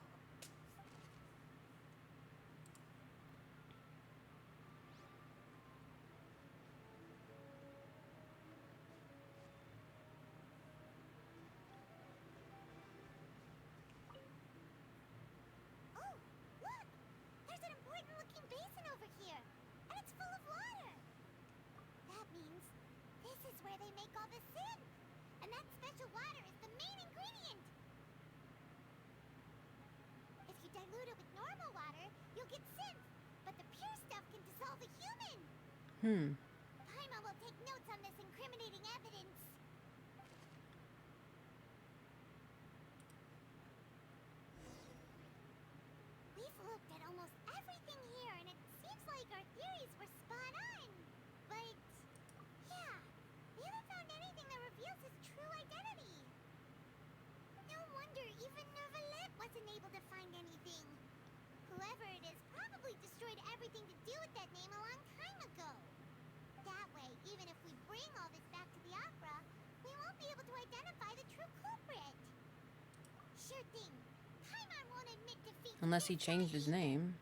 Oh, look! There's an important-looking basin over here, and it's full of water. That means this is where they make all the synth, and that special water is the main ingredient. If you dilute it with normal water, you'll get synth, but the pure stuff can dissolve a human. Paimon will take notes on this incriminating evidence. We've looked at almost everything here, and it seems like our theories were spot on. But, yeah, we haven't found anything that reveals his true identity. No wonder even Neuvillette wasn't able to find anything. Whoever it is probably destroyed everything to do with that name a long time ago. That way, even if we bring all this back to the opera, we won't be able to identify the true culprit. Sure thing. Paimon won't admit defeat. Unless he changed his name.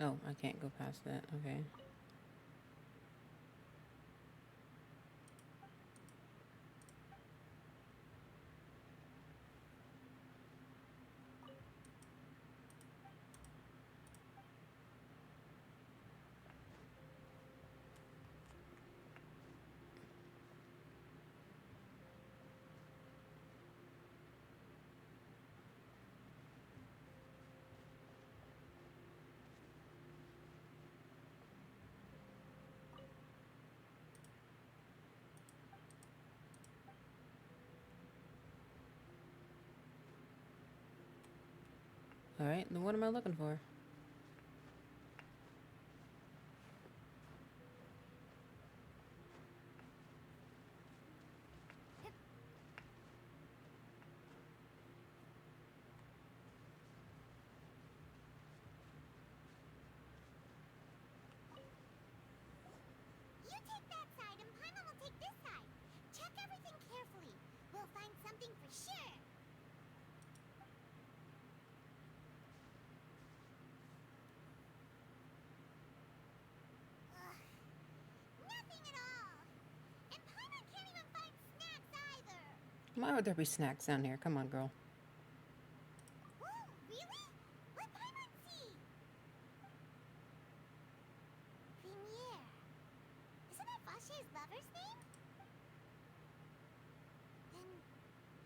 Oh, I can't go past that. Okay. All right, then what am I looking for? You take that side, and Paimon will take this side. Check everything carefully. We'll find something for sure. Nothing at all. And Paimon can't even find snacks either. Why would there be snacks down here? Come on, girl. Whoa, really? Let Paimon see. Premier. Isn't that Vache's lover's name? And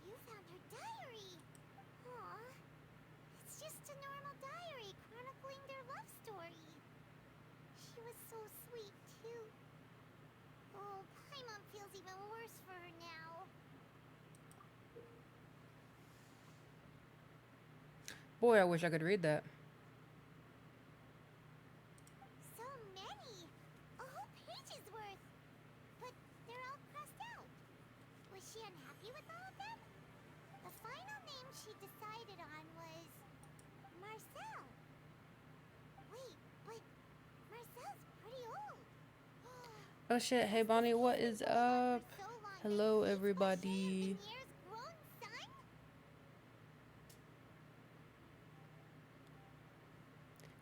you found her diary. Aw. It's just a normal diary chronicling their love story. She was so sweet, too. Oh, Paimon feels even worse for her now. Boy, I wish I could read that. So many! A whole page's worth! But they're all crossed out. Was she unhappy with all of them? The final name she decided on was Marcel. Wait, but Marcel's pretty old. Oh shit, hey Bonnie, what is up? Hello everybody.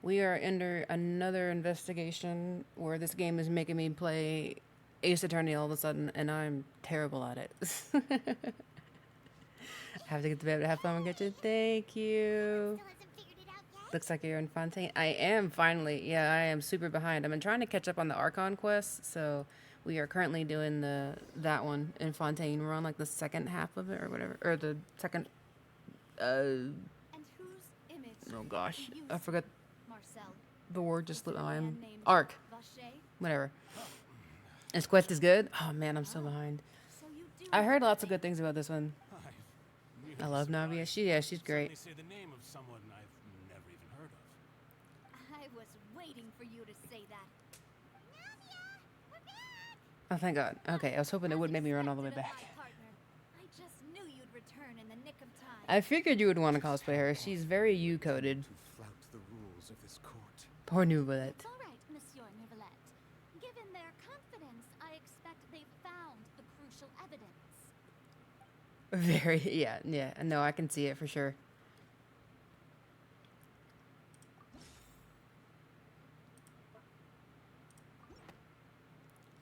We are under another investigation where this game is making me play Ace Attorney all of a sudden, and I'm terrible at it. I have to get to bed to have fun with Genshin. Thank you. Looks like you're in Fontaine. I am finally. Yeah, I am super behind. I've been trying to catch up on the Archon quest, so we are currently doing that one in Fontaine. We're on like the second half of it or whatever, or the second. Oh gosh, I forgot. The word just slipped my mind. Arc. Whatever. This quest is good? Oh man, I'm so behind. I heard lots of good things about this one. I love Navia. She's great. Say the name of someone I've never even heard of. I was waiting for you to say that. Oh thank God. Okay, I was hoping it would make me run all the way back. I just knew you'd return in the nick of time. I figured you would want to cosplay her. She's very U-coded. The rules of this court. Poor Neuvillette. It's all right, Monsieur Neuvillette. Given their confidence, I expect they found the crucial evidence. Very, yeah. No, I can see it for sure.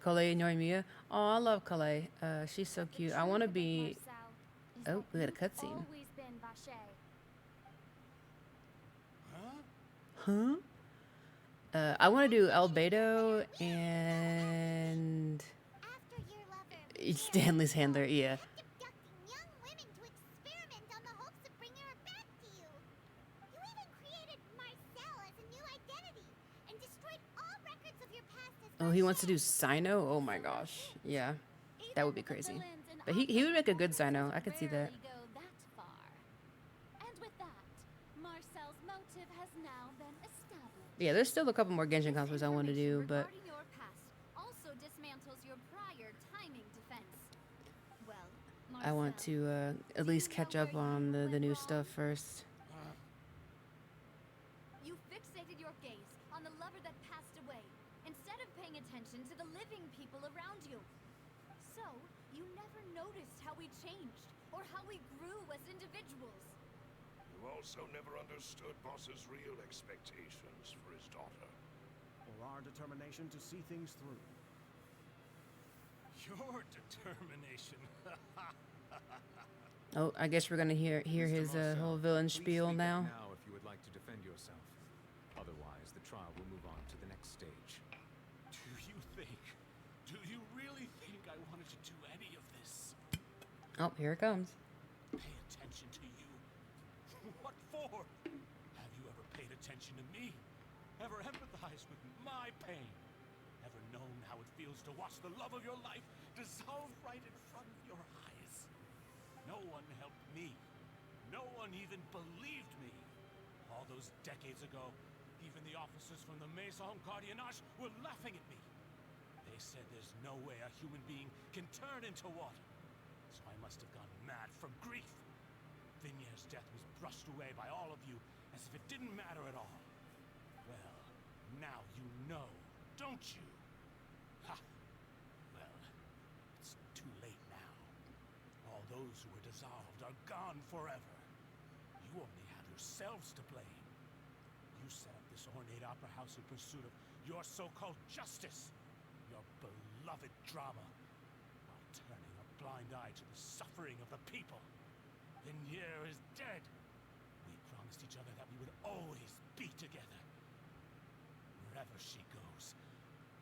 Calais Noimia. Oh, I love Calais. She's so cute. I want to be. Oh, we got a cutscene. Huh? I want to do Albedo and Stanley's handler. Yeah. Oh, he wants to do Sino? Oh my gosh. Yeah. That would be crazy. But he would make a good Sino. I could see that. Yeah, there's still a couple more Genshin cosplays I want to do, but I want to at least catch up on the new stuff first. You fixated your gaze on the lover that passed away, instead of paying attention to the living people around you. So, you never noticed how we changed, or how we grew as individuals. You also never understood Boss's real expectations for his daughter. Or our determination to see things through. Your determination. Oh, I guess we're gonna hear his whole villain spiel now. Now, if you would like to defend yourself. Otherwise, the trial will move on to the next stage. Do you really think I wanted to do any of this? Oh, here it comes. Pay attention to you. What for? Have you ever paid attention to me? Ever empathized with my pain? Ever known how it feels to watch the love of your life dissolve right in front of your eyes? No one helped me. No one even believed me. All those decades ago, even the officers from the Maison Gardiennage were laughing at me. They said there's no way a human being can turn into water. So I must have gone mad from grief. Vignier's death was brushed away by all of you as if it didn't matter at all. Well, now you know, don't you? Ha! Well, it's too late now. All those who were dissolved are gone forever. You only have yourselves to blame. You set up this ornate opera house in pursuit of your so-called justice, your beloved drama, while turning a blind eye to the suffering of the people. Vignier is dead. We promised each other that we would always be together. Wherever she goes,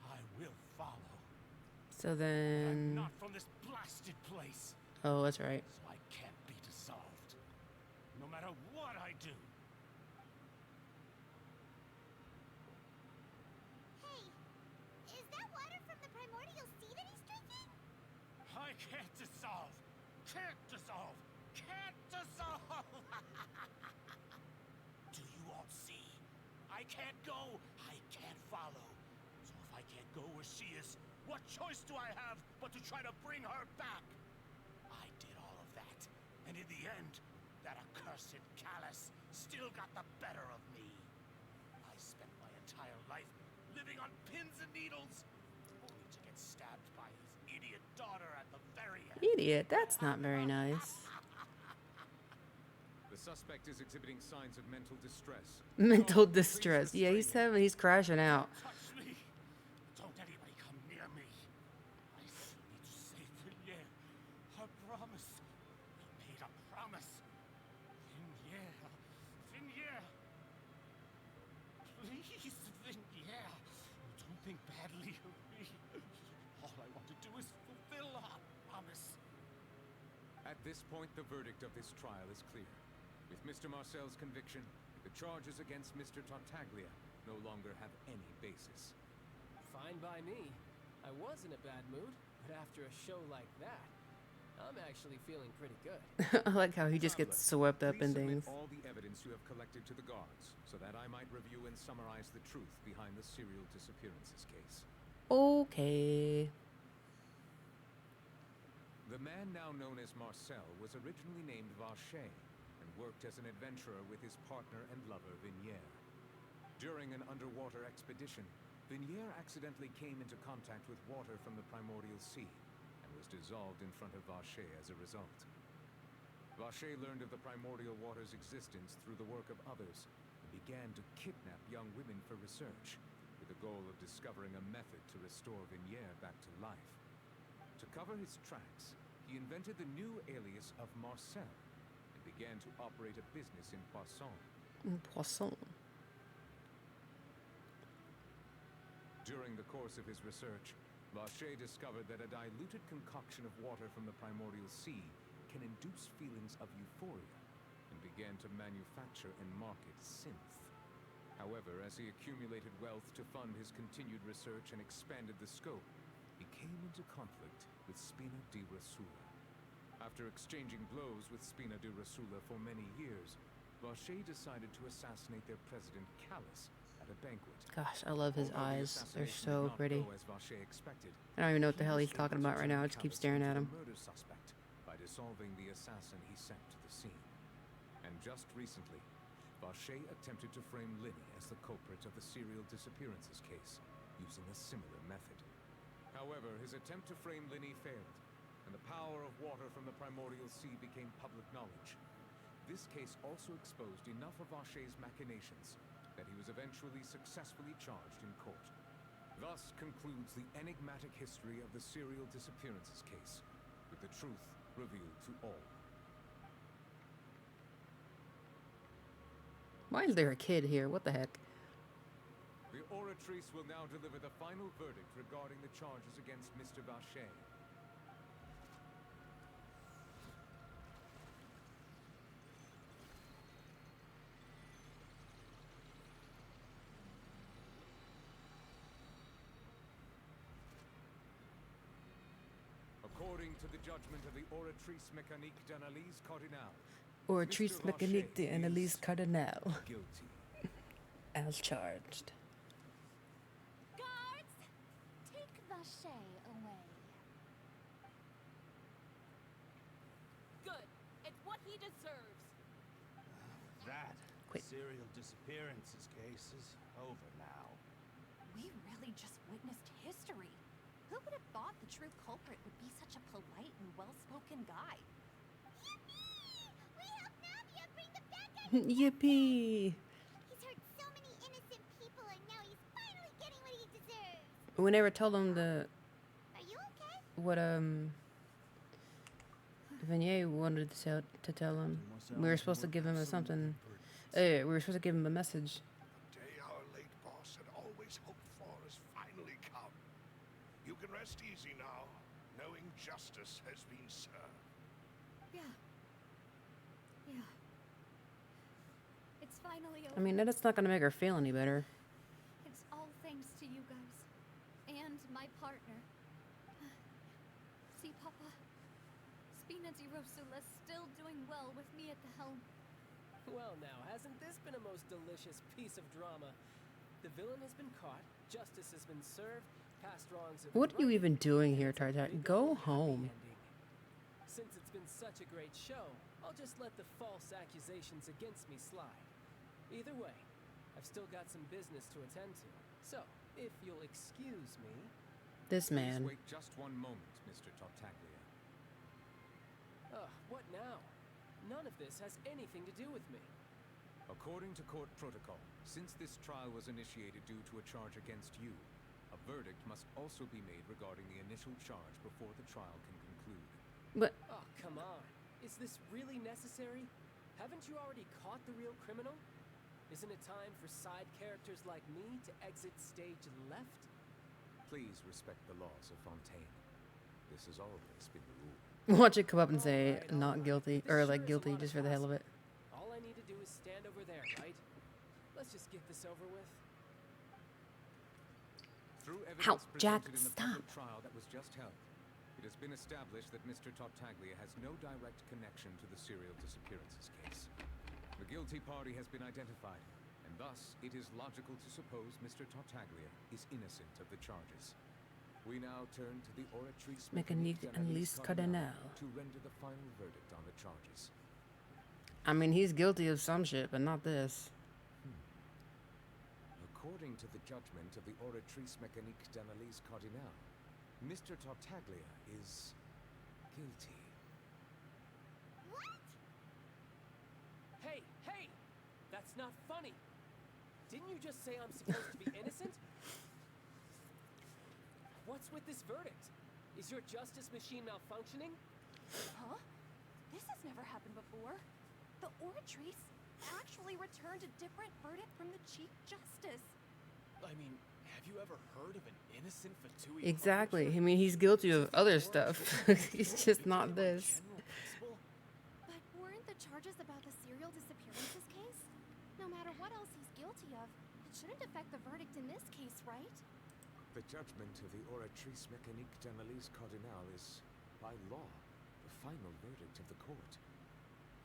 I will follow. So then. I'm not from this blasted place. Oh, that's right. So I can't be dissolved. No matter what I do. Hey, is that water from the primordial sea that he's drinking? I can't dissolve. Can't dissolve. Can't dissolve. Do you all see? I can't go. I can't follow. So if I can't go where she is, what choice do I have but to try to bring her back? I did all of that, and in the end, that accursed Callus still got the better of me. I spent my entire life living on pins and needles, only to get stabbed by his idiot daughter at the very end. Idiot, that's not very nice. The suspect is exhibiting signs of mental distress. Mental distress. Yeah, he's crashing out. Touch me! Don't anybody come near me. I still need to save Vignier. Her promise. I made a promise. Vignier. Vignier. Please, Vignier. Don't think badly of me. All I want to do is fulfill our promise. At this point, the verdict of this trial is clear. With Mr. Marcel's conviction, the charges against Mr. Tartaglia no longer have any basis. Fine by me. I was in a bad mood, but after a show like that, I'm actually feeling pretty good. I like how he just gets swept up in things. All the evidence you have collected to the guards, so that I might review and summarize the truth behind the serial disappearances case. Okay. The man now known as Marcel was originally named Vacher and worked as an adventurer with his partner and lover Vignier. During an underwater expedition, Vignier accidentally came into contact with water from the primordial sea and was dissolved in front of Vacher as a result. Vacher learned of the primordial water's existence through the work of others and began to kidnap young women for research, with the goal of discovering a method to restore Vignier back to life. To cover his tracks, he invented the new alias of Marcel and began to operate a business in Poisson. Poisson. During the course of his research, Vacher discovered that a diluted concoction of water from the primordial sea can induce feelings of euphoria, and began to manufacture and market synth. However, as he accumulated wealth to fund his continued research and expanded the scope, he came into conflict with Spina di Rosula. After exchanging blows with Spina di Rosula for many years, Vacher decided to assassinate their president Callus at a banquet. Gosh, I love his Although the eyes. They're assassination so did not pretty. go as Vacher expected, I don't even know what the he hell was he's talking able to about right now. I turn just keep Callus staring at into him. a murder suspect by dissolving the assassin he sent to the scene. And just recently, Vacher attempted to frame Linny as the culprit of the serial disappearances case, using a similar method. However, his attempt to frame Linny failed, and the power of water from the primordial sea became public knowledge. This case also exposed enough of Vacher's machinations that he was eventually successfully charged in court. Thus concludes the enigmatic history of the serial disappearances case, with the truth revealed to all. Why is there a kid here? What the heck? The oratrice will now deliver the final verdict regarding the charges against Mr. Vacher. According to the judgment of the oratrice mécanique d'analyse cardinale, Oratrice Mr. mécanique Vacher d'analyse is cardinale. guilty. As charged. Guards! Take Vacher away. Good. It's what he deserves. That Wait. serial disappearances case is over now. We really just witnessed history. Who would have thought the true culprit would be such a polite and well-spoken guy? We helped Navia bring the bad guy. Yippee! He's hurt so many innocent people, and now he's finally getting what he deserves. We never told him the Are you okay? what Vignier wanted to tell him. We were supposed to give him something. We were supposed to give him a message. The day our late boss had always hoped for has finally come. You can rest easy now, knowing justice has been served. Yeah. Yeah. It's finally over. I mean, that's not gonna make her feel any better. It's all thanks to you guys. And my partner. See, Papa? Spina di Rosula's still doing well with me at the helm. Well now, hasn't this been a most delicious piece of drama? The villain has been caught, justice has been served, past wrongs have What been are you righted, even doing and here, it's a Tartak? pretty Go happy home. ending. Since it's been such a great show, I'll just let the false accusations against me slide. Either way, I've still got some business to attend to. So, if you'll excuse me... This man. Please wait just one moment, Mr. Tartaglia. What now? None of this has anything to do with me. According to court protocol, since this trial was initiated due to a charge against you, a verdict must also be made regarding the initial charge before the trial can conclude. But... Oh, come on. Is this really necessary? Haven't you already caught the real criminal? Isn't it time for side characters like me to exit stage left? Please respect the laws of Fontaine. This has always been the rule. Watch it come up and say not guilty, or like guilty just for the hell of it. All I need to do is stand over there, right? Let's just get this over with. Through How, evidence Jack, presented in the stop. public trial that was just held, it has been established that Mr. Tartaglia has no direct connection to the serial disappearances case. The guilty party has been identified, and thus it is logical to suppose Mr. Tartaglia is innocent of the charges. We now turn to the Oratrice Mécanique d'analyse cardinal to render the final verdict on the charges. I mean, he's guilty of some shit, but not this. According to the judgment of the Oratrice Mécanique d'analyse cardinal, Mr. Tartaglia is guilty. What? Hey, hey! That's not funny! Didn't you just say I'm supposed to be innocent? What's with this verdict? Is your justice machine malfunctioning? Huh? This has never happened before. The Oratrice actually returned a different verdict from the Chief Justice. I mean, have you ever heard of an innocent Fatui? Exactly. I mean, he's guilty of other stuff. He's just not this. But weren't the charges about the serial disappearances case? No matter what else he's guilty of, it shouldn't affect the verdict in this case, right? The judgment of the Oratrice Mécanique d'analyse cardinal is, by law, the final verdict of the court.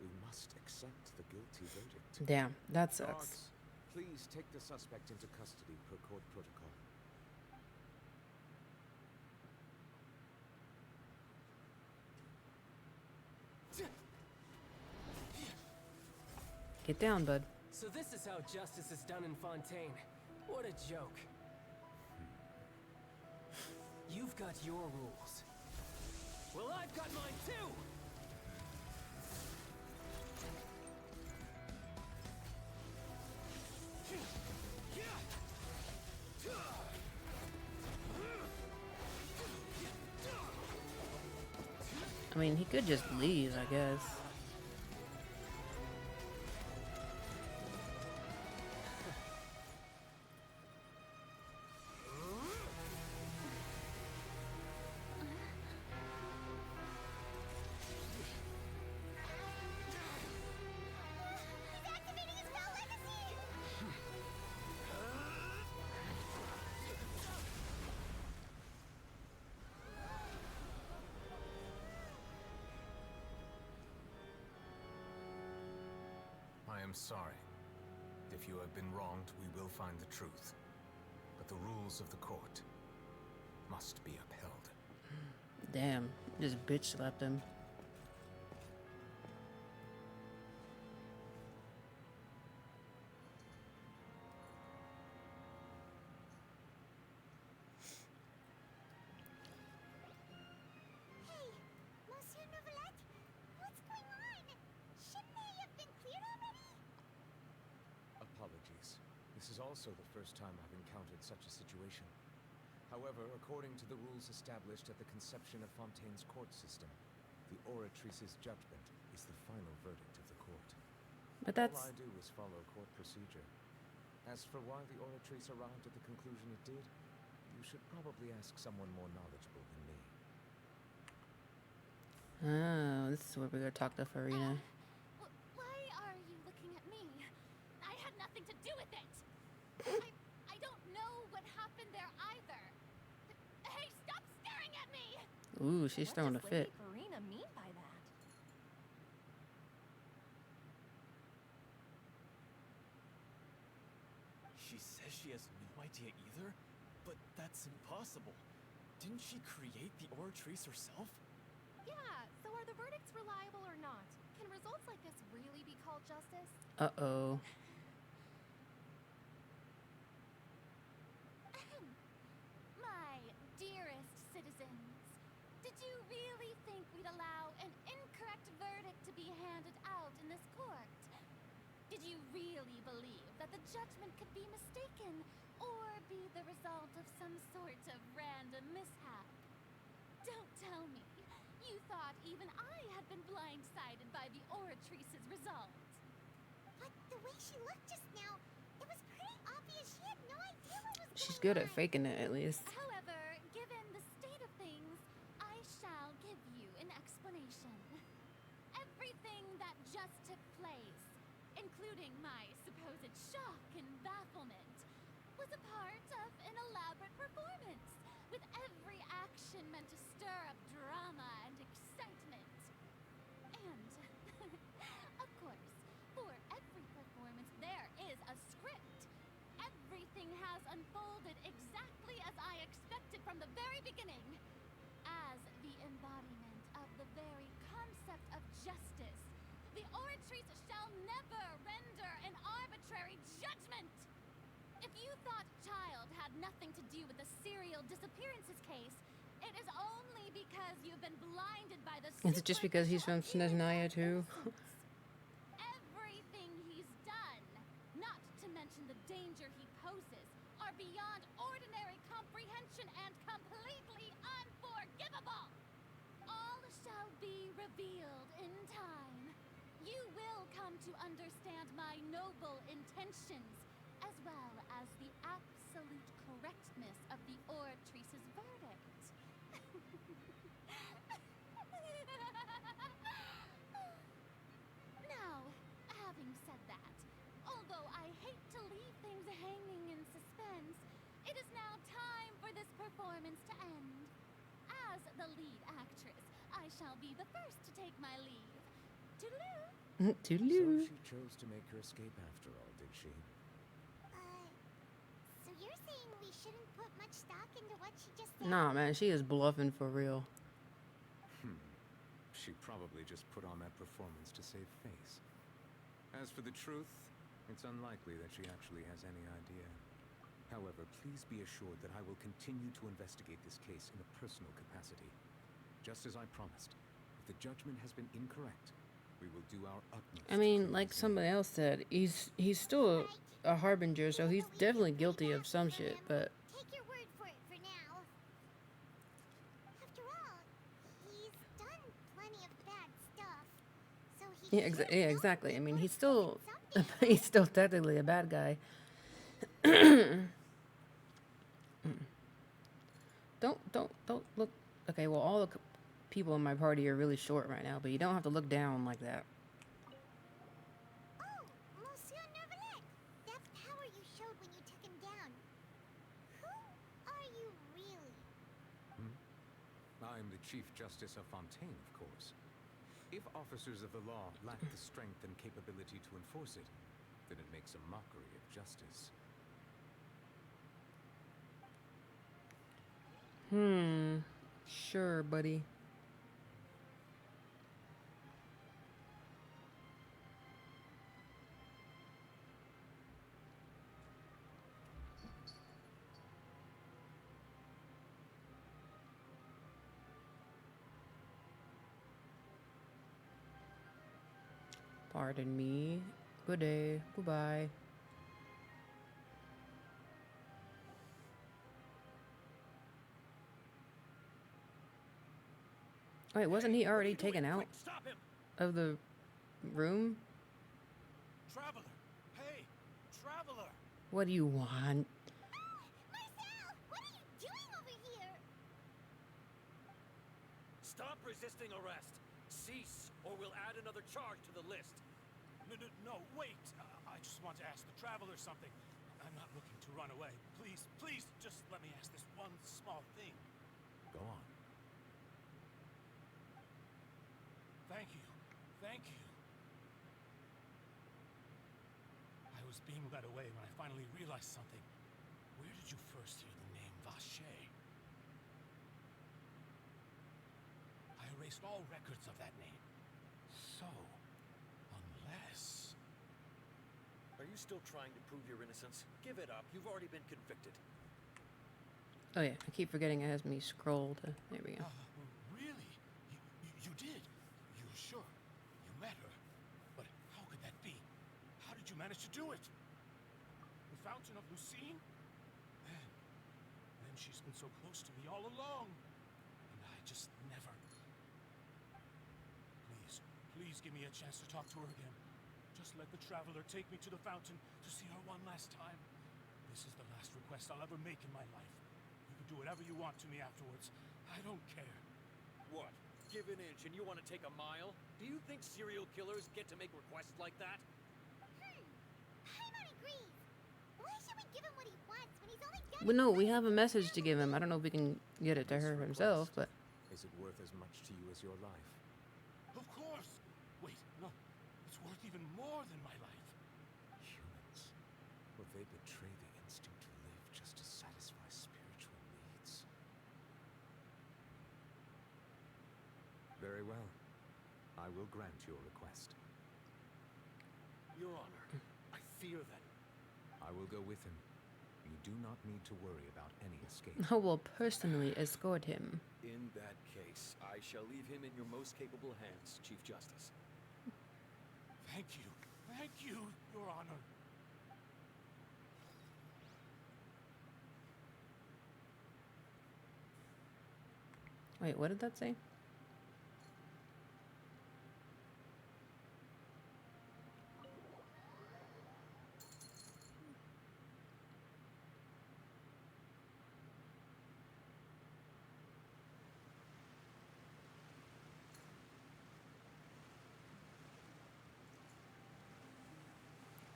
We must accept the guilty verdict. Damn, that sucks. Guards, please take the suspect into custody per court protocol. Get down, bud. So this is how justice is done in Fontaine. What a joke. You've got your rules. Well, I've got mine too! I mean, he could just leave, I guess. I am sorry. If you have been wronged, we will find the truth. But the rules of the court must be upheld. Damn, just bitch slapped him. Hey, Monsieur Novelette, what's going on? Shouldn't they have been cleared already? Apologies. This is also the first time I've encountered such a situation. However, according to the rules established at the conception of Fontaine's court system, the Oratrice's judgment is the final verdict of the court. But that's... All I do is follow court procedure. As for why the Oratrice arrived at the conclusion it did, you should probably ask someone more knowledgeable than me. Oh, this is where we go talk to Farina. Why are you looking at me? I had nothing to do with it. I don't know what happened there either. Hey, stop staring at me! Ooh, she's throwing a fit. What does Lady Farina mean by that? She says she has no idea either? But that's impossible. Didn't she create the Oratrice herself? Yeah, so are the verdicts reliable or not? Can results like this really be called justice? Uh-oh. Did you really believe that the judgment could be mistaken, or be the result of some sort of random mishap? Don't tell me you thought even I had been blindsided by the Oratrice's result. But the way she looked just now, it was pretty obvious she had no idea what was She's going good on. at faking it, at least. However, given the state of things, I shall give you an explanation. Everything that just took place, including my supposed shock and bafflement, was a part of an elaborate performance, with every action meant to stir up drama and excitement. And, of course, for every performance there is a script. Everything has unfolded exactly as I expected from the very beginning. As the embodiment of the very concept of justice, the Oratrice shall never render an arbitrary judgment! If you thought Child had nothing to do with the serial disappearances case, it is only because you've been blinded by the Is it just because he's from Snezhnaya too? Everything he's done, not to mention the danger he poses, are beyond ordinary comprehension and completely unforgivable. All shall be revealed in time. You will come to understand my noble intentions, as well as the absolute correctness of the Oratrice's verdict. Now, having said that, although I hate to leave things hanging in suspense, it is now time for this performance to end. As the lead actress, I shall be the first to take my leave. Toodaloo! Toodaloo. So she chose to make her escape after all, did she? So you're saying we shouldn't put much stock into what she just said? Nah, man, she is bluffing for real. She probably just put on that performance to save face. As for the truth, it's unlikely that she actually has any idea. However, please be assured that I will continue to investigate this case in a personal capacity. Just as I promised, if the judgment has been incorrect, we will do our utmost. I mean, like somebody else said, he's still a harbinger, so he's definitely guilty of some shit, but Take your word for it for now. After all, he's done plenty of bad stuff. So he yeah, exactly. I mean, he's still he's still technically a bad guy. Don't look. Okay, well, all the people in my party are really short right now, but you don't have to look down like that. Oh, Monsieur Neuvillette! That power you showed when you took him down. Who are you really? I'm the Chief Justice of Fontaine, of course. If officers of the law lack the strength and capability to enforce it, then it makes a mockery of justice. Sure, buddy. Pardon me. Good day. Goodbye. Wait, wasn't he already taken out of the room? Traveler! Hey! Traveler! What do you want? Marcel! What are you doing over here? Stop resisting arrest! Cease, or we'll add another charge to the list. No, wait! I just want to ask the traveler something. I'm not looking to run away. Please, please, just let me ask this one small thing. Go on. Thank you. Thank you. I was being led away when I finally realized something. Where did you first hear the name Vacher? I erased all records of that name. So, unless... Are you still trying to prove your innocence? Give it up. You've already been convicted. Oh yeah, I keep forgetting it has me scroll to... There we go. Really? You did? You were sure? You met her? But how could that be? How did you managed to do it. The Fountain of Lucine? Then she's been so close to me all along. And I just never... Please give me a chance to talk to her again. Just let the Traveler take me to the fountain to see her one last time. This is the last request I'll ever make in my life. You can do whatever you want to me afterwards. I don't care. What? Give an inch and you want to take a mile? Do you think serial killers get to make requests like that? Paimon agrees. Why should we give him what he wants when he's only done? Well, no, we have a message to give him. I don't know if we can get it to her himself, but... Is it worth as much to you as your life? Of course! Wait, no. It's worth even more than my life. Humans. Will they betray the instinct to live just to satisfy spiritual needs? Very well. I will grant your request. Your Honor, I fear that... I will go with him. You do not need to worry about any escape. I will personally escort him. In that case, I shall leave him in your most capable hands, Chief Justice. Thank you. Thank you, Your Honor. Wait, what did that say?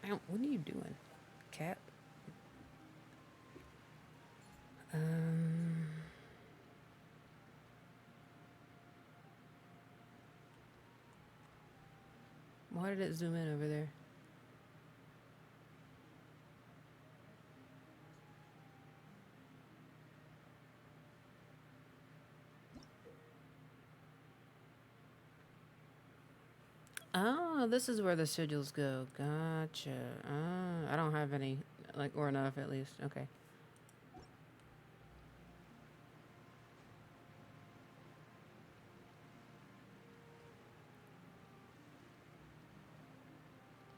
Ow, what are you doing, cat? Why did it zoom in over there? Oh, this is where the sigils go. Gotcha. I don't have any, like, or enough at least. Okay.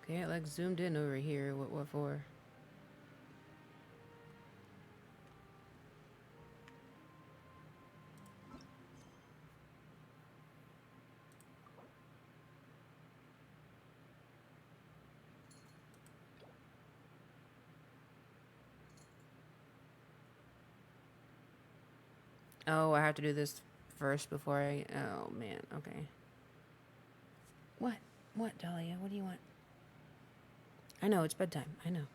Okay, it like zoomed in over here. What for? Oh, I have to do this first before I... Oh, man. Okay. What? What, Dahlia? What do you want? I know, it's bedtime. I know.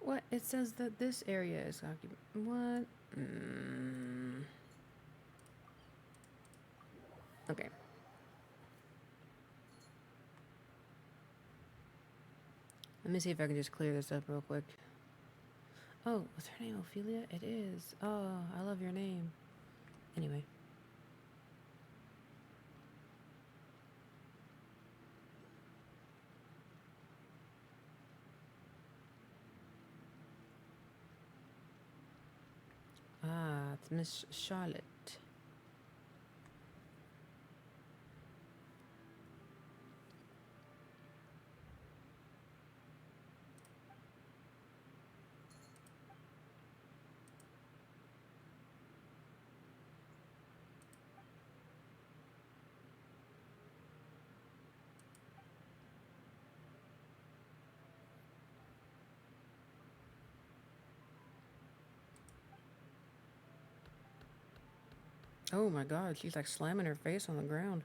What? It says that this area is occupied. What? Okay. Let me see if I can just clear this up real quick. Oh, was her name Ophelia? It is. Oh, I love your name. Anyway. Ah, it's Miss Charlotte. Oh my god, she's like slamming her face on the ground.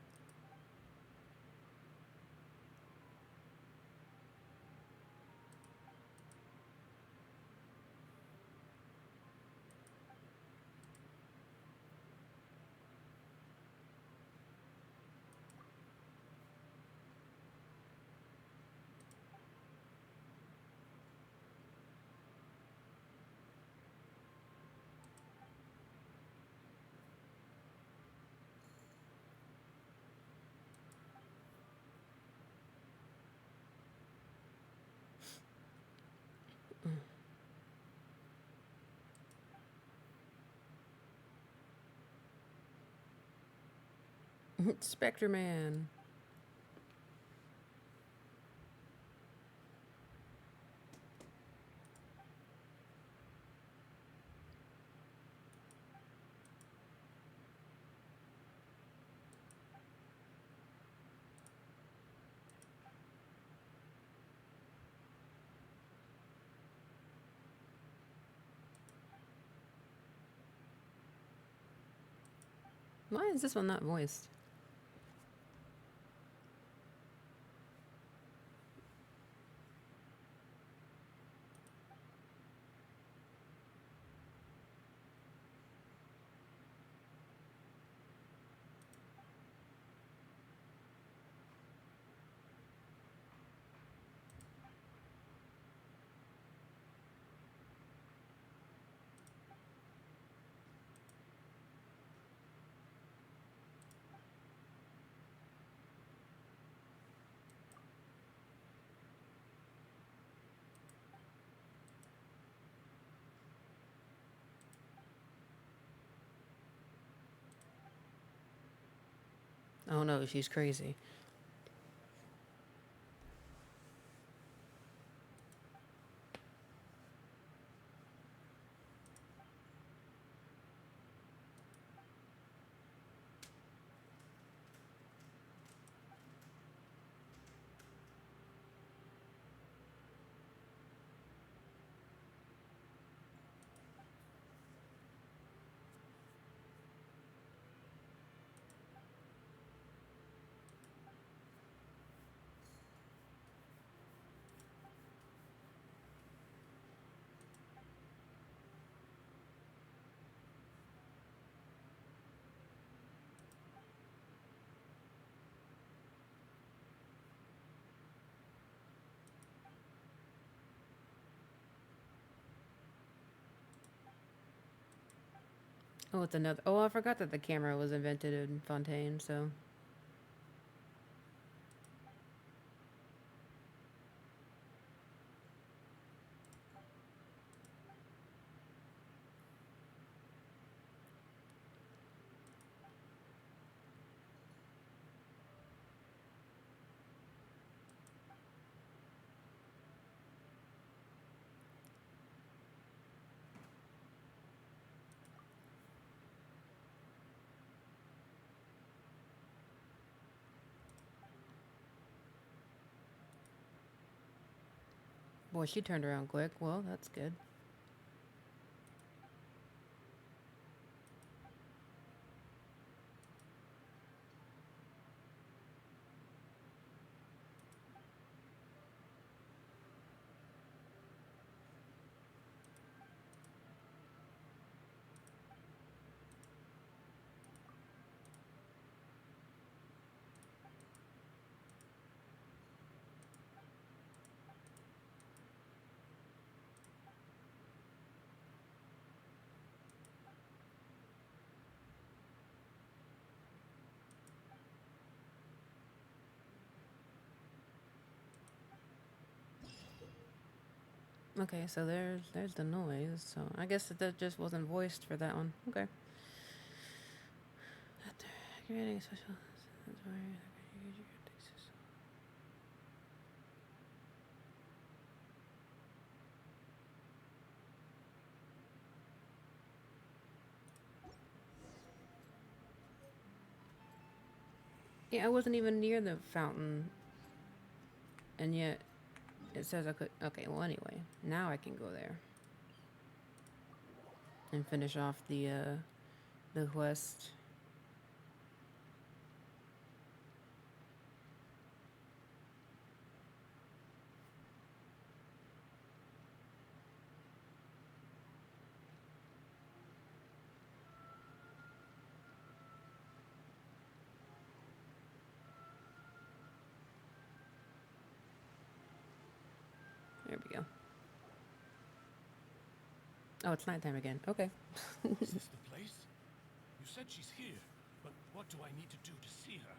Spectre Man. Why is this one not voiced? Oh no, she's crazy. Oh, it's another. Oh, I forgot that the camera was invented in Fontaine, so. Boy, she turned around quick. Well, that's good. Okay, so there's the noise. So I guess that just wasn't voiced for that one. Okay. Creating special. Yeah, I wasn't even near the fountain, and yet it says I could. Okay, well anyway, now I can go there and finish off the quest. There we go. Oh, it's nighttime again. Okay. Is this the place? You said she's here, but what do I need to do to see her?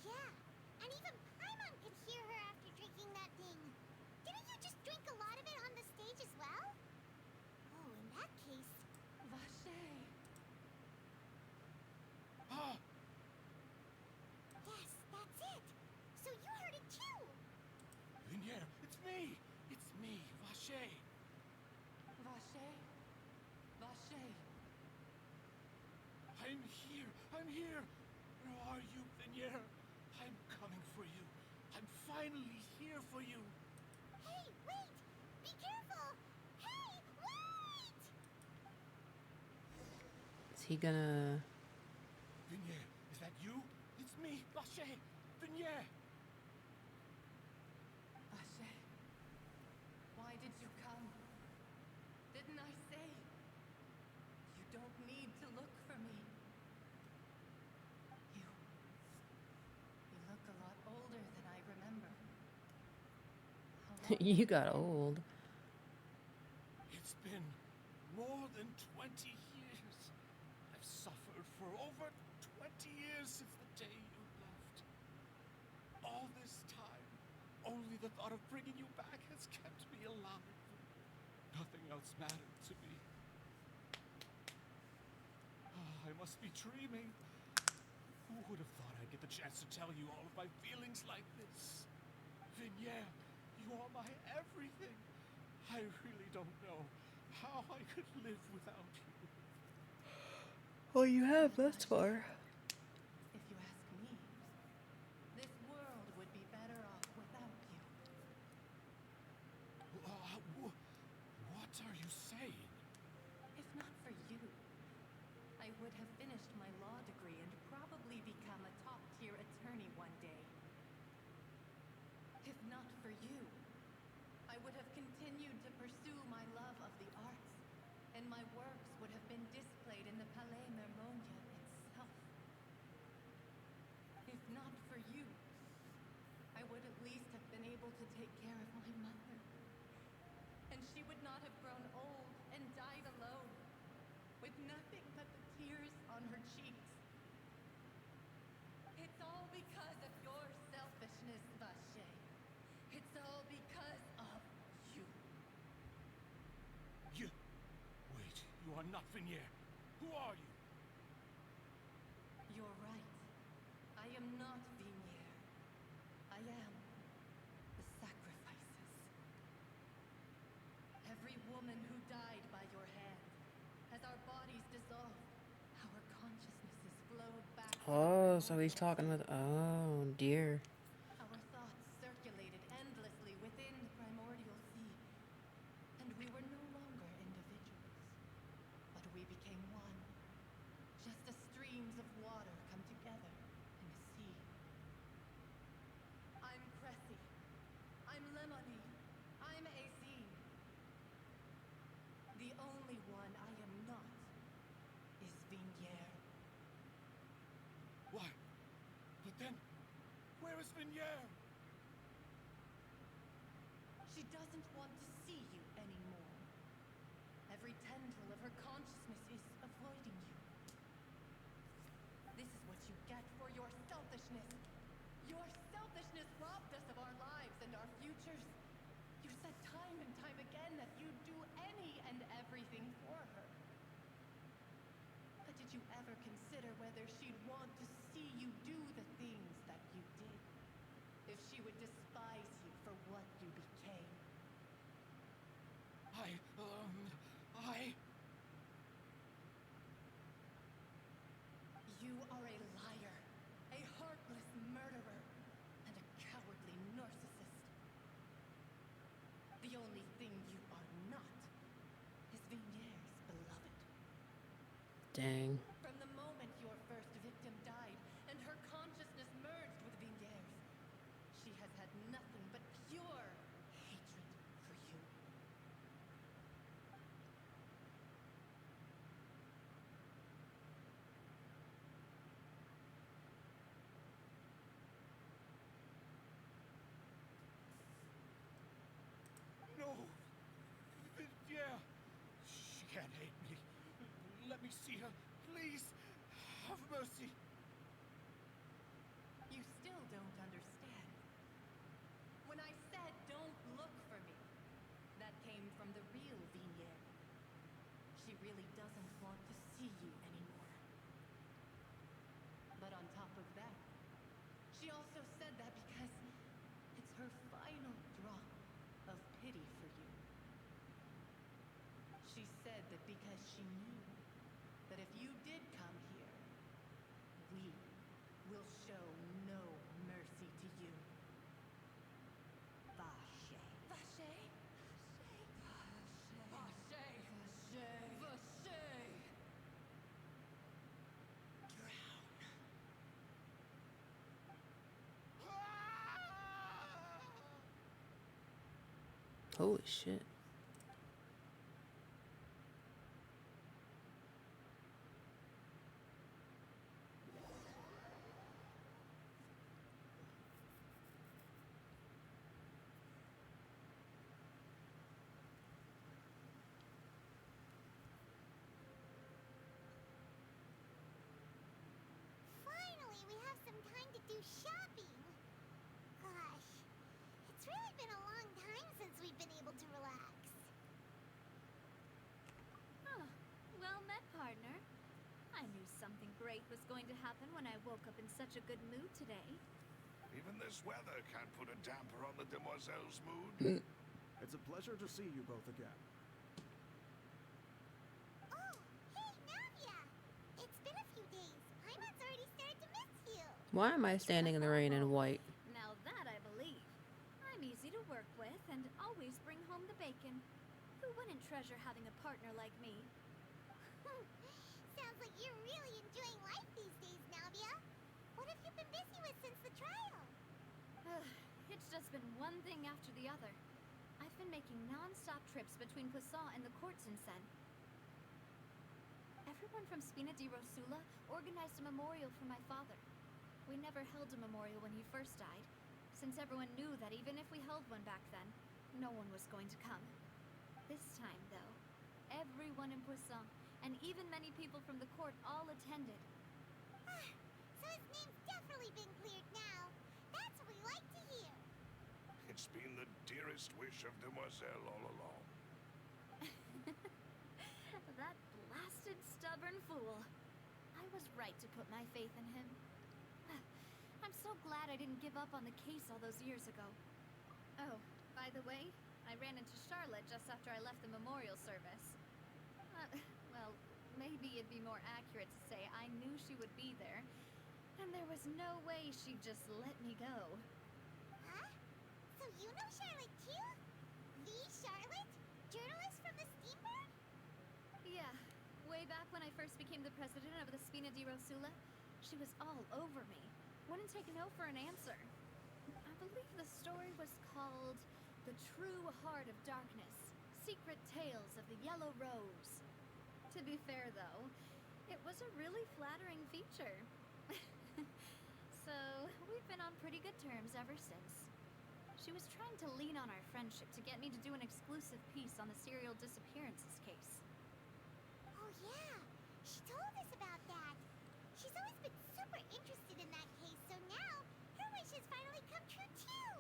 Yeah, and even Paimon could hear her after drinking that thing. Didn't you just drink a lot of it on the stage as well? Oh, in that case... Vache, Vache! Vache? Vache? I'm here! I'm here! Where are you, Vignier? I'm coming for you. I'm finally here for you. Hey, wait! Be careful! Hey, wait! Is he gonna... Vignier, is that you? It's me, Vache! Vignier! Vache, why did you come? Didn't I say? You don't need to look for me. You look a lot older than I remember. How long You got old. It's been more than 20 years. I've suffered for over 20 years since the day you left. All this time, only the thought of bringing you back has kept me alive. Nothing else mattered to me. I must be dreaming. Who would have thought I'd get the chance to tell you all of my feelings like this? Vignier, you are my everything. I really don't know how I could live without you. Well, you have thus far. If you ask me, this world would be better off without you. What are you saying? If not for you, I would have finished my law degree and probably become a top-tier attorney one day. If not for you, I would have continued to pursue my love of the arts, and my works would have been displayed in the Palais Mermonia itself. If not for you, I would at least have been able to take care of my mother. And she would not have grown old and died alone, with nothing but the tears on her cheeks. It's all because of your selfishness, Vache. It's all because of you. You... Wait, you are not Vignier. Who are you? You're right. I am not Vignier. I am the sacrifices. Every woman who died by your hand, as our bodies dissolved, our consciousnesses flowed back. Oh, so he's talking with... Oh, dear. Our thoughts circulated endlessly within the primordial sea, and we were no longer individuals, but we became one, just as streams of water come together in the sea. I'm Cressy. I'm Lemony. I'm Azine. The only one I am not is Vignier. Why? But then, where is Vignier? She doesn't want to see you anymore. Every tendril of her consciousness is avoiding you. This is what you get for your selfishness. Your selfishness robbed us of our lives and our futures. You said time and time again that you'd do any and everything for her. But did you ever consider whether she'd want to see you do the things that you did? If she would despise you for what you became? You are a liar, a heartless murderer, and a cowardly narcissist. The only thing you are not is Vignier's beloved. Dang. From the moment your first victim died and her consciousness merged with Vignier's, she has had nothing but pure hatred for you. No! Vignier! She can't hate me. Let me see her. Please! Have mercy! You still don't understand. When I said don't look for me, that came from the real Vignier. She really doesn't want to see you anymore. But on top of that, she also said that because it's her final drop of pity for you. said that because she knew that if you did come here, we will show no mercy to you. Vache. Vache? Holy shit. Finally, we have some time to do shopping. Gosh, it's really been a long time since we've been able to relax. Huh. Well met, partner. I knew something great was going to happen when I woke up in such a good mood today. Even this weather can't put a damper on the demoiselle's mood. It's a pleasure to see you both again. Oh, hey, Navia! It's been a few days. Paimon's already started to miss you. Why am I standing in the rain in white? Now that I believe. I'm easy to work with and always bring home the bacon. Who wouldn't treasure having a partner like me? Sounds like you're really enjoying life these days, Navia. What have you been busy with since the trial? It's just been one thing after the other. I've been making non-stop trips between Poisson and the courts in Sen. Everyone from Spina di Rosula organized a memorial for my father. We never held a memorial when he first died, since everyone knew that even if we held one back then, no one was going to come. This time, though, everyone in Poisson, and even many people from the court, all attended. So his name's definitely been cleared now. That's what we like to hear. It's been the dearest wish of Demoiselle all along. That blasted stubborn fool. I was right to put my faith in him. I'm so glad I didn't give up on the case all those years ago. Oh, by the way, I ran into Charlotte just after I left the memorial service. Well, maybe it'd be more accurate to say I knew she would be there, and there was no way she'd just let me go. Huh? So you know Charlotte too? The Charlotte? Journalist from the Steambird? Yeah, way back when I first became the president of the Spina di Rosula, she was all over me. Wouldn't take no for an answer. I believe the story was called The True Heart of Darkness, Secret Tales of the Yellow Rose. To be fair, though, it was a really flattering feature. So, we've been on pretty good terms ever since. She was trying to lean on our friendship to get me to do an exclusive piece on the serial disappearances case. Oh yeah, she told us about that. She's always been super interested in that case, so now her wish has finally come true too.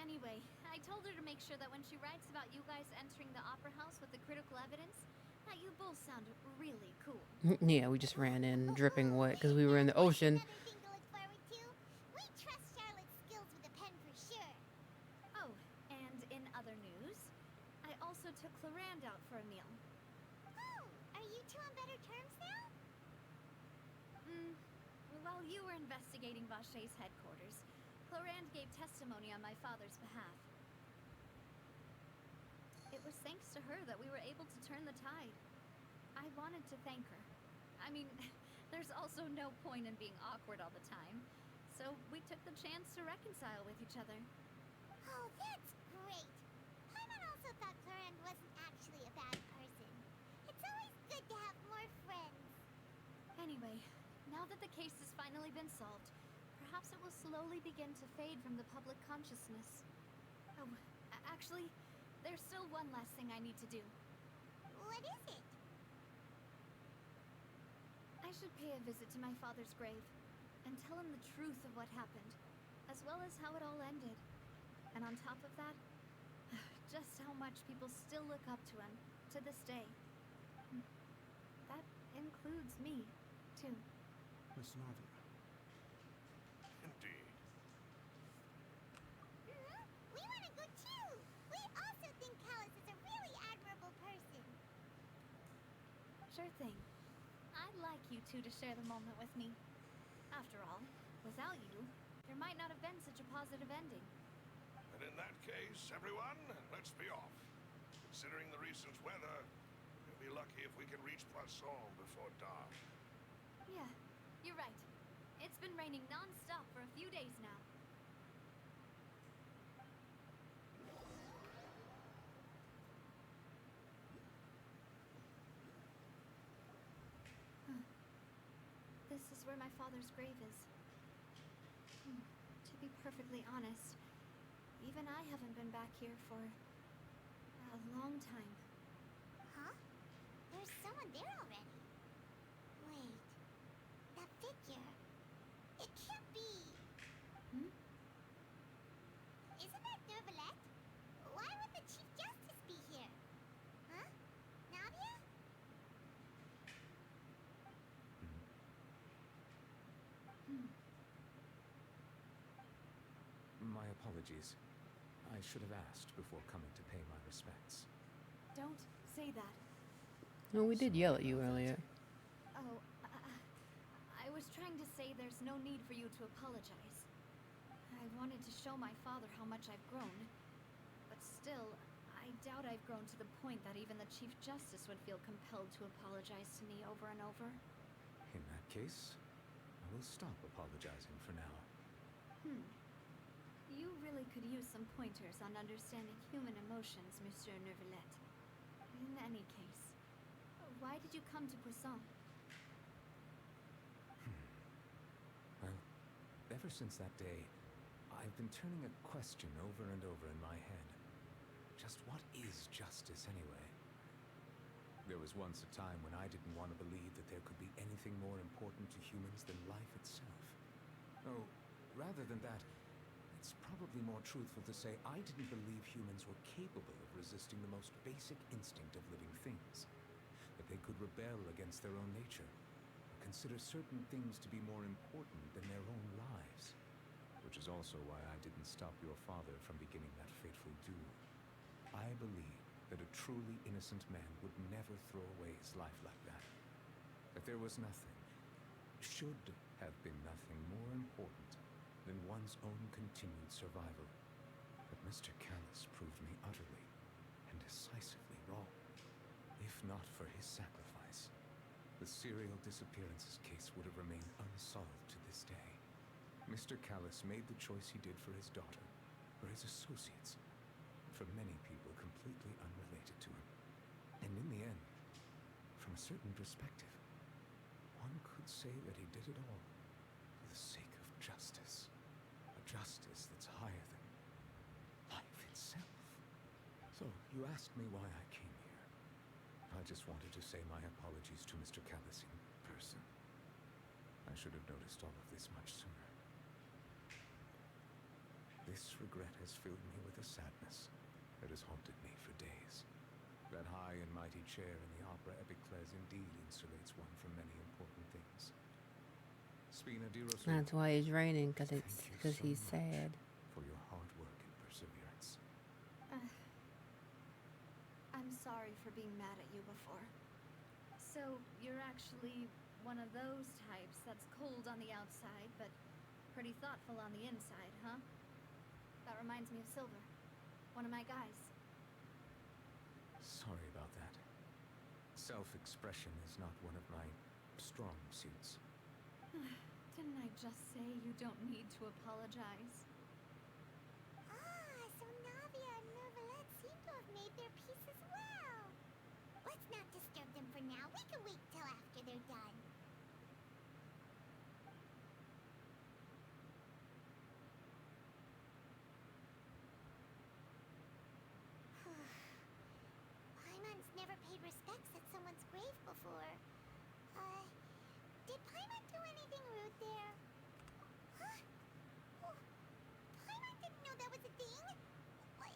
Anyway, I told her to make sure that when she writes about you guys entering the opera house with the critical evidence, that you both sound really cool. Yeah, we just ran in dripping wet because we were in the ocean. Another thing to look forward to. We trust Charlotte's skills with a pen for sure. Oh, and in other news, I also took Clarande out for a meal. Oh, are you two on better terms now? While you were investigating Vache's headquarters, Clarande gave testimony on my father's behalf. It was thanks to her that we were able to turn the tide. I wanted to thank her. I mean, there's also no point in being awkward all the time. So we took the chance to reconcile with each other. Oh, that's great. Paimon also thought Clarande wasn't actually a bad person. It's always good to have more friends. Anyway, now that the case has finally been solved, perhaps it will slowly begin to fade from the public consciousness. Oh, actually, there's still one last thing I need to do. What is it? I should pay a visit to my father's grave and tell him the truth of what happened, as well as how it all ended. And on top of that, just how much people still look up to him to this day. That includes me, too. Miss Navia. Indeed. We want to go too. We also think Callus is a really admirable person. Sure thing. I'd like you two to share the moment with me. After all, without you, there might not have been such a positive ending. And in that case, everyone, let's be off. Considering the recent weather, we'll be lucky if we can reach Poisson before dark. Yeah, you're right. It's been raining non-stop for a few days now. This is where my father's grave is. To be perfectly honest, even I haven't been back here for a long time. Huh? There's someone there already. Wait. That figure. It can't be. Isn't that Nervalette? Why would the Chief Justice be here? Huh? Navia? My apologies. I should have asked before coming to pay my respects. Don't say that. No, we did yell at you earlier. Oh, I was trying to say there's no need for you to apologize. I wanted to show my father how much I've grown, but still, I doubt I've grown to the point that even the Chief Justice would feel compelled to apologize to me over and over. In that case, I will stop apologizing for now. You really could use some pointers on understanding human emotions, Monsieur Nervalette. In any case, why did you come to Poisson? Well, ever since that day, I've been turning a question over and over in my head. Just what is justice anyway? There was once a time when I didn't want to believe that there could be anything more important to humans than life itself. Oh, rather than that, it's probably more truthful to say I didn't believe humans were capable of resisting the most basic instinct of living things. That they could rebel against their own nature, or consider certain things to be more important than their own lives. Which is also why I didn't stop your father from beginning that fateful duel. I believe that a truly innocent man would never throw away his life like that. That there was nothing, should have been nothing more important than one's own continued survival. But Mr. Callis proved me utterly and decisively wrong. If not for his sacrifice, the serial disappearances case would have remained unsolved to this day. Mr. Callis made the choice he did for his daughter, for his associates, for many people completely unrelated to him. And in the end, from a certain perspective, one could say that he did it all for the sake of justice. A justice that's higher than life itself. So, you asked me why I came here. I just wanted to say my apologies to Mr. Callis in person. I should have noticed all of this much sooner. This regret has filled me with a sadness that has haunted me for days. That high and mighty chair in the Opera Epiclese indeed insulates one from many important things. Spina di Rosso. That's why it's raining, because so he's much sad. For your hard work and perseverance. I'm sorry for being mad at you before. So, you're actually one of those types that's cold on the outside, but pretty thoughtful on the inside, huh? That reminds me of Silver, one of my guys. Sorry about that. Self-expression is not one of my strong suits. Didn't I just say you don't need to apologize? Ah, so Navia and Nervalette seem to have made their peace as well. Let's not disturb them for now. We can wait till after they're done. Paimon's never paid respects at someone's grave before. Did Paimon do anything rude there? Huh? Oh, Paimon didn't know that was a thing. Why,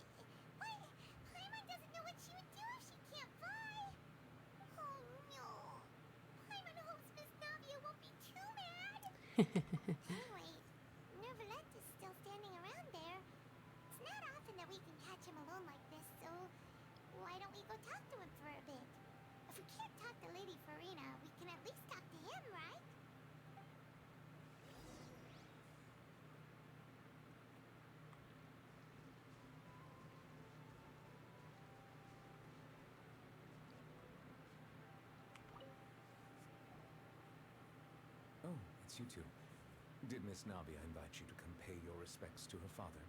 Paimon doesn't know what she would do if she can't fly. Oh no. Paimon hopes Miss Navia won't be too mad. Anyway, Nervalette is still standing around there. It's not often that we can catch him alone like this, so why don't we go talk to him for a bit? If we can't talk the lady for it's you two. Did Miss Navia invite you to come pay your respects to her father?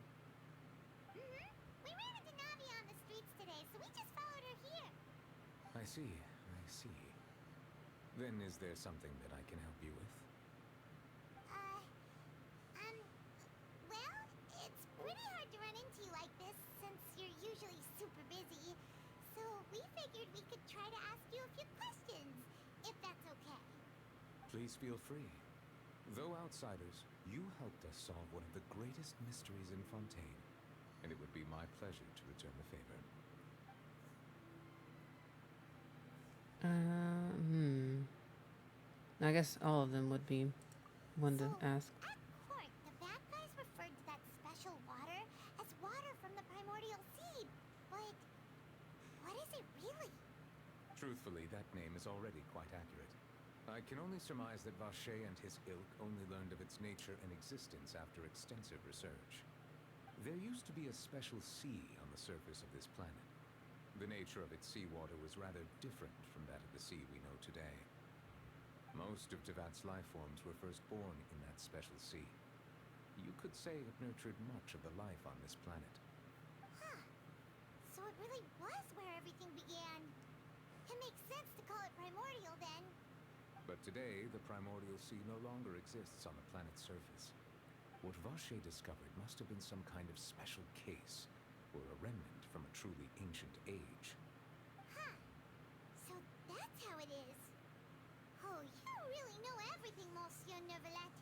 Mm-hmm. We ran into Navi on the streets today, so we just followed her here. I see, I see. Then is there something that I can help you with? Well, it's pretty hard to run into you like this since you're usually super busy. So we figured we could try to ask you a few questions, if that's okay. Please feel free. Though outsiders, you helped us solve one of the greatest mysteries in Fontaine, and it would be my pleasure to return the favor. I guess all of them would be one to ask. At court, the bad guys referred to that special water as water from the primordial sea. But what is it really? Truthfully, that name is already quite accurate. I can only surmise that Vacher and his ilk only learned of its nature and existence after extensive research. There used to be a special sea on the surface of this planet. The nature of its seawater was rather different from that of the sea we know today. Most of Tevat's life forms were first born in that special sea. You could say it nurtured much of the life on this planet. Huh. So it really was where everything began. It makes sense to call it primordial then. But today, the primordial sea no longer exists on the planet's surface. What Vacher discovered must have been some kind of special case, or a remnant from a truly ancient age. Huh. So that's how it is. Oh, you really know everything, Monsieur Neuvillette.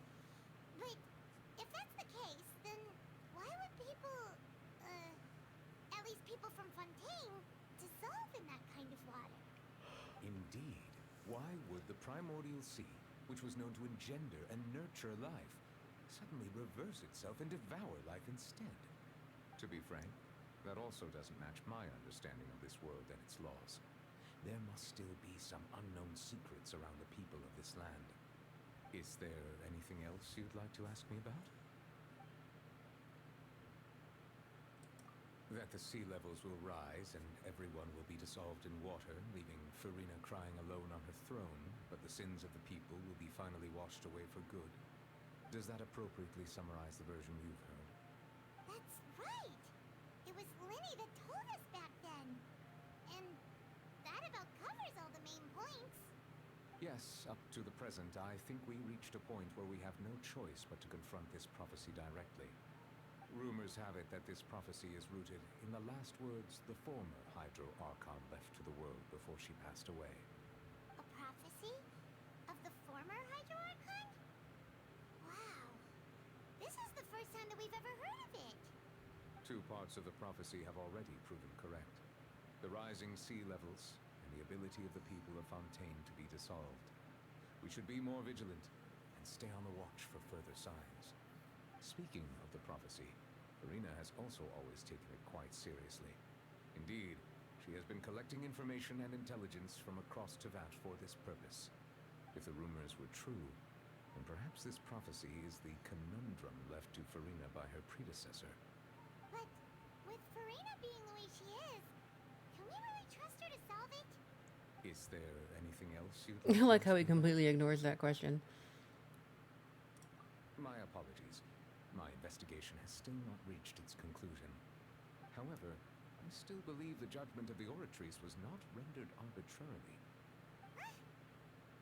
But if that's the case, then why would people, at least people from Fontaine, dissolve in that kind of water? Indeed. Why would the primordial sea, which was known to engender and nurture life, suddenly reverse itself and devour life instead? To be frank, that also doesn't match my understanding of this world and its laws. There must still be some unknown secrets around the people of this land. Is there anything else you'd like to ask me about? That the sea levels will rise and everyone will be dissolved in water, leaving Farina crying alone on her throne, but the sins of the people will be finally washed away for good. Does that appropriately summarize the version you've heard? That's right! It was Linny that told us back then. And that about covers all the main points. Yes, up to the present, I think we reached a point where we have no choice but to confront this prophecy directly. Rumors have it that this prophecy is rooted in the last words the former Hydro Archon left to the world before she passed away. A prophecy? Of the former Hydro Archon? Wow. This is the first time that we've ever heard of it. Two parts of the prophecy have already proven correct. The rising sea levels and the ability of the people of Fontaine to be dissolved. We should be more vigilant and stay on the watch for further signs. Speaking of the prophecy, Farina has also always taken it quite seriously. Indeed, she has been collecting information and intelligence from across Tevat for this purpose. If the rumors were true, then perhaps this prophecy is the conundrum left to Farina by her predecessor. But with Farina being the way she is, can we really trust her to solve it? Is there anything else you'd I like like to how he ask me? completely ignores that question. My apologies. My investigation has still not reached its conclusion. However, I still believe the judgment of the Oratrice was not rendered arbitrarily.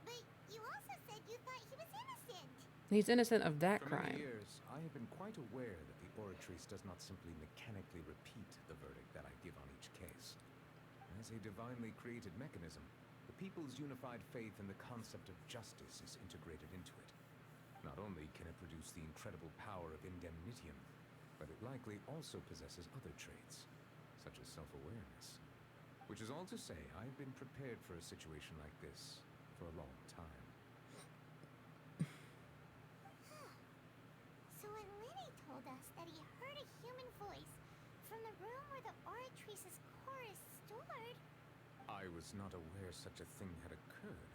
But you also said you thought he was innocent. He's innocent of that For crime. many years, I have been quite aware that the Oratrice does not simply mechanically repeat the verdict that I give on each case. As a divinely created mechanism, the people's unified faith in the concept of justice is integrated into it. Not only can it produce the incredible power of indemnitium, but it likely also possesses other traits, such as self-awareness. Which is all to say, I've been prepared for a situation like this for a long time. So when Linny told us that he heard a human voice from the room where the Oratrice's core is stored... I was not aware such a thing had occurred.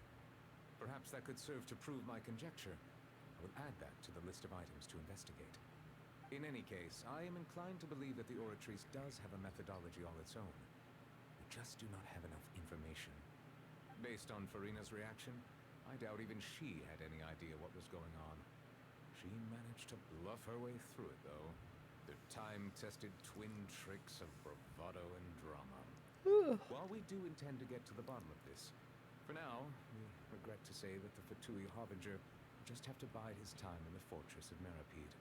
Perhaps that could serve to prove my conjecture. I will add that to the list of items to investigate. In any case, I am inclined to believe that the Oratrice does have a methodology all its own. We just do not have enough information. Based on Farina's reaction, I doubt even she had any idea what was going on. She managed to bluff her way through it, though. The time-tested twin tricks of bravado and drama. While we do intend to get to the bottom of this, for now, we regret to say that the Fatui Harbinger will just have to bide his time in the fortress of Meripede.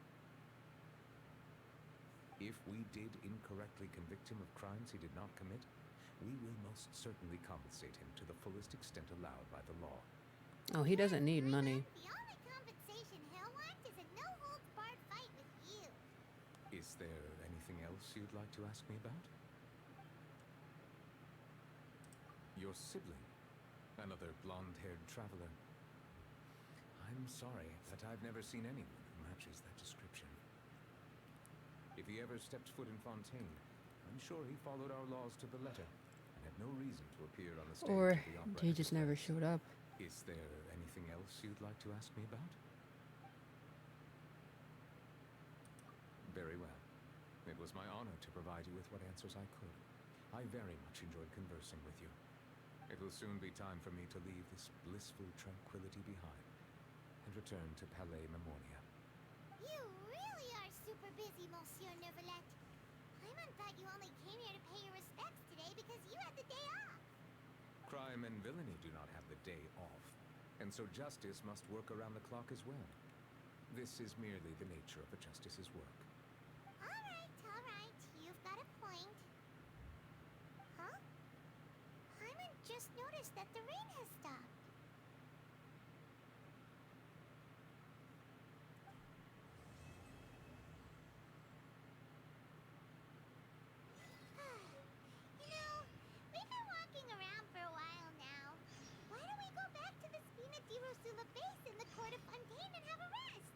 If we did incorrectly convict him of crimes he did not commit, we will most certainly compensate him to the fullest extent allowed by the law. Oh, he doesn't need money. The only compensation he'll want is a no-holds-barred fight with you. Is there anything else you'd like to ask me about? Your sibling, another blonde-haired traveler. I'm sorry, but I've never seen anyone who matches that description. If he ever stepped foot in Fontaine, I'm sure he followed our laws to the letter and had no reason to appear on the stage Or of the opera. he just never showed up. Is there anything else you'd like to ask me about? Very well. It was my honor to provide you with what answers I could. I very much enjoyed conversing with you. It will soon be time for me to leave this blissful tranquility behind and return to Palais Memoria. You really are super busy, Monsieur Neuvillette. Paimon thought you only came here to pay your respects today because you had the day off. Crime and villainy do not have the day off, and so justice must work around the clock as well. This is merely the nature of a justice's work. All right. You've got a point. Huh? Paimon just noticed that the rain has stopped. You know, we've been walking around for a while now. Why don't we go back to the Spina di Rosula base in the court of Fontaine and have a rest?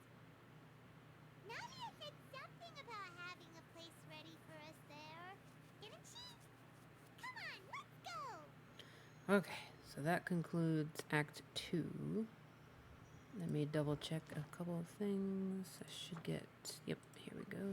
Nadia said something about having a place ready for us there, didn't she? Come on, let's go! Okay, so that concludes Act 2. Let me double check a couple of things. I should get... Yep, here we go.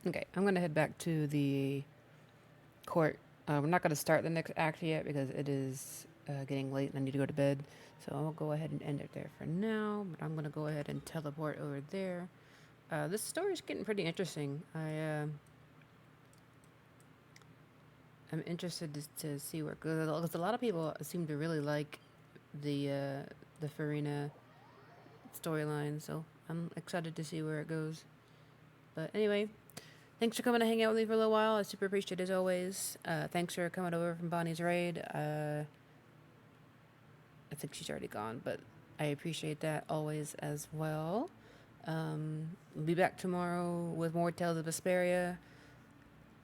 Okay, I'm gonna head back to the court. We're not gonna start the next act yet because it is getting late and I need to go to bed. So I'll go ahead and end it there for now. But I'm gonna go ahead and teleport over there. This story is getting pretty interesting. I'm interested to see where it goes. Because a lot of people seem to really like the Farina storyline, so I'm excited to see where it goes. But anyway, thanks for coming to hang out with me for a little while. I super appreciate it as always. Thanks for coming over from Bonnie's raid. I think she's already gone, but I appreciate that always as well. We'll be back tomorrow with more Tales of Vesperia,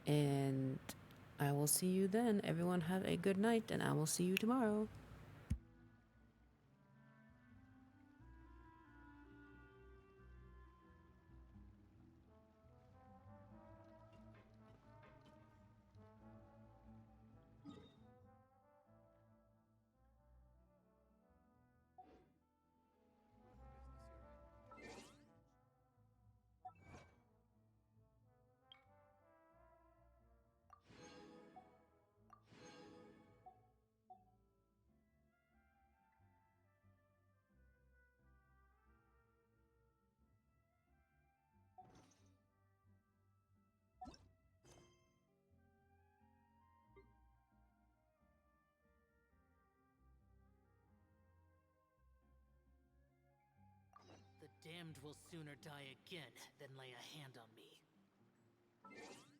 and I will see you then. Everyone have a good night, and I will see you tomorrow. The damned will sooner die again than lay a hand on me. What?